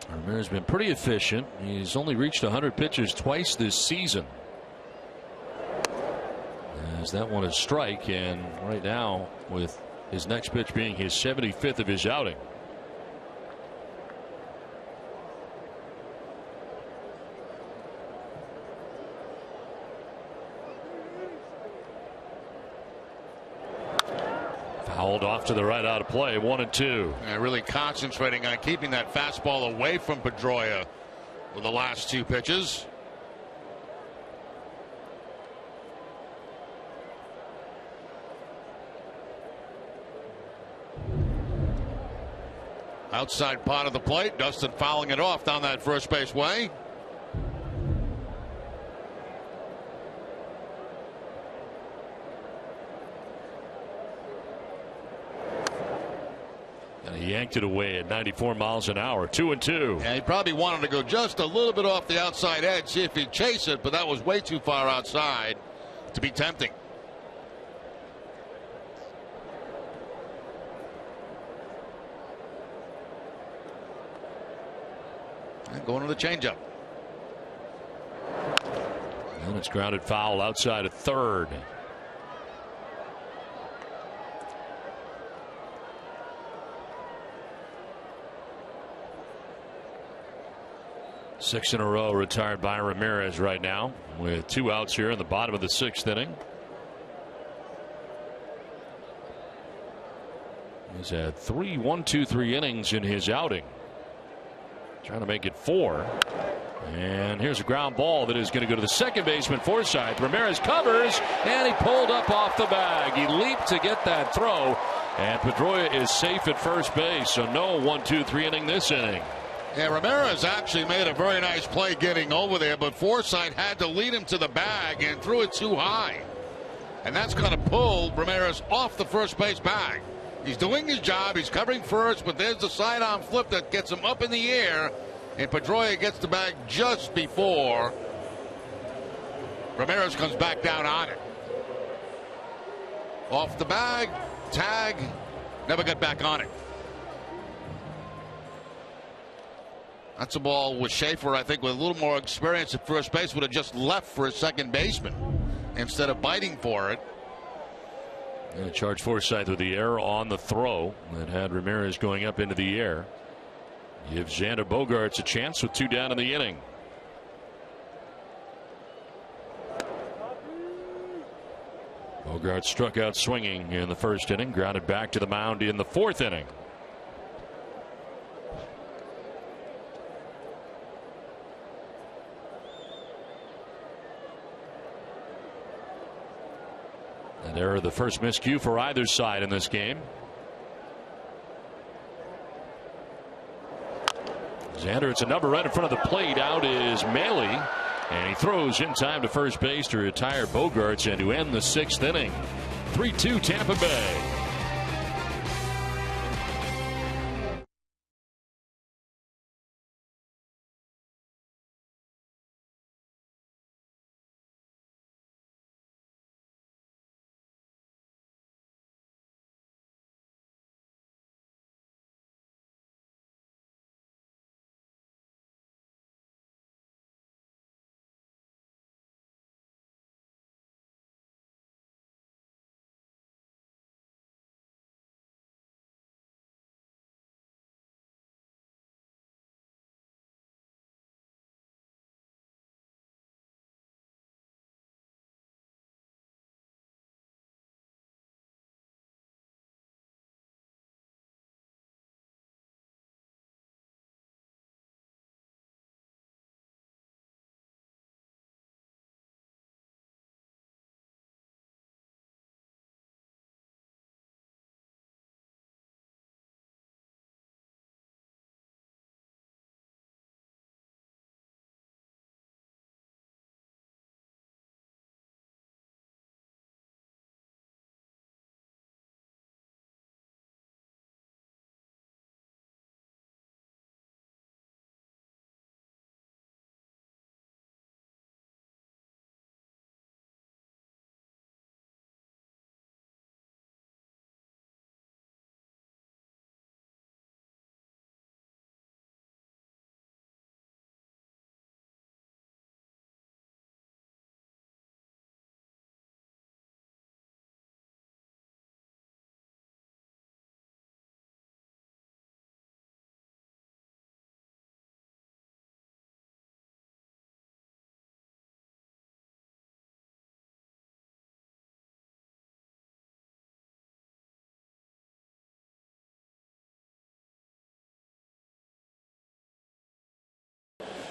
Ramirez has been pretty efficient. He's only reached 100 pitches twice this season. As that one is strike, and right now with his next pitch being his 75th of his outing. Fouled off to the right, out of play. 1-2. Yeah, really concentrating on keeping that fastball away from Pedroia with the last 2 pitches. Outside part of the plate. Dustin fouling it off down that first base way. And he yanked it away at 94 miles an hour. 2-2. And he probably wanted to go just a little bit off the outside edge, see if he'd chase it, but that was way too far outside to be tempting. And going to the changeup. And it's grounded foul outside of third. Six in a row retired by Ramirez right now, with 2 outs here in the bottom of the 6th inning. He's had 3 1-2-3 innings in his outing. Trying to make it 4. And here's a ground ball that is going to go to the second baseman, Forsythe. Ramirez covers, and he pulled up off the bag. He leaped to get that throw, and Pedroia is safe at first base. So no 1-2-3 inning this inning. Yeah, Ramirez actually made a very nice play getting over there, but Forsythe had to lead him to the bag and threw it too high. And that's going to pull Ramirez off the first base bag. He's doing his job. He's covering first, but there's the sidearm flip that gets him up in the air, and Pedroia gets the bag just before Ramirez comes back down on it. Off the bag, tag, never got back on it. That's a ball with Schaefer, I think, with a little more experience at first base, would have just left for his second baseman instead of biting for it. And charge Forsythe with the error on the throw that had Ramirez going up into the air. Gives Xander Bogaerts a chance with 2 down in the inning. Bogaerts struck out swinging in the first inning, grounded back to the mound in the 4th inning. And there are the first miscue for either side in this game. Xander, it's a number right in front of the plate. Out is Maley, and he throws in time to first base to retire Bogaerts and to end the 6th inning. 3-2 Tampa Bay.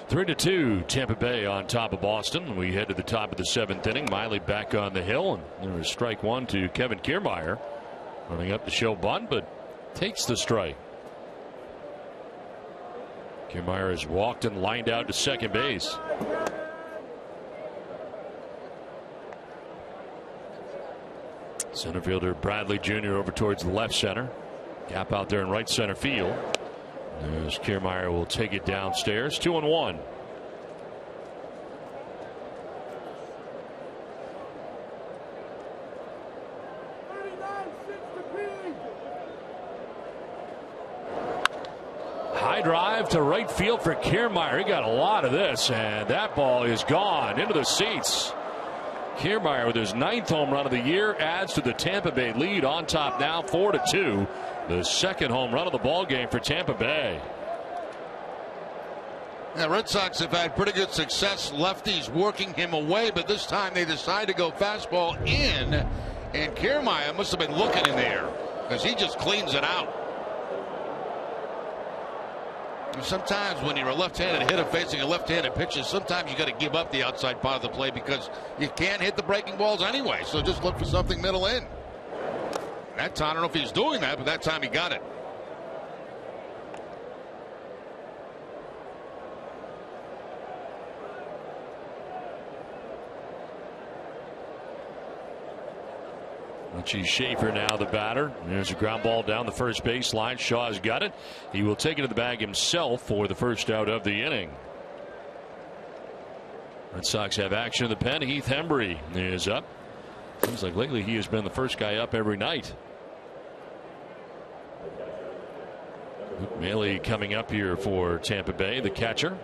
3-2, Tampa Bay on top of Boston. We head to the top of the 7th inning. Miley back on the hill, and there was strike one to Kevin Kiermaier. Running up to show bunt, but takes the strike. Kiermaier has walked and lined out to second base. Center fielder Bradley Jr. over towards the left center. Gap out there in right center field. As Kiermaier will take it downstairs. 2-1. High drive to right field for Kiermaier. He got a lot of this, and that ball is gone into the seats. Kiermaier with his 9th home run of the year adds to the Tampa Bay lead on top now 4-2. The second home run of the ball game for Tampa Bay. The Red Sox have had pretty good success. Lefties working him away, but this time they decide to go fastball in, and Kiermaier must have been looking in there because he just cleans it out. Sometimes when you're a left-handed hitter facing a left-handed pitcher, sometimes you got to give up the outside part of the play because you can't hit the breaking balls anyway. So just look for something middle in. That time, I don't know if he's doing that, but that time he got it. Richie Schaefer now the batter. There's a ground ball down the first base line. Shaw's got it. He will take it to the bag himself for the first out of the inning. Red Sox have action in the pen. Heath Hembree is up. Seems like lately he has been the first guy up every night. Luke Maile coming up here for Tampa Bay, the catcher.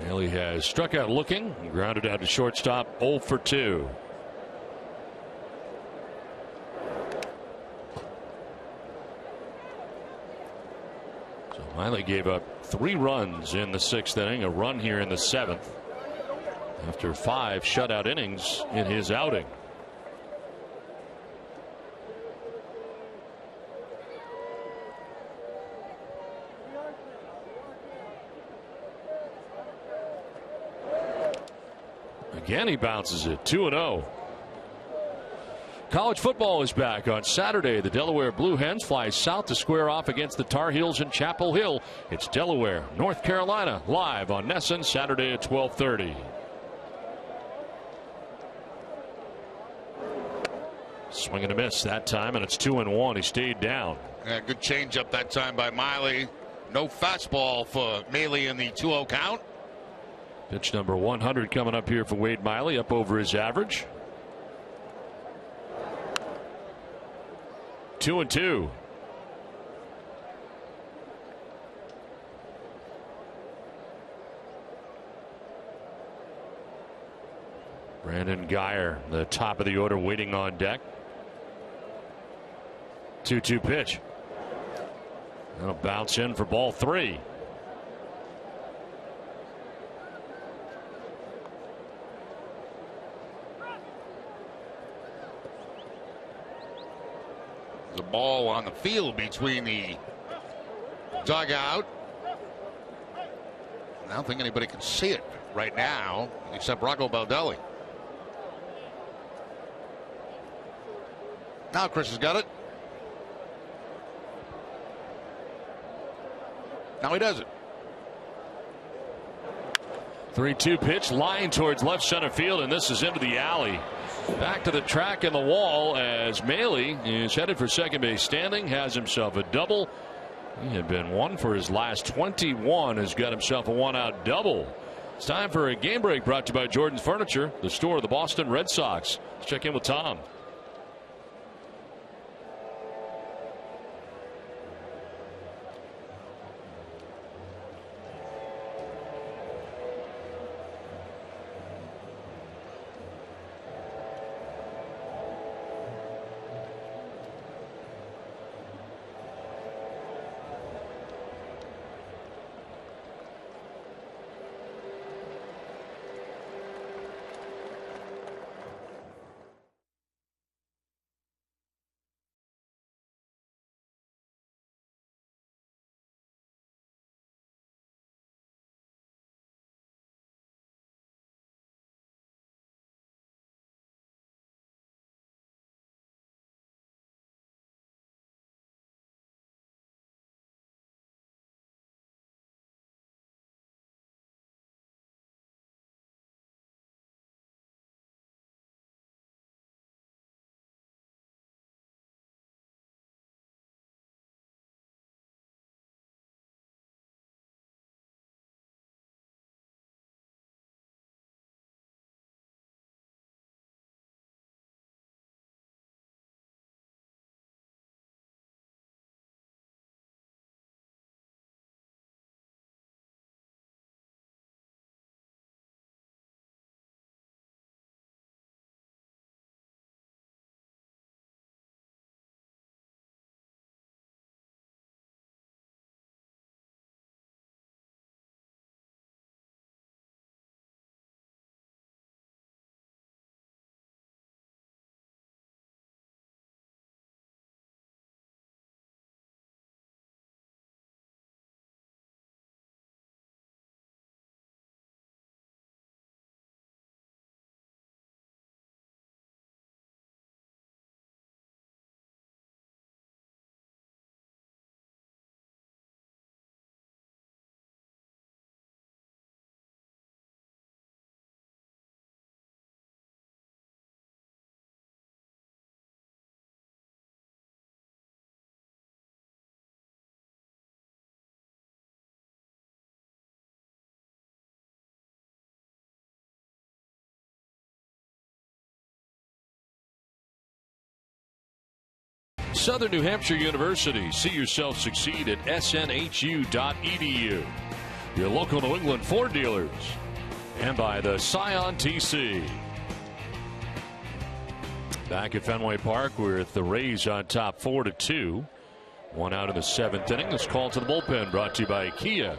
Maile has struck out looking, grounded out to shortstop, 0 for 2. So Maile gave up 3 runs in the 6th inning, a run here in the 7th, after 5 shutout innings in his outing. Again, he bounces it. 2-0. College football is back on Saturday. The Delaware Blue Hens fly south to square off against the Tar Heels in Chapel Hill. It's Delaware, North Carolina, live on NESN Saturday at 12:30. Swing and a miss that time, and it's 2-1. He stayed down. Yeah, good changeup that time by Maile. No fastball for Maile in the 2-0 count. Pitch number 100 coming up here for Wade Miley, up over his average. 2-2. Brandon Guyer, the top of the order, waiting on deck. 2-2 pitch. That'll bounce in for ball 3. The ball on the field between the dugout. I don't think anybody can see it right now except Rocco Baldelli. Now Chris has got it. Now he does it. 3-2 pitch, line towards left center field, and this is into the alley. Back to the track and the wall as Maile is headed for second base standing, has himself a double. He had been 1 for his last 21, has got himself a 1-out double. It's time for a game break brought to you by Jordan's Furniture, the store of the Boston Red Sox. Let's check in with Tom. Southern New Hampshire University. See yourself succeed at snhu.edu. Your local New England Ford dealers. And by the Scion TC. Back at Fenway Park with the Rays on top 4-2. One out in the 7th inning. This call to the bullpen brought to you by Kia.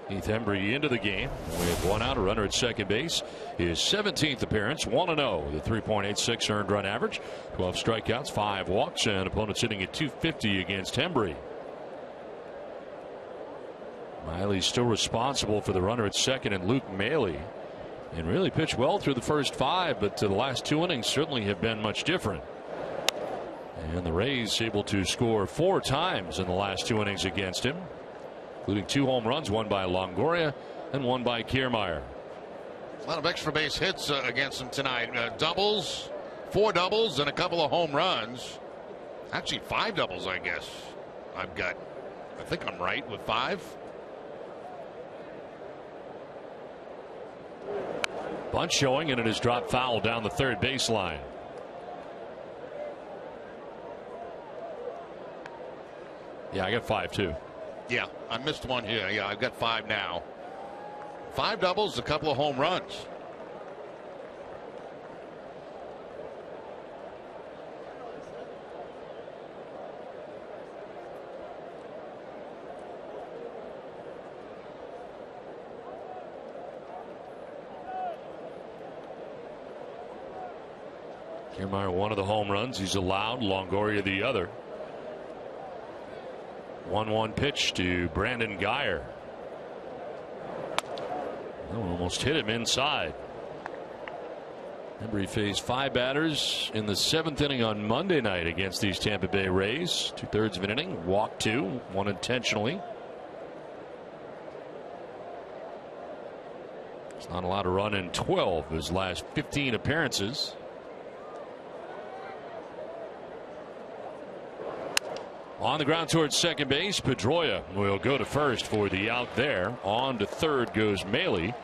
Heath Hembree into the game with one out, a runner at second base. His 17th appearance, 1-0 with a 3.86 earned run average, 12 strikeouts, 5 walks, and opponents hitting at .250 against Hembree. Miley's still responsible for the runner at second, and Luke Maile, and really pitched well through the first 5, but the last 2 innings certainly have been much different. And the Rays able to score 4 times in the last 2 innings against him, including 2 home runs, one by Longoria and one by Kiermaier. A lot of extra base hits against him tonight. Doubles, 4 doubles, and a couple of home runs. Actually, 5 doubles, I guess. I think I'm right with 5. Bunt showing, and it is dropped foul down the third baseline. Yeah, I got 5 too. Yeah, I missed one here. Yeah, I've got 5 now. 5 doubles, a couple of home runs. Kiermaier one of the home runs he's allowed, Longoria the other. 1-1 pitch to Brandon Guyer. Almost hit him inside. Hembree faced 5 batters in the 7th inning on Monday night against these Tampa Bay Rays. 2/3 of an inning, walked 2, one intentionally. He's not allowed to run in 12 of his last 15 appearances. On the ground towards second base, Pedroia will go to first for the out there. On to third goes Maile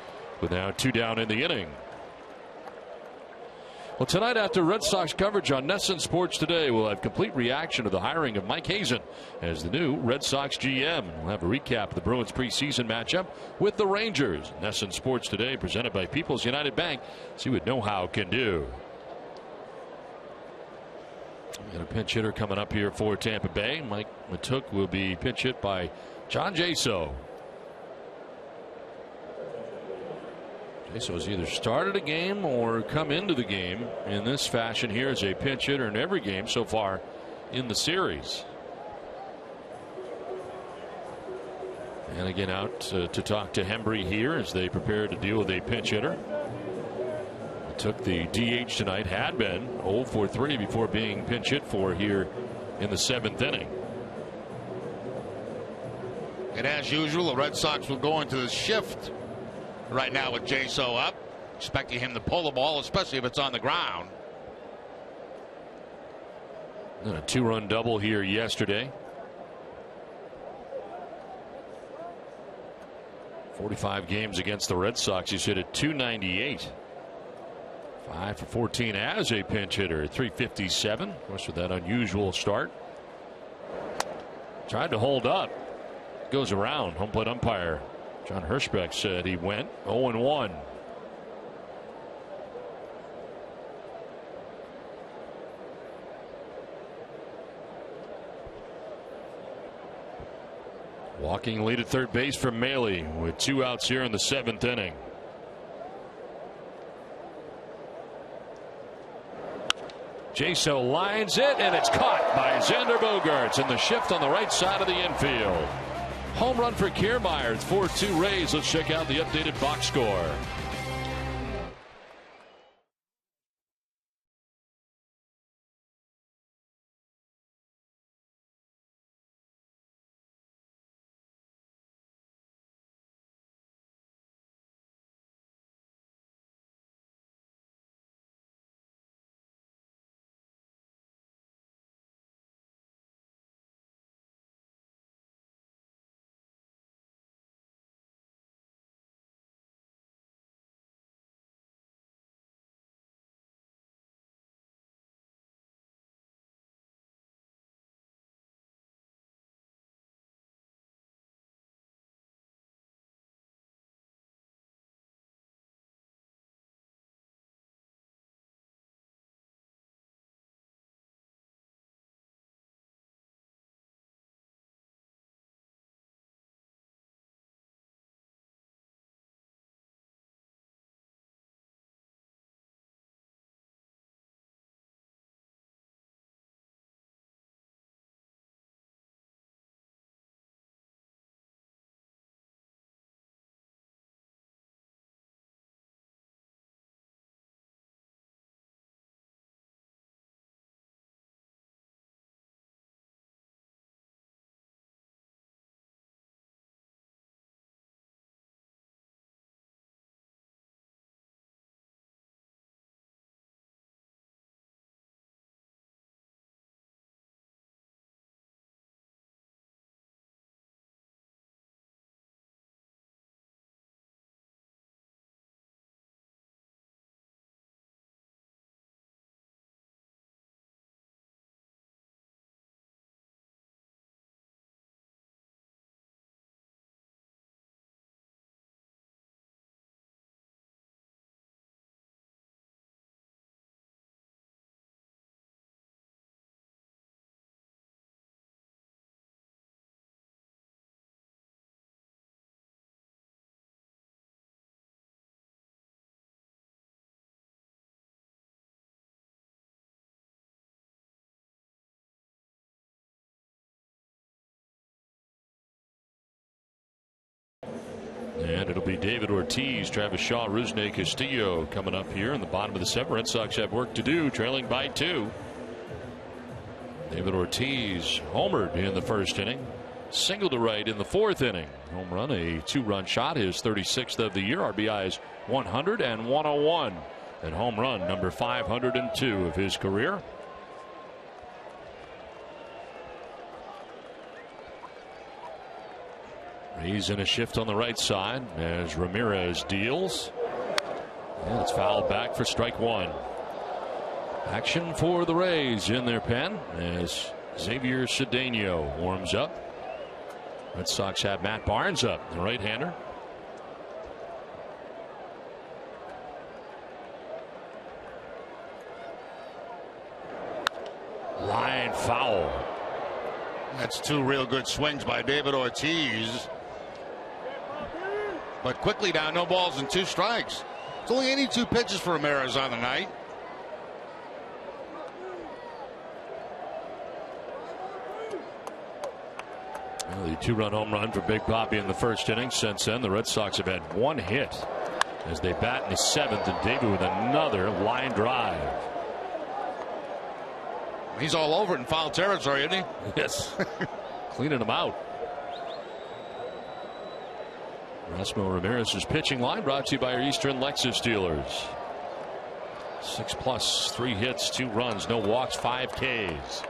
with now 2 down in the inning. Well, tonight after Red Sox coverage on NESN Sports Today, we'll have complete reaction to the hiring of Mike Hazen as the new Red Sox GM. We'll have a recap of the Bruins preseason matchup with the Rangers. NESN Sports Today presented by People's United Bank. See what know-how can do. Got a pinch hitter coming up here for Tampa Bay. Mike Matuk will be pinch hit by John Jaso. Jaso has either started a game or come into the game in this fashion here as a pinch hitter in every game so far in the series. And again out to talk to Hembree here as they prepare to deal with a pinch hitter. Took the DH tonight, had been 0 for 3 before being pinch hit for here in the 7th inning. And as usual, the Red Sox will go into the shift right now with Jaso up, expecting him to pull the ball, especially if it's on the ground. And a 2-run double here yesterday. 45 games against the Red Sox. He's hit at .298. 5 for 14 as a pinch hitter, 357. Of course, with that unusual start. Tried to hold up. Goes around. Home plate umpire John Hirschbeck said he went 0-1. Walking lead at third base for Maile with 2 outs here in the 7th inning. Jaso lines it, and it's caught by Xander Bogaerts in the shift on the right side of the infield. Home run for Kiermaier. It's 4-2 Rays. Let's check out the updated box score. And it'll be David Ortiz, Travis Shaw, Rusney Castillo coming up here in the bottom of the 7th. Red Sox have work to do, trailing by 2. David Ortiz homered in the 1st inning. Single to right in the 4th inning. Home run, a 2-run shot, his 36th of the year. RBI is 100 and 101. And home run number 502 of his career. Rays in a shift on the right side as Ramirez deals. And it's fouled back for strike 1. Action for the Rays in their pen as Xavier Cedeno warms up. Red Sox have Matt Barnes up, the right-hander. Line foul. That's 2 real good swings by David Ortiz. But quickly down, no balls and 2 strikes. It's only 82 pitches for Ramirez on the night. Well, the 2-run home run for Big Papi in the 1st inning. Since then, the Red Sox have had 1 hit as they bat in the 7th, and David with another line drive. He's all over it in foul territory, isn't he? Yes. Cleaning him out. Erasmo Ramirez's pitching line brought to you by our Eastern Lexus dealers. 6+, 3 hits, 2 runs, no walks, 5 Ks.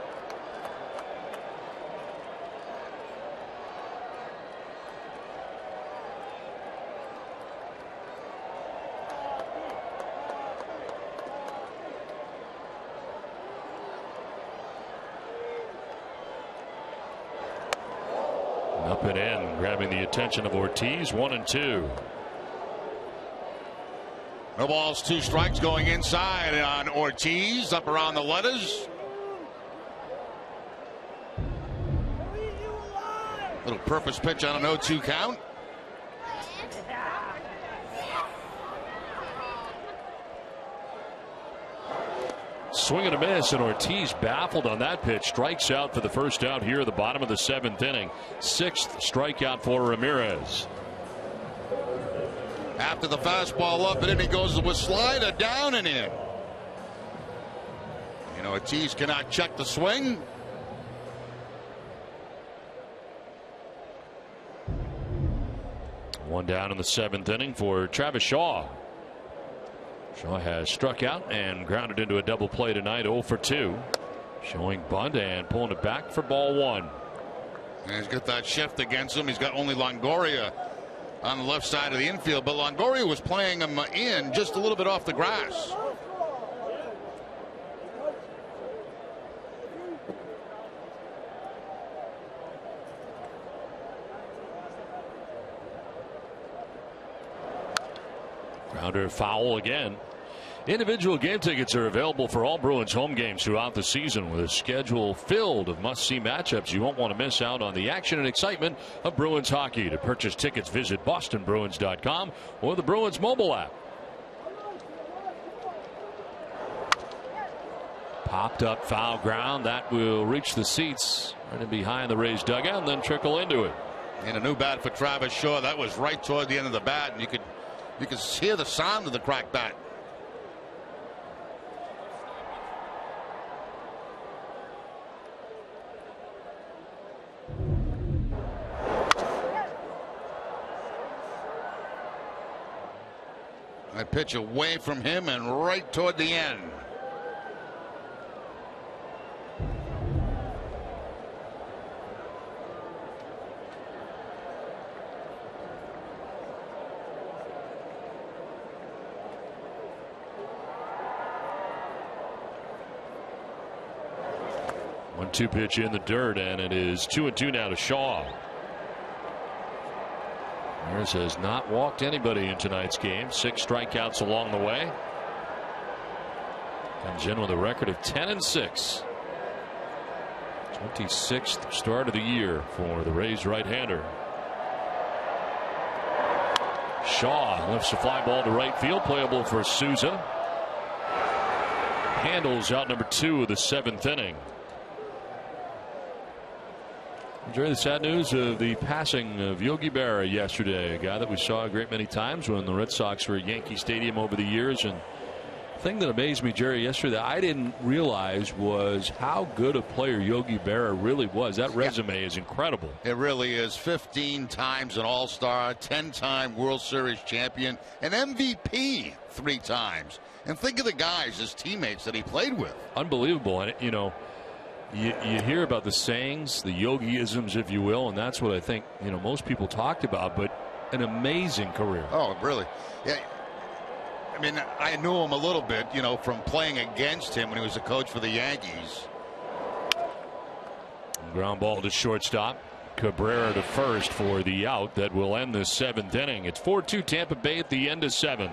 Up and in, grabbing the attention of Ortiz. 1-2. No balls, 2 strikes going inside on Ortiz, up around the letters. Little purpose pitch on an 0-2 count. Swing and a miss, and Ortiz baffled on that pitch. Strikes out for the first out here at the bottom of the 7th inning. 6th strikeout for Ramirez. After the fastball up and in, he goes with slider down and in. You know, Ortiz cannot check the swing. One down in the 7th inning for Travis Shaw. Shaw has struck out and grounded into a double play tonight. 0 for 2. Showing bunt and pulling it back for ball 1. And he's got that shift against him. He's got only Longoria on the left side of the infield, but Longoria was playing him in just a little bit off the grass. Grounder foul again. Individual game tickets are available for all Bruins home games throughout the season, with a schedule filled of must-see matchups. You won't want to miss out on the action and excitement of Bruins hockey. To purchase tickets, visit bostonbruins.com or the Bruins mobile app. Popped up foul ground. That will reach the seats right in behind the Rays dugout and then trickle into it. And a new bat for Travis Shaw. That was right toward the end of the bat, and you could hear the sound of the cracked bat. That pitch away from him and right toward the end. One-two pitch in the dirt, and it is 2-2 now to Shaw. Ramirez has not walked anybody in tonight's game. 6 strikeouts along the way. Comes in with a record of 10-6. 26th start of the year for the Rays right-hander. Shaw lifts a fly ball to right field, playable for Souza. Handles out number 2 of the 7th inning. Jerry, the sad news of the passing of Yogi Berra yesterday, a guy that we saw a great many times when the Red Sox were at Yankee Stadium over the years. And the thing that amazed me, Jerry, yesterday that I didn't realize was how good a player Yogi Berra really was. That resume is incredible. It really is. 15 times an All-Star, 10-time World Series champion, an MVP 3 times. And think of the guys, his teammates that he played with. Unbelievable. And, you know, you hear about the sayings, the yogi-isms, if you will, and that's what I think, you know, most people talked about, but an amazing career. Oh, really? Yeah. I mean, I knew him a little bit, you know, from playing against him when he was a coach for the Yankees. Ground ball to shortstop. Cabrera to first for the out that will end the 7th inning. It's 4-2 Tampa Bay at the end of 7.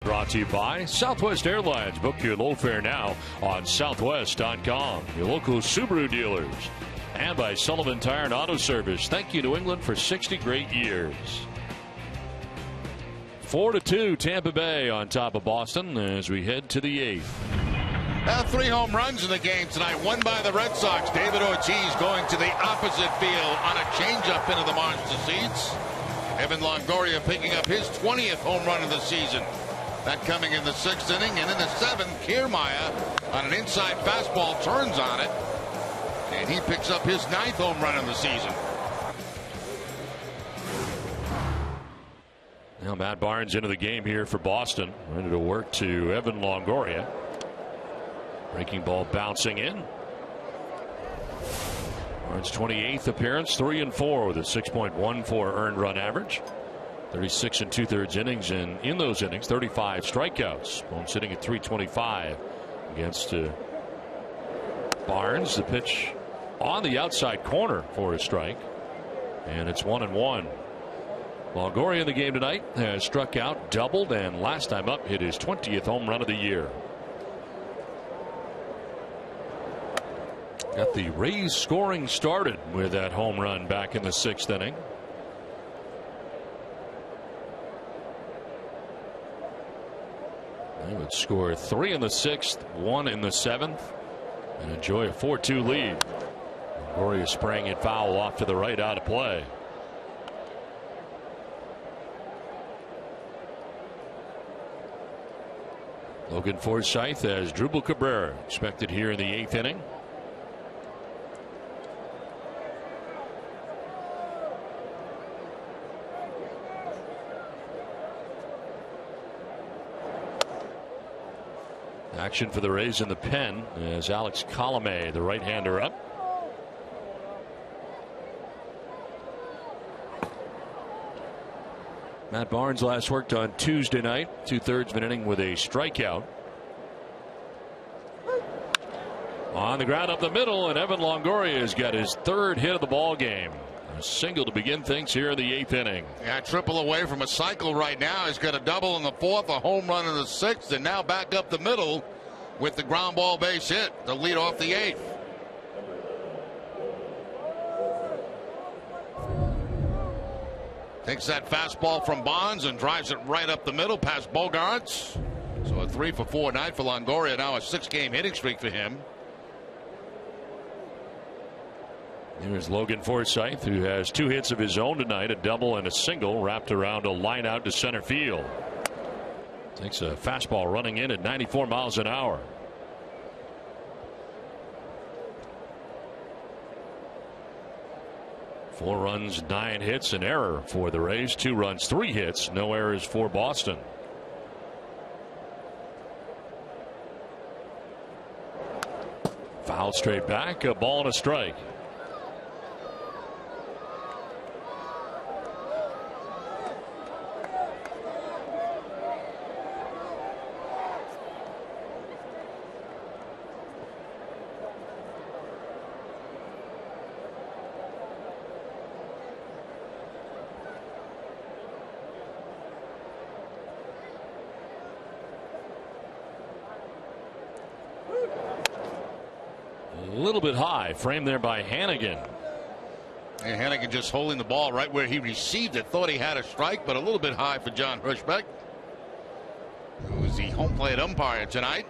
Brought to you by Southwest Airlines. Book your low fare now on southwest.com. Your local Subaru dealers. And by Sullivan Tire and Auto Service. Thank you, New England, for 60 great years. 4-2 Tampa Bay on top of Boston as we head to the 8th. 3 home runs in the game tonight. One by the Red Sox. David Ortiz going to the opposite field on a changeup into the monster seats. Evan Longoria picking up his 20th home run of the season. That coming in the 6th inning, and in the 7th, Kiermaier on an inside fastball turns on it, and he picks up his 9th home run of the season. Now Matt Barnes into the game here for Boston, ready to work to Evan Longoria. Breaking ball bouncing in. Barnes' 28th appearance, 3-4 with a 6.14 earned run average. 36 2/3 innings, and in those innings 35 strikeouts. Bone sitting at 325 against Barnes. The pitch on the outside corner for a strike, and it's 1-1. Longoria in the game tonight has struck out, doubled, and last time up hit his 20th home run of the year. Got the Rays scoring started with that home run back in the 6th inning. They would score 3 in the 6th, 1 in the 7th, and enjoy a 4-2 lead. Longoria spraying it foul off to the right, out of play. Logan Forsythe has Drupal Cabrera expected here in the 8th inning. Action for the Rays in the pen as Alex Colomé, the right-hander, up. Matt Barnes last worked on Tuesday night, 2/3 of an inning with a strikeout. On the ground up the middle, and Evan Longoria has got his 3rd hit of the ball game. A single to begin things here in the 8th inning. Yeah, triple away from a cycle right now. He's got a double in the 4th, a home run in the 6th, and now back up the middle with the ground ball base hit to lead off the 8th. Takes that fastball from Bonds and drives it right up the middle past Bogaerts. So a 3-for-4 night for Longoria. Now a 6-game hitting streak for him. Here's Logan Forsythe, who has 2 hits of his own tonight, a double and a single, wrapped around a line out to center field. Takes a fastball running in at 94 miles an hour. Four runs, 9 hits, an error for the Rays. 2 runs, 3 hits, no errors for Boston. Foul straight back, a ball and a strike. A little bit high, framed there by Hannigan. And Hannigan just holding the ball right where he received it. Thought he had a strike, but a little bit high for John Hirschbeck, who is the home plate umpire tonight.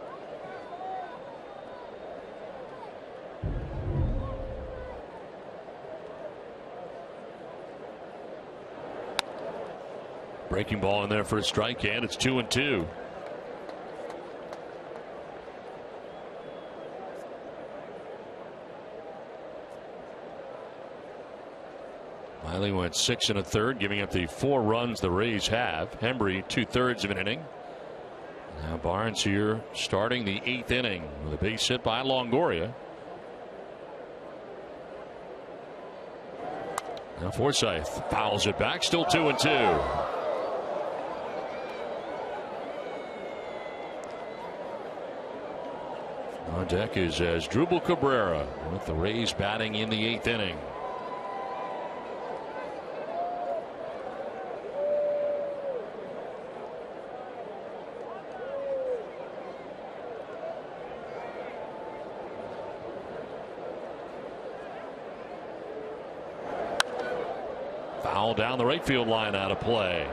Breaking ball in there for a strike, and it's 2-2. Miley went 6 1/3, giving up the 4 runs the Rays have. Hembree 2/3 of an inning. Now Barnes here starting the 8th inning with a base hit by Longoria. Now Forsythe fouls it back, still 2-2. On deck is Asdrubal Cabrera with the Rays batting in the 8th inning. Foul down the right field line, out of play.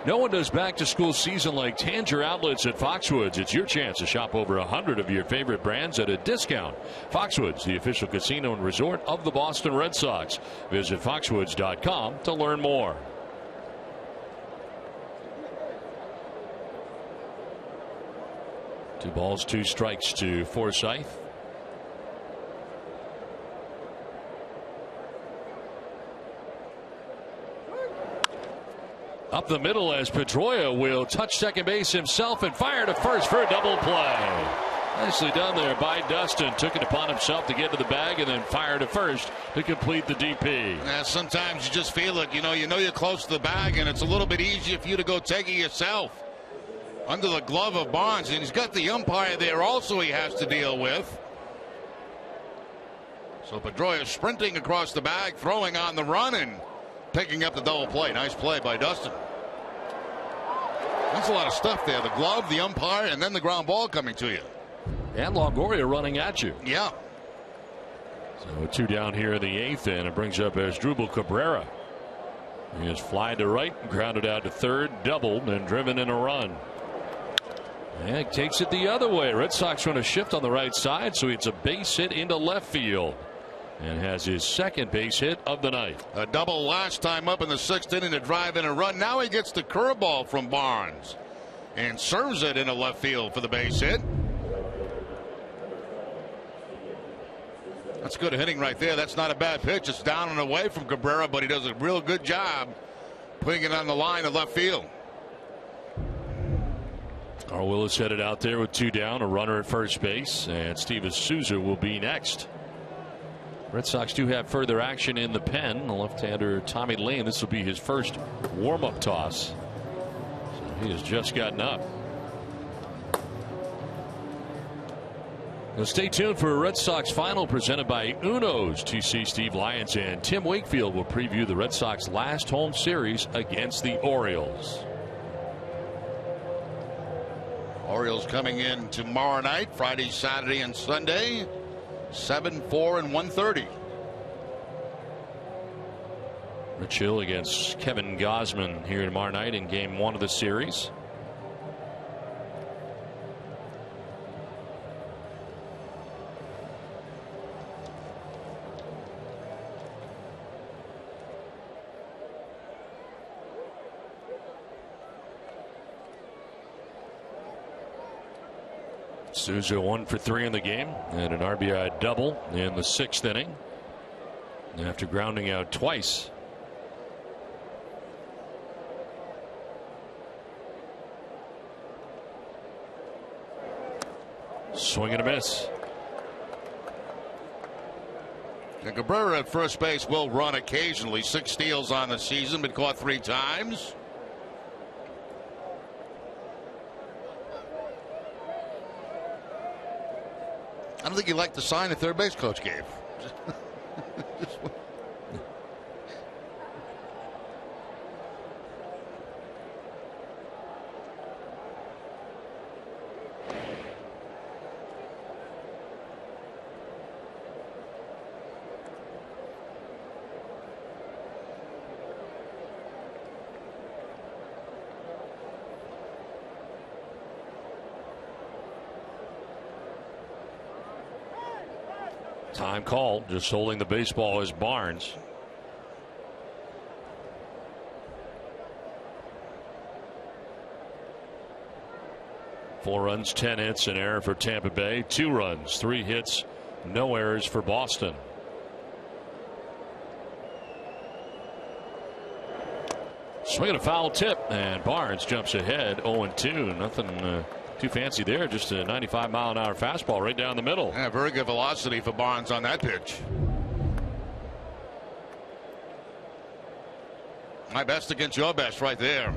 No one does back to school season like Tanger Outlets at Foxwoods. It's your chance to shop over 100 of your favorite brands at a discount. Foxwoods, the official casino and resort of the Boston Red Sox. Visit foxwoods.com to learn more. Two balls, 2 strikes to Forsythe. Up the middle as Pedroia will touch second base himself and fire to first for a double play. Nicely done there by Dustin. Took it upon himself to get to the bag and then fire to first to complete the DP. Yeah, sometimes you just feel it. You know you're close to the bag, and it's a little bit easier for you to go take it yourself. Under the glove of Barnes, and he's got the umpire there also he has to deal with. So Pedroia sprinting across the bag, throwing on the run, and picking up the double play. Nice play by Dustin. That's a lot of stuff there. The glove, the umpire, and then the ground ball coming to you. And Longoria running at you. Yeah. So 2 down here in the 8th, and it brings up Asdrubal Cabrera. He is fly to right, grounded out to third, doubled, and driven in a run. And it takes it the other way. Red Sox trying to shift on the right side, so it's a base hit into left field. And has his second base hit of the night. A double last time up in the 6th inning to drive in a run. Now he gets the curveball from Barnes and serves it into left field for the base hit. That's good hitting right there. That's not a bad pitch. It's down and away from Cabrera, but he does a real good job putting it on the line of left field. Carl Willis headed out there with 2 down, a runner at first base, and Steven Souza will be next. Red Sox do have further action in the pen. The left-hander Tommy Lane. This will be his first warm-up toss. So he has just gotten up. Now stay tuned for a Red Sox final presented by Uno's. TC Steve Lyons and Tim Wakefield will preview the Red Sox last home series against the Orioles. Orioles coming in tomorrow night, Friday, Saturday, and Sunday, 7, 4, and 1:30. Rich Hill against Kevin Gausman here tomorrow night in Game 1 of the series. Souza 1 for 3 in the game and an RBI double in the 6th inning after grounding out twice. Swing and a miss. Cabrera at first base will run occasionally. 6 steals on the season, but caught 3 times. I don't think he liked the sign the third base coach gave. Time called. Just holding the baseball is Barnes. Four runs, 10 hits, an error for Tampa Bay. 2 runs, 3 hits, no errors for Boston. Swinging a foul tip, and Barnes jumps ahead 0-2. Nothing too fancy there. Just a 95-mile-an-hour fastball right down the middle. Yeah, very good velocity for Barnes on that pitch. My best against your best right there.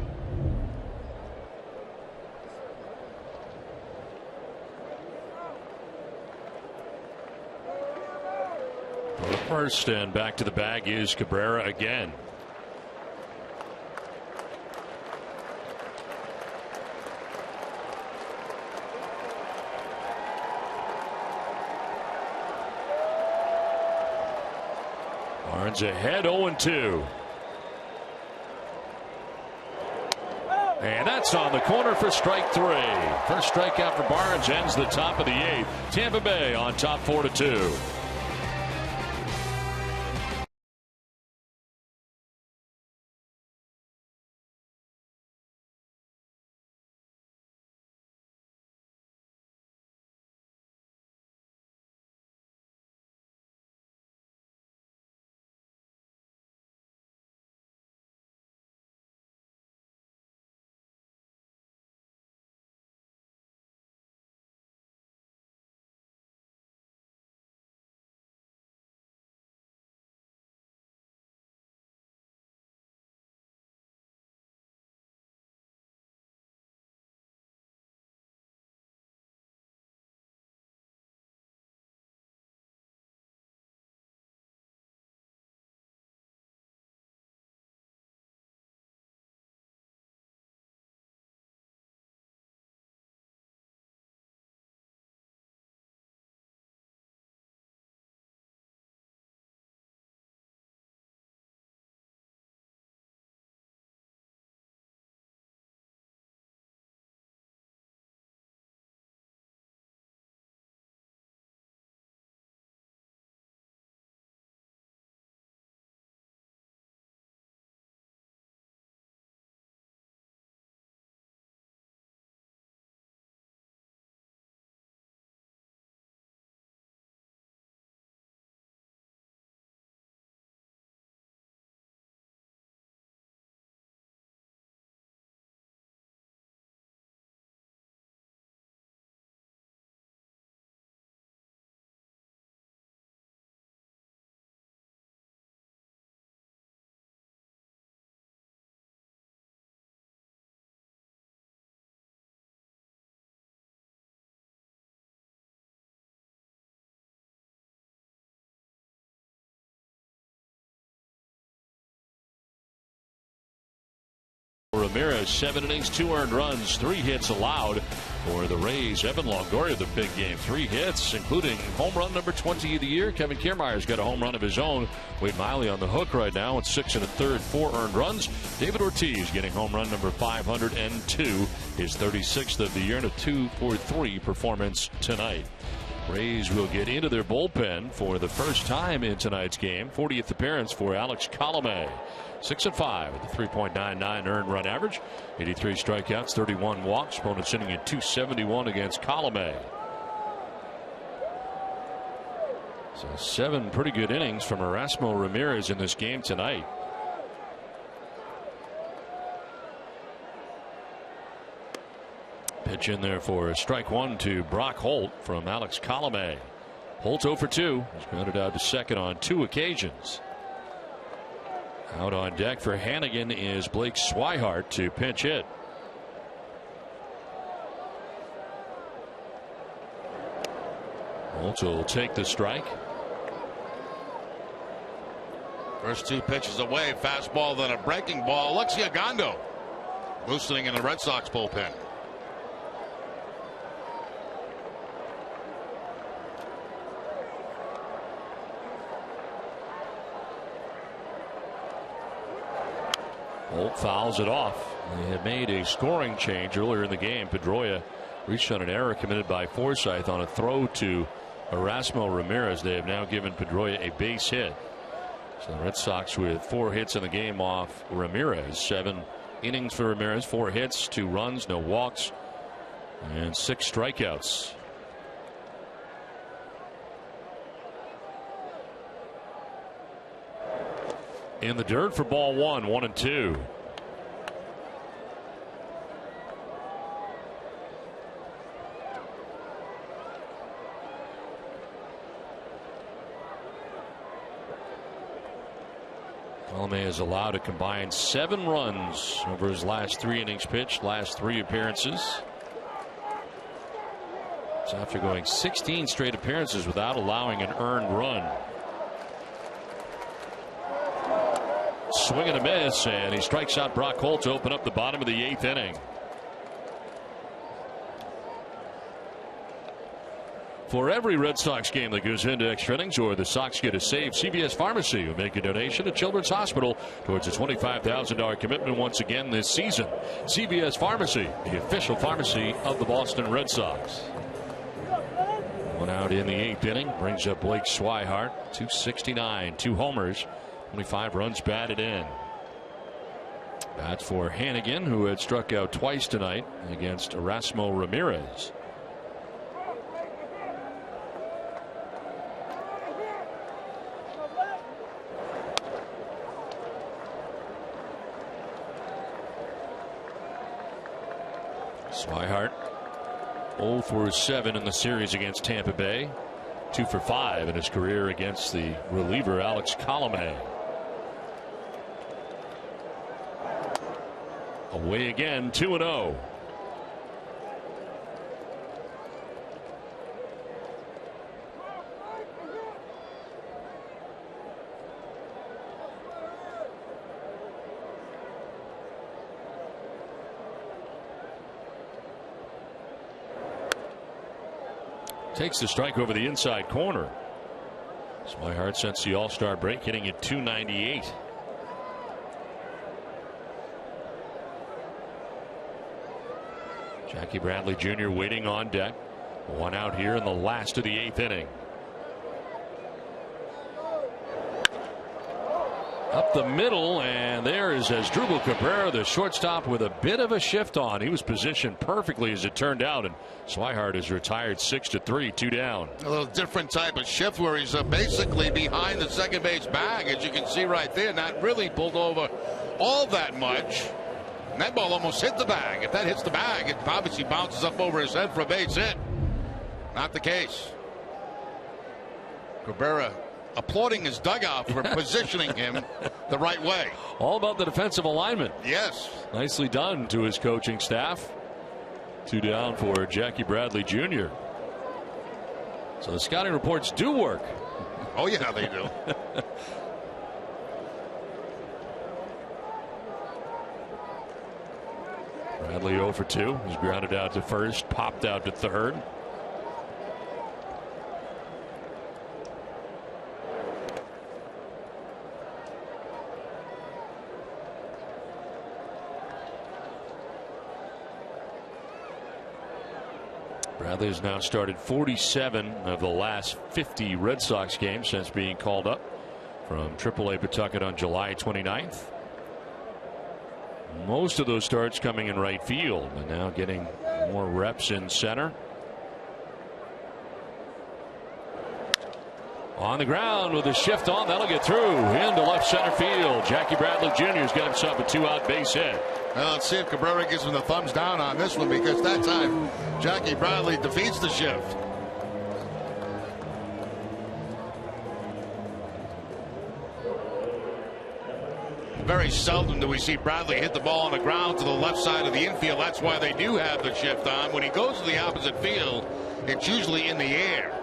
For the first, and back to the bag is Cabrera again. Barnes ahead 0-2. And that's on the corner for strike 3. First strikeout for Barnes ends the top of the 8th. Tampa Bay on top 4-2. Ramirez, 7 innings, 2 earned runs, 3 hits allowed for the Rays. Evan Longoria, the big game, 3 hits, including home run number 20 of the year. Kevin Kiermaier's got a home run of his own. Wade Miley on the hook right now with 6 1/3, 4 earned runs. David Ortiz getting home run number 502, his 36th of the year, and a 2-for-3 performance tonight. Rays will get into their bullpen for the first time in tonight's game. 40th appearance for Alex Colomé. 6-5 with a 3.99 earned run average. 83 strikeouts, 31 walks. Opponent sitting at 271 against Colomé. So 7 pretty good innings from Erasmo Ramirez in this game tonight. Pitch in there for strike 1 to Brock Holt from Alex Colomé. Holt 0 for 2. He's grounded out to second on 2 occasions. Out on deck for Hannigan is Blake Swihart to pinch hit. Holt will take the strike. First 2 pitches away, fastball, then a breaking ball. Alexia Gondo loosening in the Red Sox bullpen. Holt fouls it off. They had made a scoring change earlier in the game. Pedroia reached on an error committed by Forsythe on a throw to Erasmo Ramirez. They have now given Pedroia a base hit. So the Red Sox with 4 hits in the game off Ramirez. 7 innings for Ramirez, 4 hits, 2 runs, no walks, and 6 strikeouts. In the dirt for ball 1, 1-2. Colomé is allowed to combine 7 runs over his last 3 innings pitched, last 3 appearances. It's after going 16 straight appearances without allowing an earned run. Swing and a miss, and he strikes out Brock Holt to open up the bottom of the 8th inning. For every Red Sox game that goes into extra innings or the Sox get a save, CVS Pharmacy will make a donation to Children's Hospital towards a $25,000 commitment once again this season. CVS Pharmacy, the official pharmacy of the Boston Red Sox. 1 out in the 8th inning, brings up Blake Swihart, 269, 2 homers. 25 runs batted in. That's for Hannigan, who had struck out twice tonight against Erasmo Ramirez. Swihart 0 for 7 in the series against Tampa Bay. 2 for 5 in his career against the reliever Alex Colomé. Away again, 2-0. Takes the strike over the inside corner. Swihart since the All-Star break hitting at .298. Jackie Bradley Jr. waiting on deck. 1 out here in the last of the 8th inning. Up the middle, and there is Asdrubal Cabrera, the shortstop, with a bit of a shift on. He was positioned perfectly as it turned out, and Swihart is retired 6-3, 2 down. A little different type of shift where he's basically behind the second base bag, as you can see right there. Not really pulled over all that much. And that ball almost hit the bag. If that hits the bag, it obviously bounces up over his head for a base hit. Not the case. Cabrera applauding his dugout for positioning him the right way. All about the defensive alignment. Yes. Nicely done to his coaching staff. 2 down for Jackie Bradley Jr. So the scouting reports do work. Oh, yeah, they do. Bradley 0 for 2. He's grounded out to first, popped out to third. Bradley has now started 47 of the last 50 Red Sox games since being called up from AAA Pawtucket on July 29th. Most of those starts coming in right field, and now getting more reps in center. On the ground with a shift on, that'll get through into left center field. Jackie Bradley Jr. has got himself a 2-out base hit. Well, let's see if Cabrera gives him the thumbs down on this one, because that time Jackie Bradley defeats the shift. Very seldom do we see Bradley hit the ball on the ground to the left side of the infield. That's why they do have the shift on. When he goes to the opposite field, it's usually in the air.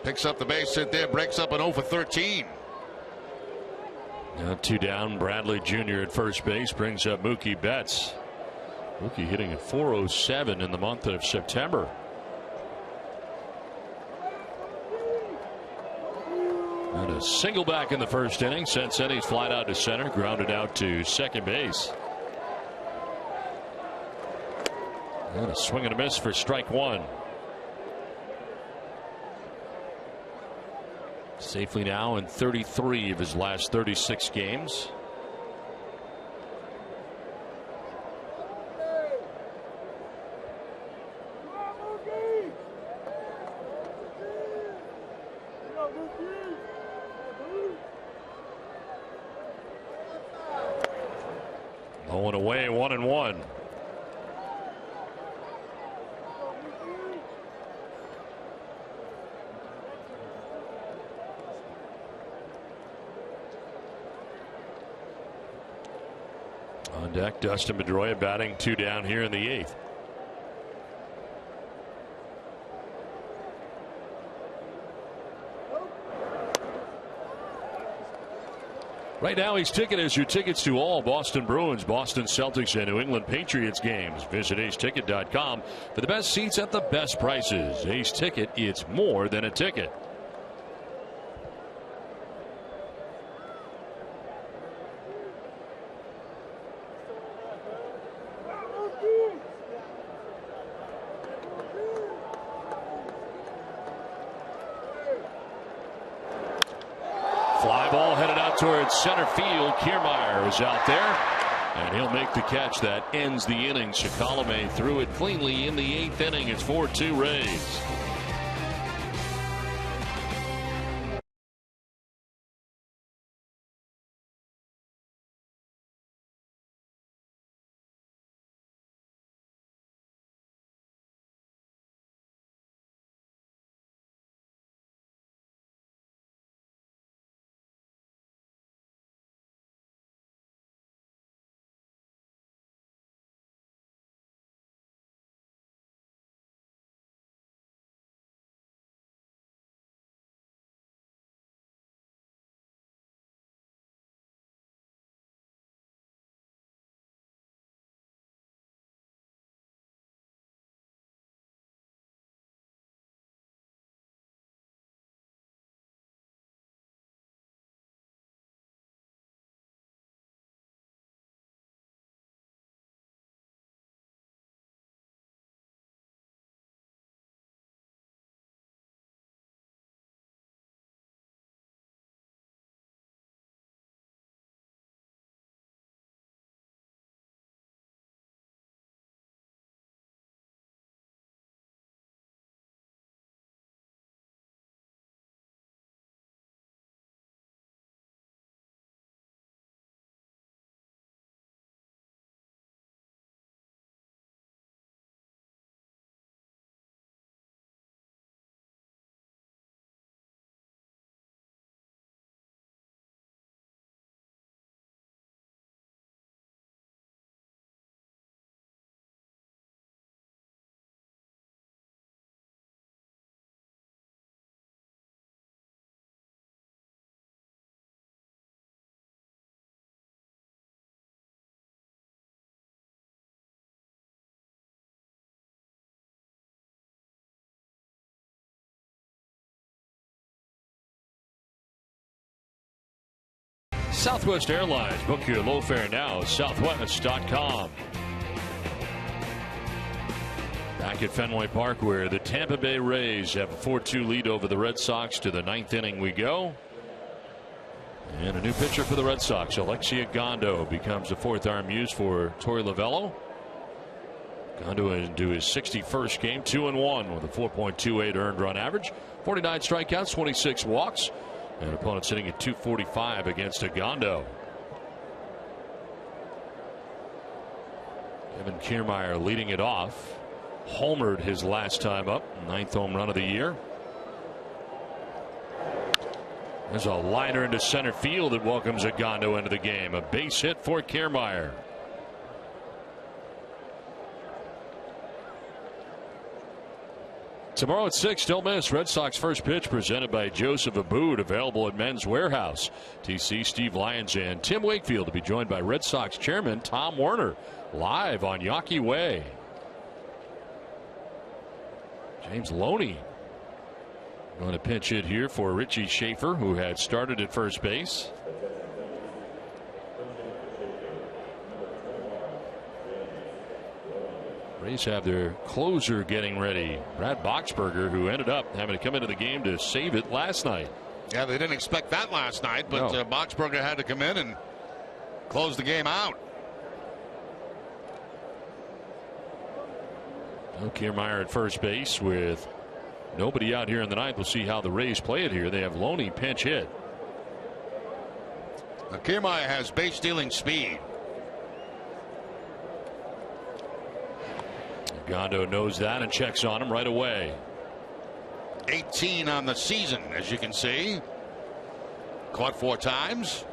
Picks up the base hit there, breaks up an 0 for 13. Now 2 down. Bradley Jr. at first base brings up Mookie Betts. Mookie hitting at .407 in the month of September. And a single back in the first inning. Cincinnati's flied out to center, grounded out to second base. And a swing and a miss for strike one. Safely now in 33 of his last 36 games. Going away, 1-1. On deck, Dustin Pedroia batting 2 down here in the 8th. Right now, Ace Ticket has your tickets to all Boston Bruins, Boston Celtics, and New England Patriots games. Visit aceticket.com for the best seats at the best prices. Ace Ticket, it's more than a ticket. Fly ball headed out towards center field. Kiermaier is out there, and he'll make the catch that ends the inning. Chicalame threw it cleanly in the 8th inning. It's 4-2 Rays. Southwest Airlines. Book your low fare now at southwest.com. Back at Fenway Park, where the Tampa Bay Rays have a 4-2 lead over the Red Sox. To the ninth inning we go. And a new pitcher for the Red Sox. Alexia Gondo becomes the fourth arm used for Torey Lovullo. Gondo into his 61st game, 2-1 with a 4.28 earned run average, 49 strikeouts, 26 walks, and opponent sitting at 245 against Gondo. Kevin Kiermaier leading it off. Homered his last time up, 9th home run of the year. There's a liner into center field that welcomes Gondo into the game. A base hit for Kiermaier. Tomorrow at 6, don't miss Red Sox first pitch presented by Joseph Abboud, available at Men's Warehouse. TC, Steve Lyons, and Tim Wakefield to be joined by Red Sox chairman Tom Werner live on Yawkey Way. James Loney going to pinch hit here for Richie Schaefer, who had started at first base. Rays have their closer getting ready, Brad Boxberger, who ended up having to come into the game to save it last night. Yeah, they didn't expect that last night, but no. Boxberger had to come in and close the game out. Kiermaier at first base with nobody out here in the ninth. We'll see how the Rays play it here. They have Loney pinch hit. Now, Kiermaier has base stealing speed. Gondo knows that and checks on him right away. 18 on the season, as you can see. Caught 4 times.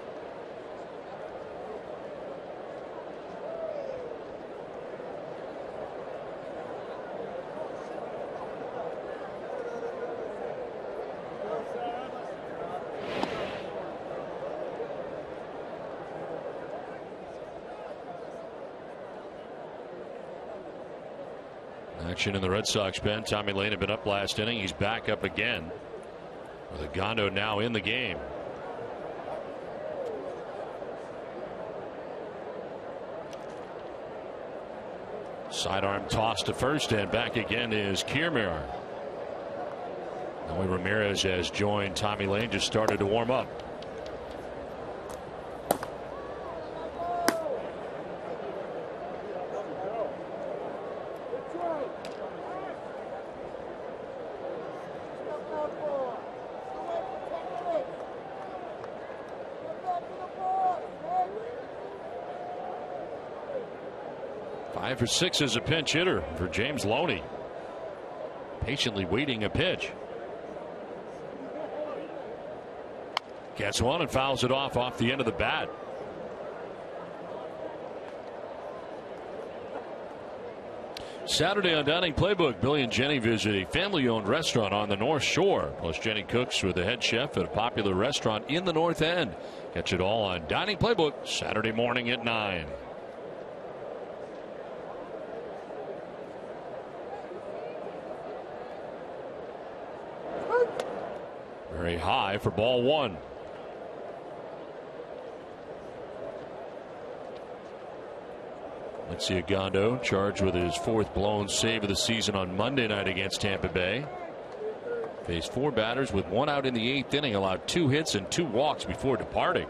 Action in the Red Sox pen. Tommy Lane had been up last inning. He's back up again with Gondo now in the game. Sidearm toss to first, and back again is Kiermaier. Noe Ramirez has joined Tommy Lane, just started to warm up. For 6 as a pinch hitter for James Loney. Patiently waiting a pitch. Gets one and fouls it off the end of the bat. Saturday on Dining Playbook, Billy and Jenny visit a family-owned restaurant on the North Shore. Plus, Jenny cooks with the head chef at a popular restaurant in the North End. Catch it all on Dining Playbook Saturday morning at 9. Very high for ball 1. Alexia Gondo charged with his 4th blown save of the season on Monday night against Tampa Bay. Faced 4 batters with 1 out in the 8th inning, allowed 2 hits and 2 walks before departing.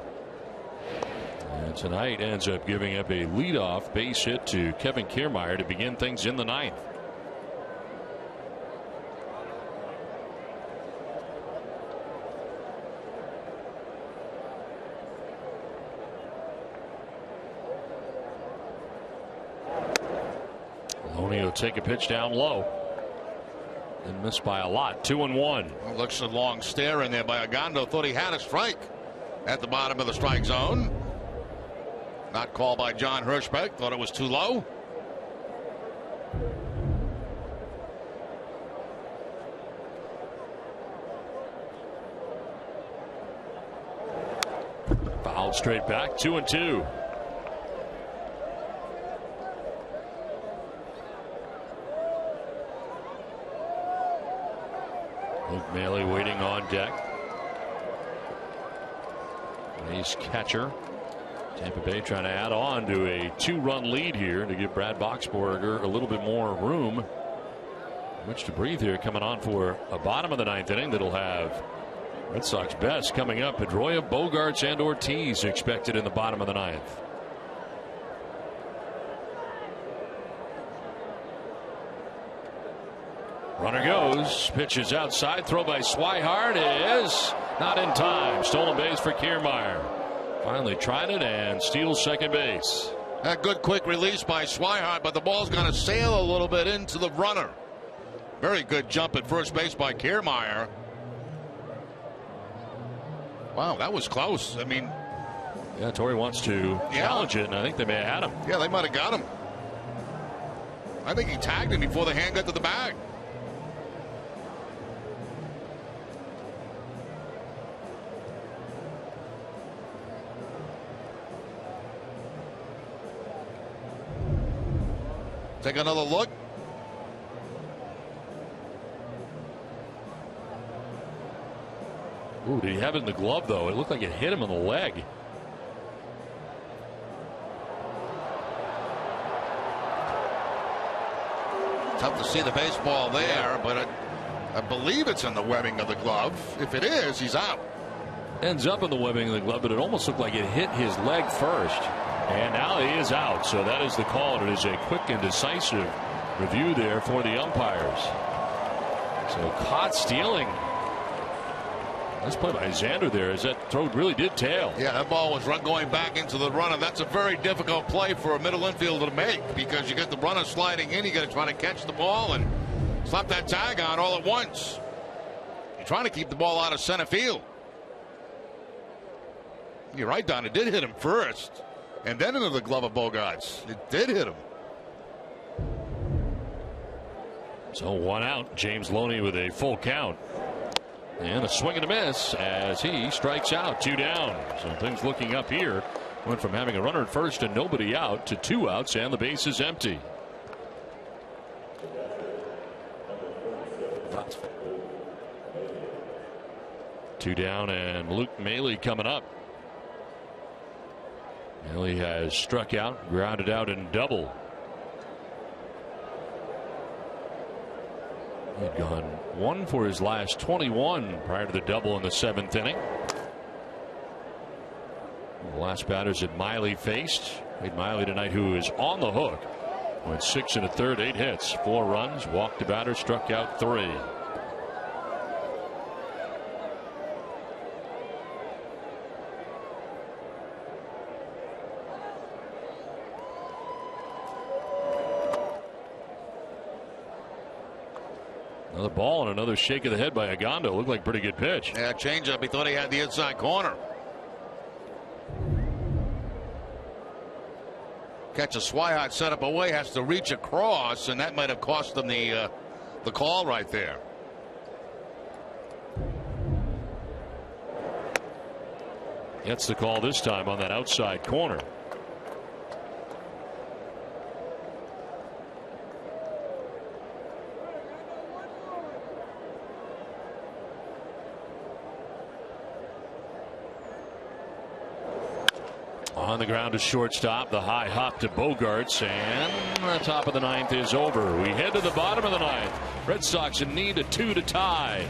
And tonight ends up giving up a leadoff base hit to Kevin Kiermaier to begin things in the 9th. Will take a pitch down low and missed by a lot. 2-1. Well, looks a long stare in there by Gondo. Thought he had a strike at the bottom of the strike zone. Not called by John Hirschbeck. Thought it was too low. Fouled straight back. 2-2. Luke Maile waiting on deck. Ace catcher. Tampa Bay trying to add on to a 2-run lead here to give Brad Boxberger a little bit more room which to breathe here, coming on for a bottom of the 9th inning that'll have Red Sox best coming up. Pedroia, Bogarts, and Ortiz expected in the bottom of the 9th. Runner goes, pitches outside, throw by Swihart is not in time. Stolen base for Kiermaier. Finally tried it and steals second base. A good quick release by Swihart, but the ball's going to sail a little bit into the runner. Very good jump at first base by Kiermaier. Wow, that was close. I mean, yeah, Torrey wants to challenge it, and I think they may have had him. Yeah, they might have got him. I think he tagged him before the hand got to the bag. Take another look. Ooh, did he have it in the glove, though? It looked like it hit him in the leg. Tough to see the baseball there, but I believe it's in the webbing of the glove. If it is, he's out. Ends up in the webbing of the glove, but it almost looked like it hit his leg first. And now he is out, so that is the call. It is a quick and decisive review there for the umpires. So caught stealing. Nice play by Xander there, as that throw really did tail. Yeah, that ball was going back into the runner. That's a very difficult play for a middle infielder to make, because you get the runner sliding in, you got to try to catch the ball and slap that tag on all at once. You're trying to keep the ball out of center field. You're right, Don. It did hit him first, and then into the glove of Bogarts. It did hit him. So 1 out. James Loney with a full count. And a swing and a miss as he strikes out. 2 down. So things looking up here. Went from having a runner at first and nobody out to 2 outs, and the base is empty. Two down, and Luke Maile coming up. Maile has struck out, grounded out, and double. He'd gone 1 for his last 21 prior to the double in the 7th inning. The last batters that Miley faced. Wade Miley tonight, who is on the hook. Went 6 1/3, 8 hits, 4 runs, walked a batter, struck out 3. Another ball and another shake of the head by Agondo. Looked like a pretty good pitch. Yeah, changeup. He thought he had the inside corner. Catch a Swihart set up away, has to reach across, and that might have cost him the call right there. Gets the call this time on that outside corner. On the ground to shortstop. The high hop to Bogarts, and the top of the 9th is over. We head to the bottom of the 9th. Red Sox in need of 2 to tie.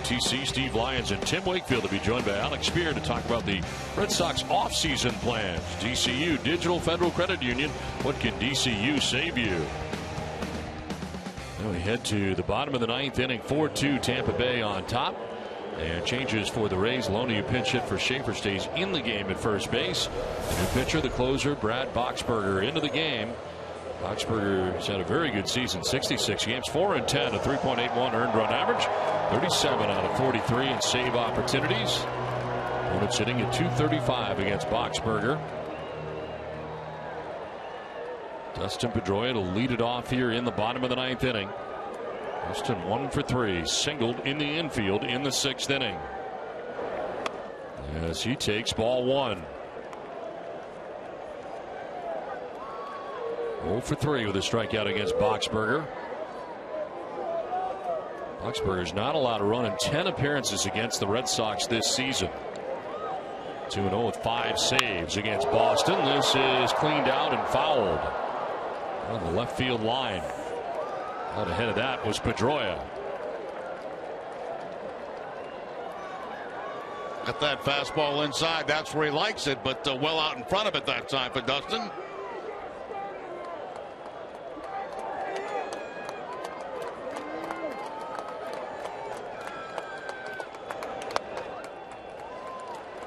WTC. Steve Lyons and Tim Wakefield will be joined by Alex Spear to talk about the Red Sox offseason plans. DCU, Digital Federal Credit Union. What can DCU save you? Now we head to the bottom of the ninth inning. 4-2 Tampa Bay on top. And changes for the Rays. Loney, pinch hit for Schaefer, stays in the game at first base. The new pitcher, the closer, Brad Boxberger, into the game. Boxberger has had a very good season. 66 games, 4-10, a 3.81 earned run average, 37 out of 43 in save opportunities. Opponent sitting at 235 against Boxberger. Dustin Pedroia to lead it off here in the bottom of the ninth inning. Dustin 1 for 3, singled in the infield in the sixth inning. As he takes ball one. 0 for 3 with a strikeout against Boxberger. Boxberger's not allowed to run in 10 appearances against the Red Sox this season. 2-0 with 5 saves against Boston. This is cleaned out and fouled on the left field line. Out ahead of that was Pedroia. Got that fastball inside. That's where he likes it, but well out in front of it that time for Dustin.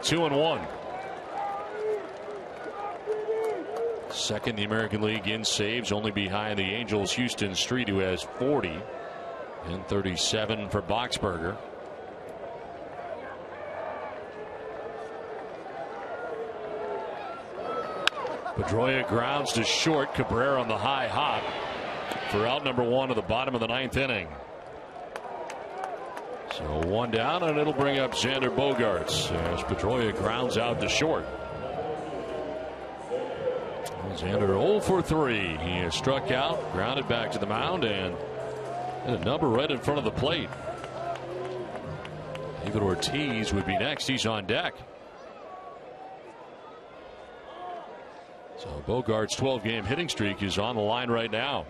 Two and one. Second the American League in saves, only behind the Angels' Houston Street, who has 40, and 37 for Boxberger. Pedroia grounds to short. Cabrera on the high hop for out number one of the bottom of the ninth inning. So one down, and it'll bring up Xander Bogaerts as Pedroia grounds out to short. Xander 0 for 3. He has struck out, grounded back to the mound, and hit a number right in front of the plate. David Ortiz would be next. He's on deck. So Bogaerts' 12-game hitting streak is on the line right now.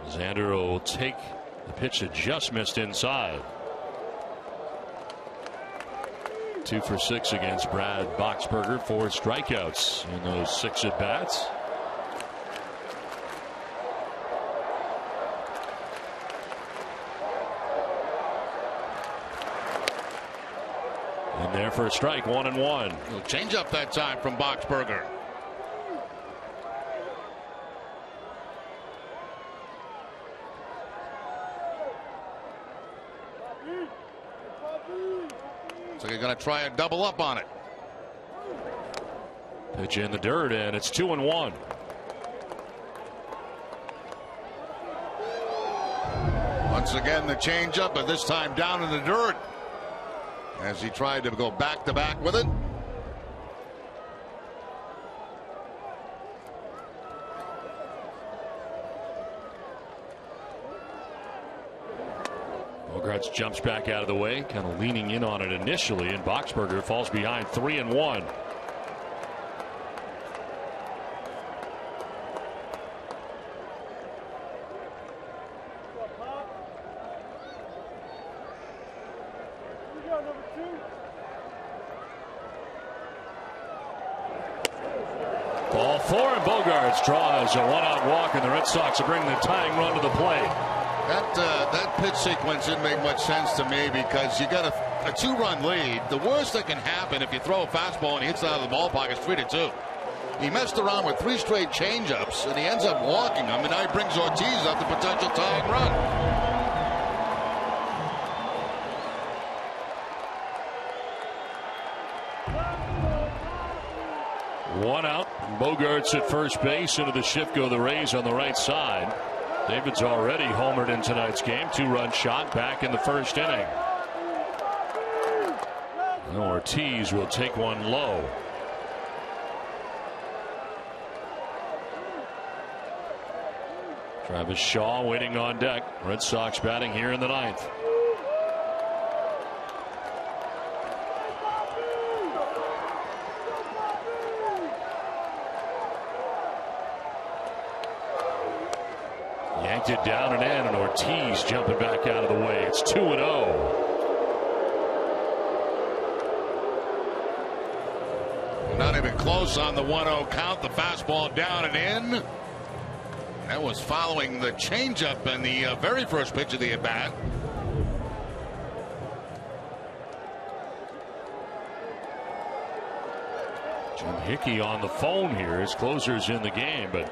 Xander will take the pitch that just missed inside. 2 for 6 against Brad Boxberger. 4 strikeouts in those 6 at bats. In there for a strike, 1-1. Change up that time from Boxberger. So you're going to try and double up on it. Pitch in the dirt, and it's 2-1. Once again, the changeup, but this time down in the dirt as he tried to go back to back with it. Bogaerts jumps back out of the way, kind of leaning in on it initially, and Boxberger falls behind 3-1. Ball 4, and Bogaerts draws a one-out walk, and the Red Sox will bring the tying run to the plate. That pitch sequence didn't make much sense to me because you got a 2-run lead. The worst that can happen if you throw a fastball and he hits it out of the ballpark is 3-2. He messed around with 3 straight changeups and he ends up walking them, and now he brings Ortiz up the potential tying run. One out. Bogaerts at first base. Into the shift go the Rays on the right side. David's already homered in tonight's game. 2-run shot back in the first inning. Ortiz will take one low. Travis Shaw waiting on deck. Red Sox batting here in the ninth. Bunted down and in, and Ortiz jumping back out of the way. It's 2-0. Not even close on the 1-0 count. The fastball down and in. That was following the changeup in the very first pitch of the at-bat. Jim Hickey on the phone here. His closer's in the game, but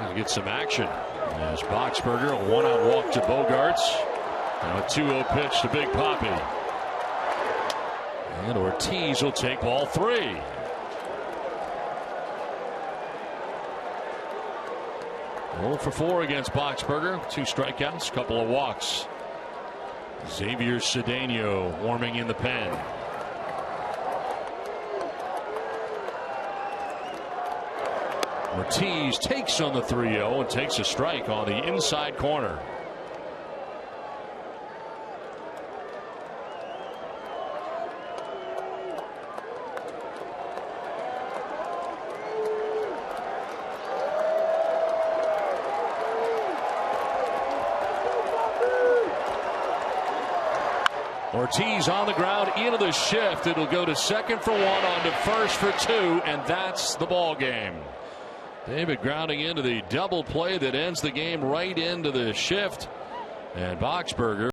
he'll get some action. As Boxberger, a one-out walk to Bogarts. And a 2-0 pitch to Big Papi. And Ortiz will take ball 3. Roll for 4 against Boxberger. 2 strikeouts, couple of walks. Xavier Cedeno warming in the pen. Ortiz takes on the 3-0 and takes a strike on the inside corner. Ortiz on the ground into the shift. It'll go to second for 1, on to first for 2, and that's the ball game. David grounding into the double play that ends the game right into the shift, and Boxberger